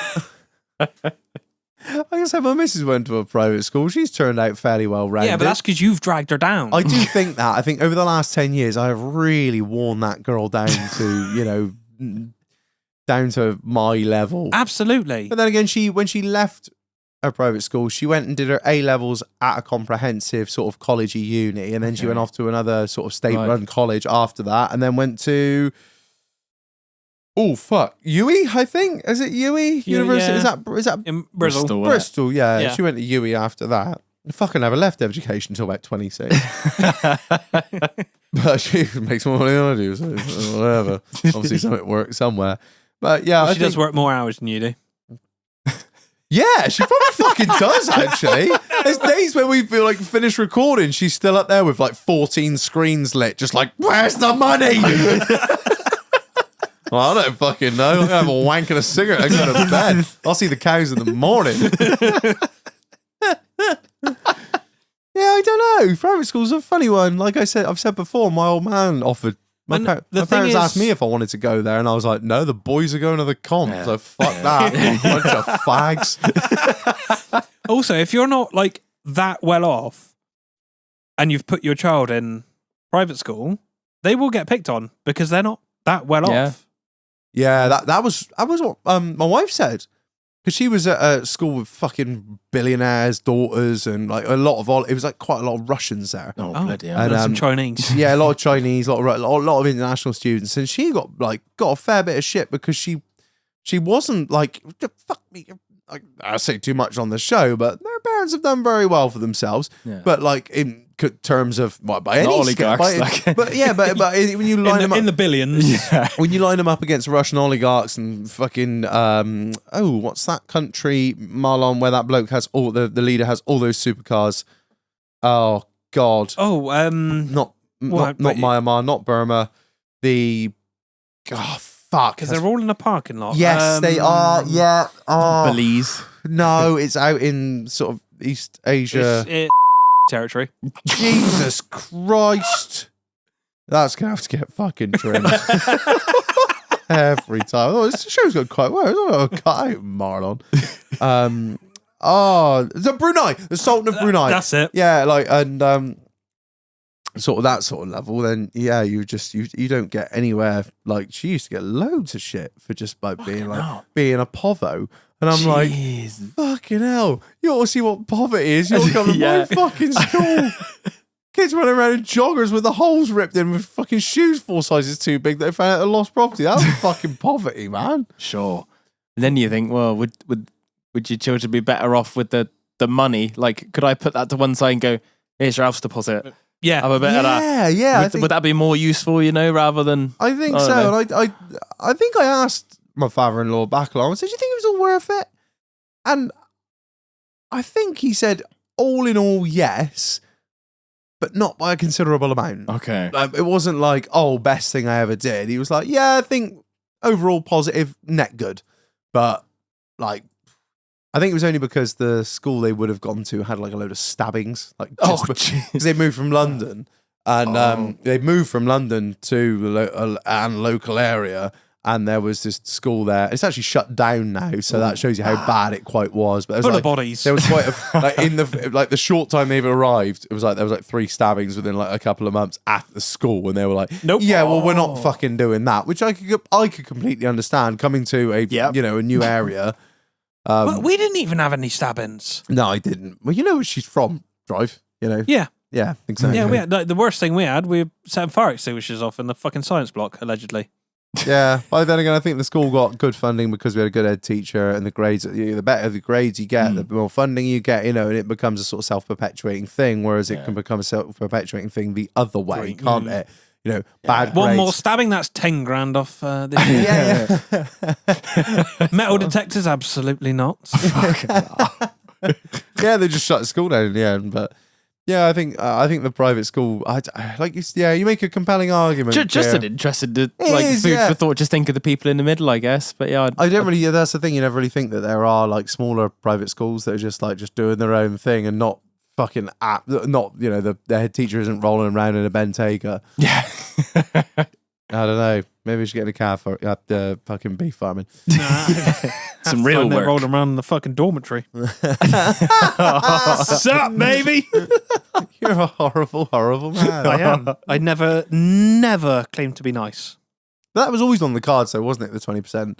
like I said, my missus went to a private school. She's turned out fairly well rounded. Yeah, but that's because you've dragged her down. I do think that. I think over the last 10 years, I have really worn that girl down to, down to my level. Absolutely. But then again, when she left her private school, she went and did her A-levels at a comprehensive sort of collegey uni, and then she went off to another sort of state-run college after that, and then went to... Oh, fuck. UWE, I think? Is it UWE University? yeah. Is that In Bristol. Bristol. Bristol? Yeah. Yeah. She went to UWE after that. I fucking never left education until about 26. But she makes more money than I do, so whatever. Obviously, something works somewhere. But yeah, She does work more hours than you do. Yeah, she probably fucking does, actually. There's days where we feel like finished recording, she's still up there with like 14 screens lit, just like, where's the money? Well, I don't fucking know. I'm going to have a wank and a cigarette and go to bed. I'll see the cows in the morning. Yeah, I don't know. Private school's a funny one. Like I said, I've said before, my old man offered. My And the parents thing is- asked me if I wanted to go there, and I was like, no, the boys are going to the comp. So fuck that. Bunch of fags. Also, if you're not like that well off and you've put your child in private school, they will get picked on because they're not that well off. Yeah, that was what my wife said. Because she was at a school with fucking billionaires' daughters and like it was like quite a lot of Russians there. Oh, bloody hell. And some Chinese. Yeah, a lot of Chinese, a lot of international students, and she got a fair bit of shit because she wasn't like fuck me. I say too much on the show, but their parents have done very well for themselves. Yeah. But like in terms of by any oligarchs, scale, but when you line them up in the billions, when you line them up against Russian oligarchs and fucking what's that country Marlon where that bloke has all the leader has all those supercars? Oh God! Not Myanmar, not Burma. Fuck. Because they're all in a parking lot. Yes, they are. Yeah. Oh. Belize. No, it's out in sort of East Asia. It's territory. Jesus Christ. That's going to have to get fucking trimmed. Every time. Oh, this show's gone quite well. Oh, cut out Marlon. The Brunei. The Sultan of Brunei. That's it. Yeah, like, and sort of that sort of level, then yeah, you don't get anywhere. Like she used to get loads of shit for just like being a povo, and I'm like, fucking hell, you ought to see what poverty is. You're coming to my fucking school. Kids running around in joggers with the holes ripped in with fucking shoes 4 sizes too big that they found out a lost property. That was fucking poverty, man. Sure. And then you think, well, would your children be better off with the money? Like, could I put that to one side and go, here's your house deposit? Yeah, have a bit of that. Yeah. Would that be more useful, rather than? I think so. And I think I asked my father-in-law back along. I said, "Do you think it was all worth it?" And I think he said, "All in all, yes, but not by a considerable amount." Okay, it wasn't like, "Oh, best thing I ever did." He was like, "Yeah, I think overall positive, net good," but like. I think it was only because the school they would have gone to had like a load of stabbings, like because they moved from London, and they moved from London to a local area, and there was this school there. It's actually shut down now, so that shows you how bad it quite was. But full of bodies. There was quite in the short time they've arrived, it was like there was like 3 stabbings within like a couple of months at the school, and they were like, "Nope, yeah, well, we're not fucking doing that," which I could completely understand coming to a a new area. But we didn't even have any stabbings. No, I didn't. Well, you know where she's from, Drive. Yeah, exactly. Yeah, we had the worst thing we had. We set fire extinguishers off in the fucking science block, allegedly. Yeah, but then again, I think the school got good funding because we had a good ed teacher, and the grades. The better the grades you get, the more funding you get. And it becomes a sort of self-perpetuating thing. Whereas it can become a self-perpetuating thing the other way, can't it? Bad one grades. more stabbing, that's 10 grand off this year. Yeah. Metal detectors, absolutely not. Yeah, they just shut the school down in the end. But yeah, I think the private school, you make a compelling argument. Just an interesting food for thought. Just think of the people in the middle, I guess. But yeah, I don't really. That's the thing. You never really think that there are like smaller private schools that are just doing their own thing and not. Fucking the head teacher isn't rolling around in a Bentayga. Yeah. I don't know. Maybe we should get in a car for fucking beef farming. Nah. Some real work. Rolling around in the fucking dormitory. Sup, baby? You're a horrible, horrible man. I am. I never claimed to be nice. That was always on the cards, though, wasn't it? The 20%.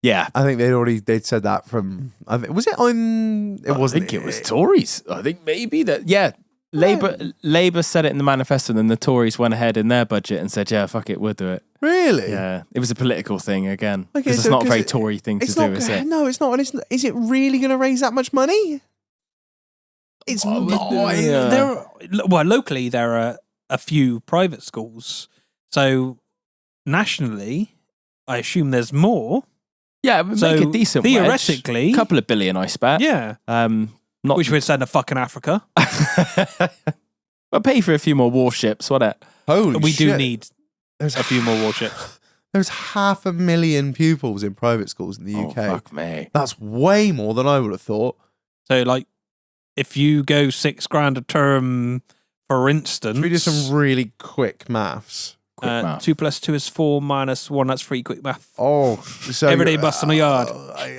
Yeah, I think they'd said that from. Was it on? It wasn't. I think it was Tories. I think maybe that. Yeah, Labour said it in the manifesto, and then the Tories went ahead in their budget and said, "Yeah, fuck it, we'll do it." Really? Yeah, it was a political thing again. Okay, because it's not a very Tory thing to do, is it? No, it's not. And is it really going to raise that much money? It's not. Locally there are a few private schools, so nationally, I assume there's more. Yeah, it would make a decent theoretically, a couple of billion, I bet. Yeah, which we'd send to fucking Africa. I'll pay for a few more warships. What it? Holy we shit. do need a few more warships. There's 500,000 pupils in private schools in the UK. Fuck me. That's way more than I would have thought. So, like, if you go $6,000 a term, for instance, Should we do some really quick maths? math. 2 + 2 is 4 - 1. That's 3 quick math. Oh, so Everyday bust on the yard.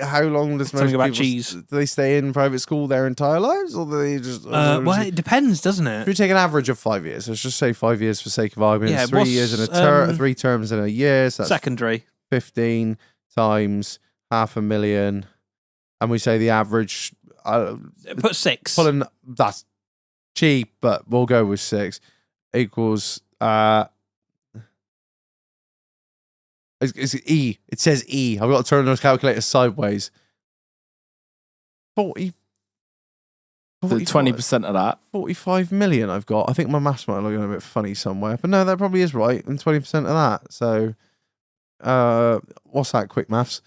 How long does most Something about people cheese. do they stay in private school their entire lives, or do they just? Well, it depends, doesn't If we it? take an average of 5 years, let's just say 5 years for sake of argument. Yeah, 3 years in a term, 3 terms in a year. So that's Secondary. 15 times 500,000, and we say the average. Put 6. Pulling that's cheap, but we'll go with 6 equals. It's E. It says E. I've got to turn those calculators sideways. 40. 20% of that. 45 million I've got. I think my maths might look a bit funny somewhere, but no, that probably is right. And 20% of that. So, what's that? Quick maths.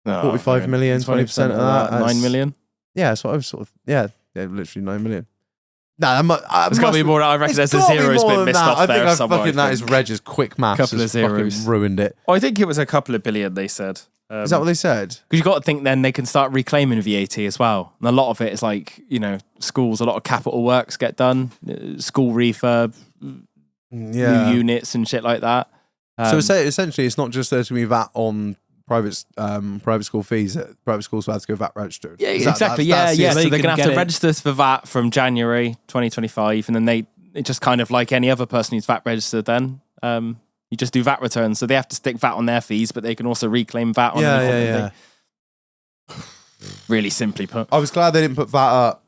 45 million, 20% of that. 9 million. Yeah, that's what I was yeah, literally 9 million. Nah, There's got to be more. I reckon there's a zero's been missed off there somewhere. I think that is Reg's quick maths. Couple of zeros. Ruined it. I think it was a couple of billion, they said. Is that what they said? Because you've got to think then they can start reclaiming VAT as well. And a lot of it is like, schools, a lot of capital works get done, school refurb, new units and shit like that. So essentially, it's not just there to be VAT on private school fees. Private schools will have to go VAT registered. Yeah, exactly. So they're going to have to register for VAT from January 2025. And then it just kind of like any other person who's VAT registered then. You just do VAT returns, so they have to stick VAT on their fees, but they can also reclaim VAT on anything. Really simply put. I was glad they didn't put VAT up.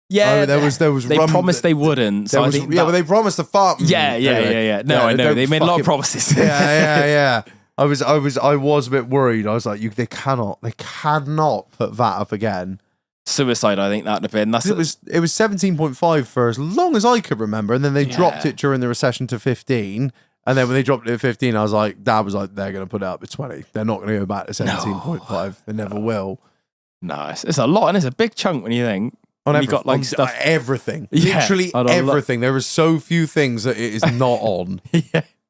Yeah, there was. They promised they wouldn't. So but they promised the fart. Yeah. No, I know they made a lot of promises. Yeah. I was a bit worried. I was like, they cannot put VAT up again. Suicide, I think that'd have been. It was 17.5 for as long as I could remember, and then they dropped it during the recession to 15. And then when they dropped it to 15, I was like, Dad was like, they're going to put it up to 20. They're not going to go back to 17.5. No. They never will. No, it's a lot, and it's a big chunk when you think. You got like stuff, everything, literally everything. There are so few things that it is not on.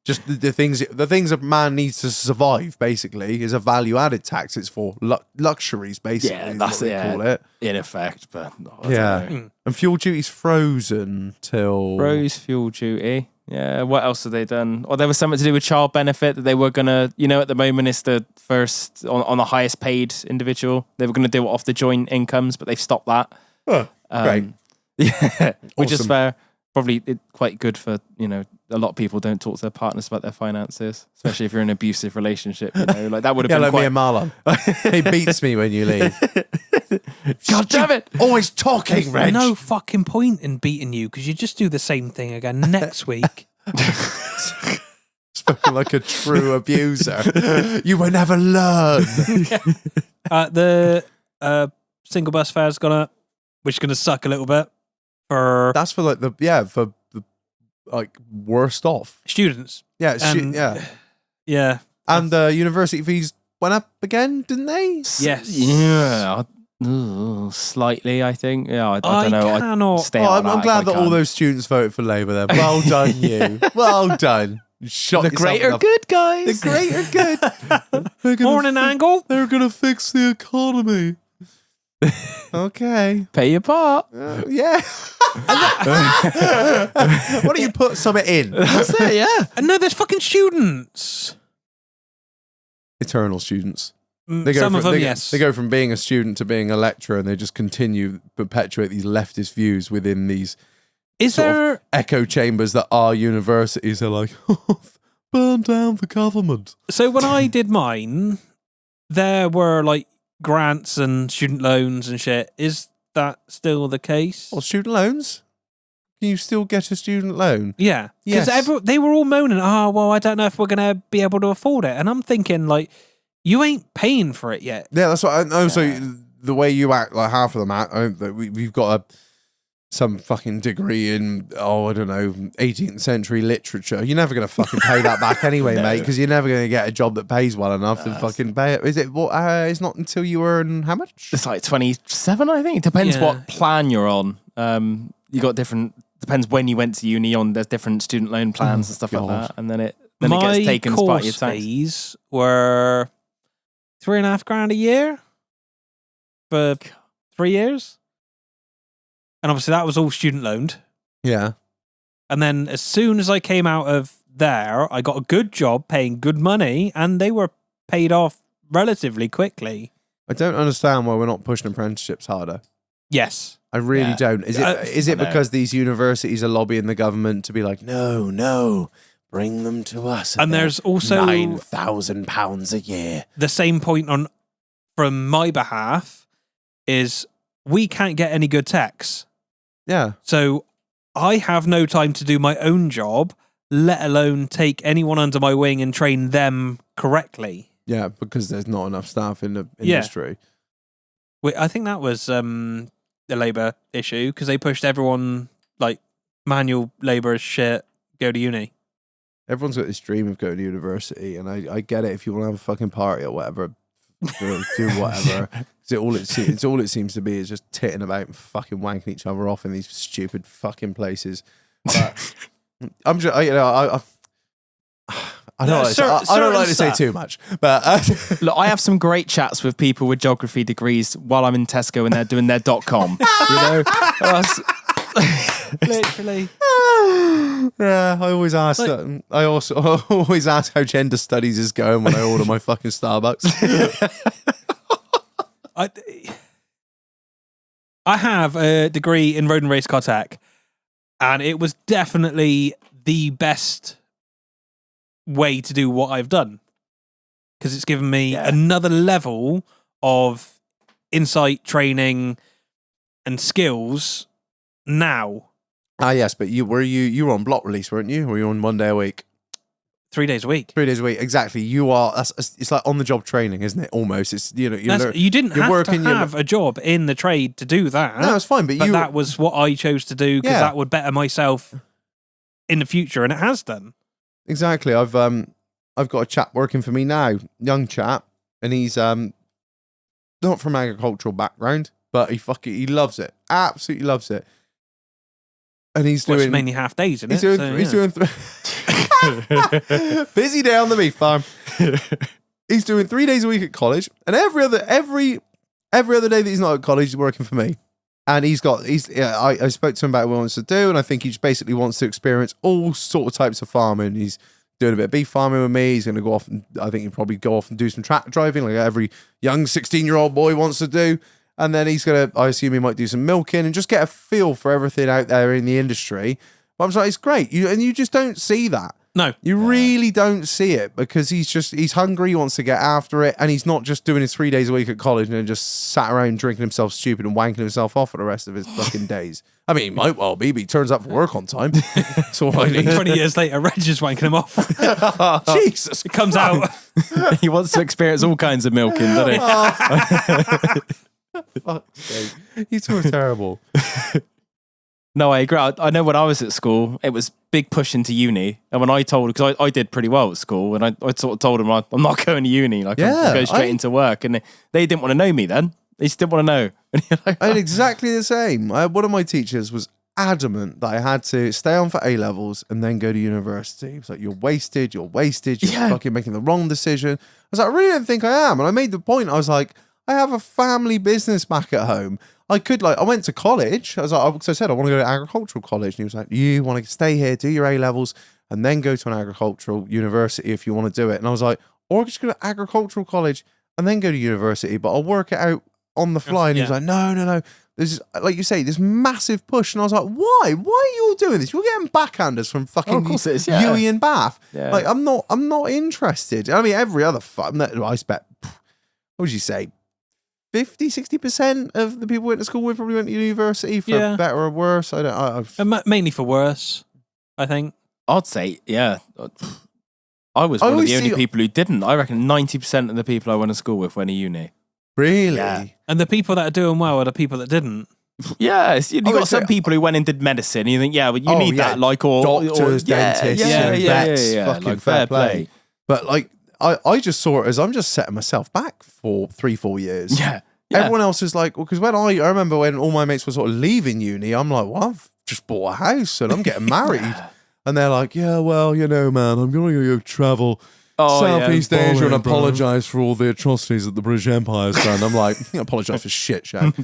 Just the things that man needs to survive. Basically, is a value-added tax. It's for luxuries, basically. Yeah, that's what they call it in effect. But and fuel duty's frozen till fuel duty. Yeah, what else have they done? Or there was something to do with child benefit that they were going to, at the moment it's the first, on the highest paid individual. They were going to do it off the joint incomes, but they've stopped that. Oh, great. Yeah, which is fair. Probably quite good for, a lot of people don't talk to their partners about their finances, especially if you're in an abusive relationship. Like that would have been like me and Marlon. He beats me when you leave. God damn it! Always talking, Reg. No fucking point in beating you because you just do the same thing again next week. Spoken like a true abuser. You will never learn. The single bus fare's gone up, which is going to suck a little bit. That's for the worst off students. Yeah, yeah. And the university fees went up again, didn't they? Yes. Yeah. Slightly, I think. Yeah, I don't know. Cannot. I'm glad that all those students voted for Labour then. Well done, you. Well done. Shot the greater good, guys. The greater good. Morning angle. They're going to fix the economy. Okay. Pay your part. Yeah. Why don't you put something in? That's it, yeah. And no, there's fucking students. Eternal students. Some of them, yes. They go from being a student to being a lecturer, and they just perpetuate these leftist views within these echo chambers that are universities. Are like, burn down the government. So when I did mine, there were like grants and student loans and shit. Is that still the case? Well, student loans? Can you still get a student loan? Yeah. Because they were all moaning, I don't know if we're going to be able to afford it. And I'm thinking, like, you ain't paying for it yet. Yeah, that's what I know. So the way you act, like half of them act, we've got some fucking degree in, 18th century literature. You're never going to fucking pay that back anyway, mate, because you're never going to get a job that pays well enough to fucking pay it. Is it? It's not until you earn how much? It's like 27, I think. It depends what plan you're on. You got different, depends when you went to uni on, there's different student loan plans and stuff like that. And then it gets taken as part of your tax. My course fees were $3,500 a year for 3 years. And obviously that was all student loaned. Yeah. And then as soon as I came out of there, I got a good job paying good money, and they were paid off relatively quickly. I don't understand why we're not pushing apprenticeships harder. Yes. I really don't. Is it because these universities are lobbying the government to be like, no, bring them to us? And there's also £9,000 a year. The same point from my behalf is we can't get any good techs. Yeah. So I have no time to do my own job, let alone take anyone under my wing and train them correctly. Yeah, because there's not enough staff in the industry. I think that was the Labour issue, because they pushed everyone, like, manual labour is shit, go to uni. Everyone's got this dream of going to university, and I get it. If you want to have a fucking party or whatever, do whatever. It's all it seems to be is just titting about and fucking wanking each other off in these stupid fucking places. But I'm just, I don't like to say too much, but look, I have some great chats with people with geography degrees while I'm in Tesco and they're doing their .com. You know, Literally. Yeah, I always ask that. I also always ask how gender studies is going when I order my fucking Starbucks. I have a degree in road and race car tech, and it was definitely the best way to do what I've done, because it's given me another level of insight, training, and skills now. Yes, but you were on block release, weren't you? Or were you on 1 day a week? 3 days a week. 3 days a week, exactly. You are. It's like on the job training, isn't it? Almost. It's you didn't have to have a job in the trade to do that. No, it's fine. But that was what I chose to do, because that would better myself in the future, and it has done. Exactly. I've got a chap working for me now, young chap, and he's not from agricultural background, but he loves it, absolutely loves it. And he's doing mainly half days, isn't he's it? Doing, he's doing busy day on the beef farm. He's doing 3 days a week at college, and every other day that he's not at college, he's working for me. And I spoke to him about what he wants to do, and I think he just basically wants to experience all sort of types of farming. He's doing a bit of beef farming with me. He's going to go off, and I think he'll probably go off and do some tractor driving, like every young 16-year-old boy wants to do. And then I assume he might do some milking and just get a feel for everything out there in the industry. But I'm like, it's great. You just don't see that. No. You really don't see it, because he's hungry, he wants to get after it, and he's not just doing his 3 days a week at college and then just sat around drinking himself stupid and wanking himself off for the rest of his fucking days. I mean, he might well be, but he turns up for work on time. That's all I need. 20 years later, Reg is wanking him off. Jesus. It comes out. He wants to experience all kinds of milking, doesn't he? Fuck's sake. He's so terrible. No, I agree. I know when I was at school, it was big push into uni. And when I told, because I did pretty well at school, and I sort of told them, I'm not going to uni. Like, I'm going straight into work. And they didn't want to know me then. They just didn't want to know. I had exactly the same. One of my teachers was adamant that I had to stay on for A-levels and then go to university. He was like, you're wasted, you're fucking making the wrong decision. I was like, I really don't think I am. And I made the point, I was like, I have a family business back at home. I went to college. I said, I want to go to agricultural college. And he was like, you want to stay here, do your A-levels, and then go to an agricultural university if you want to do it. And I was like, or just go to agricultural college and then go to university, but I'll work it out on the fly. And he was like, no. This is, like you say, this massive push. And I was like, why? Why are you all doing this? You're getting backhanders from fucking Huey and Bath. Yeah. Like, I'm not interested. I mean, every other I bet, what would you say? 50-60% of the people we went to school with probably went to university for better or worse. Mainly for worse, I think. I'd say, yeah. I was one of the only people who didn't. I reckon 90% of the people I went to school with went to uni. Really? Yeah. And the people that are doing well are the people that didn't. Yeah, you've got some people who went and did medicine. And you think, you need that, like, or doctors, dentists, vets, fucking like, fair play. But like, I just saw it as I'm just setting myself back for 3-4 years. Yeah. Everyone else is like, because when I remember when all my mates were sort of leaving uni, I'm like, well, I've just bought a house and I'm getting married. And they're like, yeah, well, man, I'm going to go travel Southeast Asia and apologise for all the atrocities that the British Empire has done. I'm like, I apologise for shit, Shaq.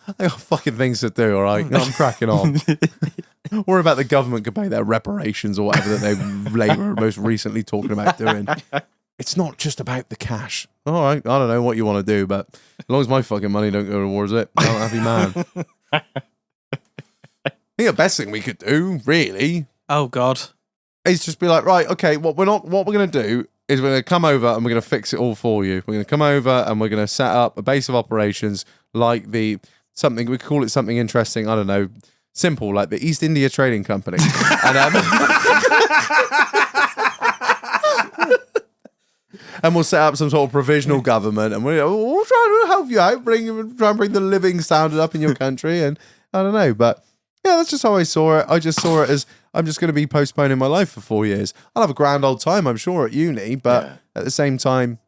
I got fucking things to do, all right? I'm cracking on. Worry about the government could pay their reparations or whatever that Labour are most recently talking about doing. It's not just about the cash. All right, I don't know what you want to do, but as long as my fucking money don't go towards it, I'm a happy man. I think the best thing we could do, really, Oh God. is just be like, right, okay, what we're gonna do is we're gonna come over and we're gonna fix it all for you. We're gonna come over and we're gonna set up a base of operations like we could call it something interesting. I don't know, simple, like the East India Trading Company. And we'll set up some sort of provisional government, and we'll try to help you out, try and bring the living standard up in your country, and I don't know, but yeah, that's just how I saw it. I just saw it as I'm just going to be postponing my life for 4 years. I'll have a grand old time, I'm sure, at uni, but at the same time,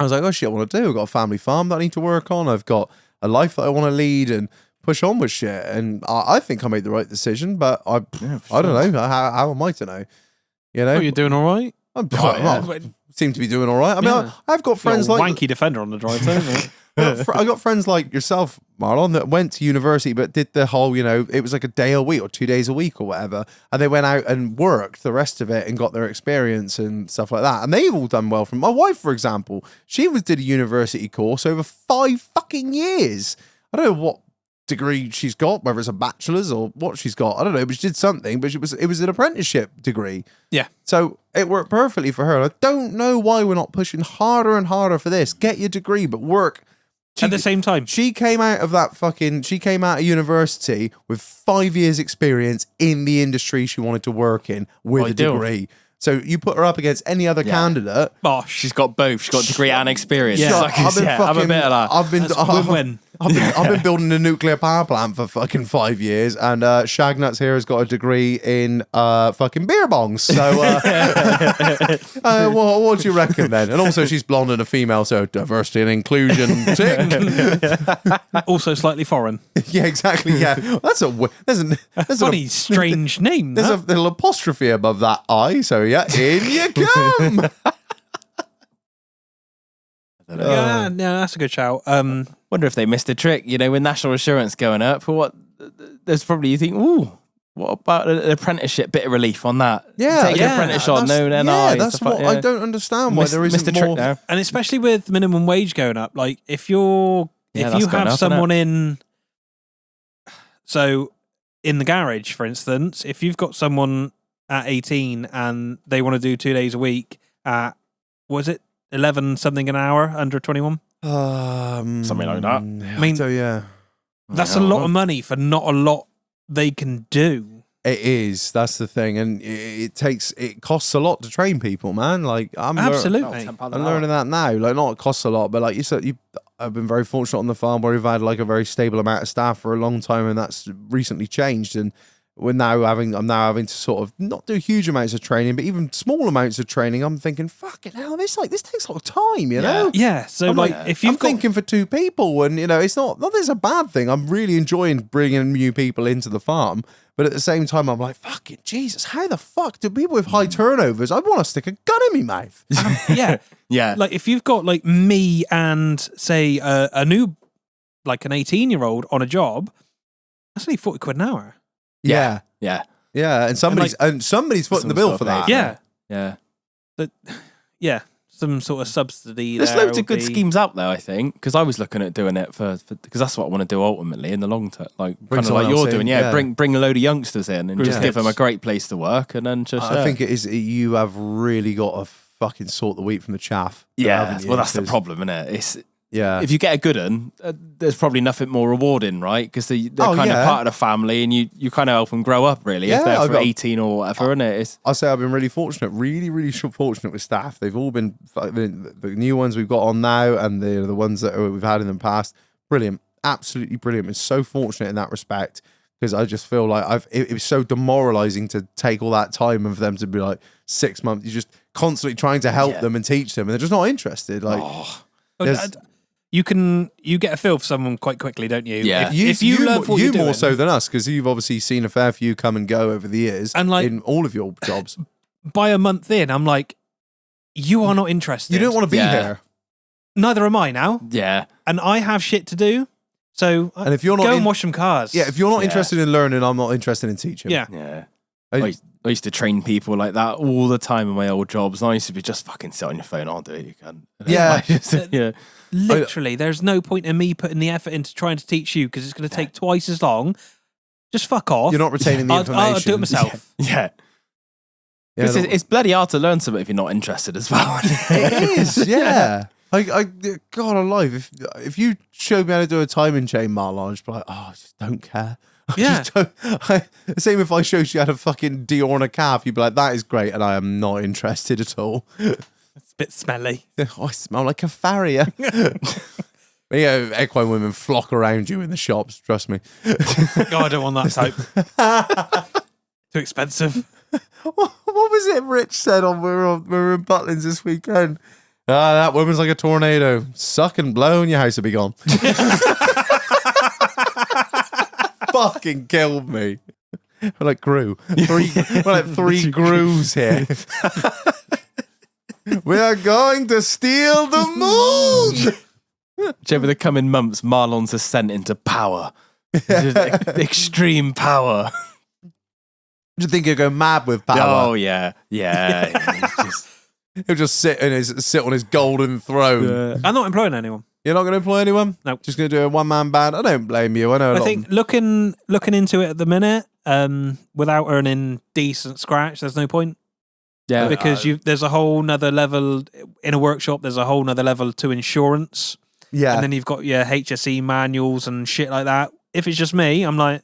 I was like, oh shit, I want to do. I've got a family farm that I need to work on. I've got a life that I want to lead and push on with shit, and I think I made the right decision, but I don't know. How am I to know? You know, Oh, you're doing all right. I seem to be doing all right. I mean, I've got friends like wanky defender on the drive, isn't it? I got friends like yourself, Marlon, that went to university but did the whole, it was like a day a week or 2 days a week or whatever, and they went out and worked the rest of it and got their experience and stuff like that, and they've all done well. From my wife, for example, she did a university course over 5 fucking years. I don't know what degree she's got, whether it's a bachelor's or what she's got, I don't know, but she did something, but it was an apprenticeship degree. Yeah. So it worked perfectly for her. I don't know why we're not pushing harder and harder for this. Get your degree, but work at the same time. She came out of university with 5 years experience in the industry she wanted to work in with a degree. So you put her up against any other candidate. Bosh. She's got both. She's got degree and experience. Yeah. I'm a bit of that. Win-win. I've been building a nuclear power plant for fucking 5 years, and Shagnuts here has got a degree in fucking beer bongs. So, what do you reckon then? And also, she's blonde and a female, so diversity and inclusion. Tick. Also slightly foreign. Yeah, exactly. Yeah, there's Funny, strange name. There's a little apostrophe above that I. So yeah, in you come. Yeah, that's a good shout. Wonder if they missed a trick, with national insurance going up. For there's probably, you think, ooh, what about an apprenticeship bit of relief on that? Yeah, take an apprentice on, no NI. Yeah, that's what I don't understand. Why there isn't more. Trick now. And especially with minimum wage going up, like if you have someone in the garage, for instance, if you've got someone at 18 and they want to do 2 days a week at, was it 11 something an hour under 21? Something like that. I mean, so yeah, that's a lot of money for not a lot they can do. It is. That's the thing, and it costs a lot to train people, man. Like I'm learning that now. Like, not it costs a lot, but like you said, I've been very fortunate on the farm where we've had like a very stable amount of staff for a long time, and that's recently changed. And I'm now having to sort of not do huge amounts of training, but even small amounts of training. I'm thinking, fucking hell, this takes a lot of time, you know? Yeah. So if you've thinking for 2 people, and it's not there's a bad thing. I'm really enjoying bringing new people into the farm, but at the same time, I'm like, fucking Jesus, how the fuck do people with high turnovers? I want to stick a gun in my mouth. Yeah. Like if you've got like me and say a new, like an 18-year-old on a job, that's only 40 quid an hour. Yeah. And somebody's footing the bill for that. Yeah. Some sort of subsidy. There's loads of good schemes out there, I think, because I was looking at doing it for because that's what I want to do ultimately in the long term, like kind of like you're doing. Bring a load of youngsters in and just give them a great place to work, and then just. I think it is. You have really got to fucking sort the wheat from the chaff. Yeah, well, that's the problem, isn't it? It's. Yeah. If you get a good one, there's probably nothing more rewarding, right? Because they're kind of part of the family, and you kind of help them grow up, really. If they're for 18 or whatever, isn't it? I'll say I've been really fortunate, really fortunate with staff. They've all been the new ones we've got on now, and the ones that we've had in the past. Brilliant, absolutely brilliant. It's so fortunate in that respect, because I just feel like it was so demoralizing to take all that time of them to be like 6 months. You're just constantly trying to help them and teach them, and they're just not interested. Like. You get a feel for someone quite quickly, don't you? Yeah. If you learn what you're doing. More so than us, because you've obviously seen a fair few come and go over the years, and like in all of your jobs. By a month in, I'm like, you are not interested. You don't want to be here. Neither am I now. Yeah. And I have shit to do. So And if you're not go in- and wash some cars. Yeah, if you're not Yeah. interested in learning, I'm not interested in teaching. Yeah. Yeah. I- I used to train people like that all the time in my old jobs. And I used to be just fucking sit on your phone. I'll do it. You can. Yeah. Yeah. Literally, there's no point in me putting the effort into trying to teach you because it's going to take twice as long. Just fuck off. You're not retaining the information. I'll do it myself. Yeah. Yeah, It's bloody hard to learn something if you're not interested as well. it is, yeah. God alive, if you showed me how to do a timing chain, Marlon, I'd just be like, I just don't care. Yeah. Same if I showed you how to fucking deorn a calf, you'd be like, that is great, and I am not interested at all. It's a bit smelly. I smell like a farrier. Yeah, equine women flock around you in the shops, trust me. God, I don't want that type. Too expensive. What was it Rich said on we were in Butlins this weekend? That woman's like a tornado. Suck and blow and your house will be gone. Fucking killed me. We're like Gru. We're like three Grus here. We are going to steal the moon. Over the coming months, Marlon's ascent into power. Just extreme power. Do you think he'll go mad with power? Oh, yeah. Yeah. He's just... He'll just sit on his golden throne. I'm not employing anyone. You're not going to employ anyone? No. Just going to do a one-man band? I don't blame you. I know. I think looking into it at the minute, without earning decent scratch, there's no point. Yeah. Because there's a whole nother level in a workshop. There's a whole nother level to insurance. Yeah. And then you've got your HSE manuals and shit like that. If it's just me, I'm like,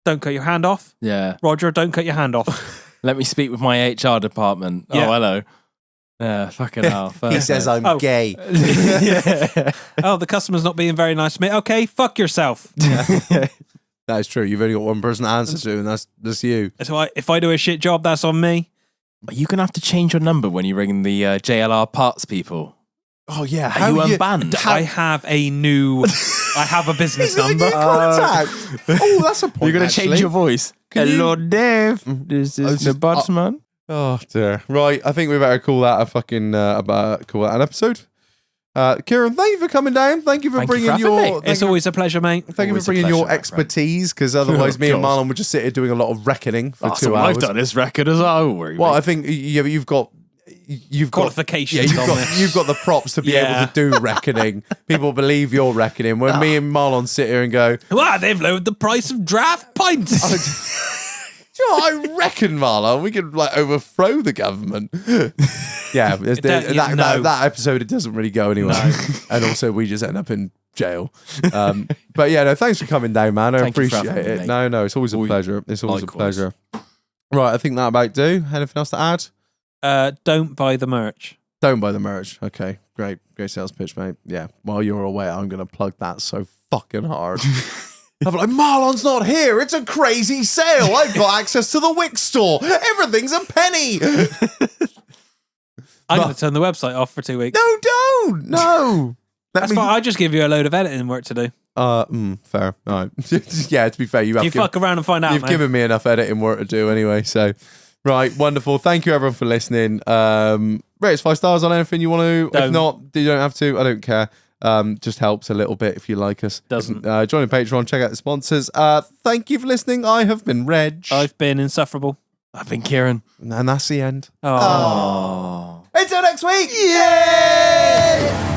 don't cut your hand off. Yeah. Roger, don't cut your hand off. Let me speak with my HR department. Yeah. Oh, hello. Yeah, fucking hell. He says I'm gay. Yeah. Oh, the customer's not being very nice to me. Okay, fuck yourself. That is true. You've only got one person to answer to, and that's you. So if I do a shit job, that's on me. Are you going to have to change your number when you ring the JLR parts people? Oh yeah. Are you unbanned? I have a business number. Contact. Oh, that's a point. You're going to change your voice. Hello, Dave. This is the Botsman. Oh dear. Right. I think we better call that a fucking call that an episode. Kieran, thank you for coming down. Thank you for bringing your. It's always a pleasure, mate. Thank you for bringing your expertise, because otherwise me and Marlon would just sit here doing a lot of reckoning for 2 hours. I've done this record as well. Well, I think but you've got qualifications. You've got the props to be able to do reckoning. People believe you're reckoning. When me and Marlon sit here and go, wow, they've lowered the price of draft pints. I reckon, Marlon, we could like overthrow the government. Yeah, that episode, it doesn't really go anywhere. And also we just end up in jail. But yeah, no, thanks for coming down, man. I appreciate it. Me. No, it's always a pleasure. It's always a pleasure. Right, I think that about do. Anything else to add? Don't buy the merch. Don't buy the merch. Okay, great sales pitch, mate. Yeah, while you're away, I'm going to plug that so fucking hard. I'm like, Marlon's not here. It's a crazy sale. I've got access to the Wix store. Everything's a penny. I'm going to turn the website off for 2 weeks. No, don't. No. That's fine. I just give you a load of editing work to do. Fair. All right. Yeah, to be fair, you fuck around and find out. You've given me enough editing work to do anyway. So, right, wonderful. Thank you everyone for listening. Rate us 5 stars on anything you want to. If not, you don't have to. I don't care. Just helps a little bit if you like us. Doesn't. Join the Patreon, check out the sponsors. Thank you for listening. I have been Reg. I've been insufferable. I've been Kieran. And that's the end. Oh. Until next week. Yay!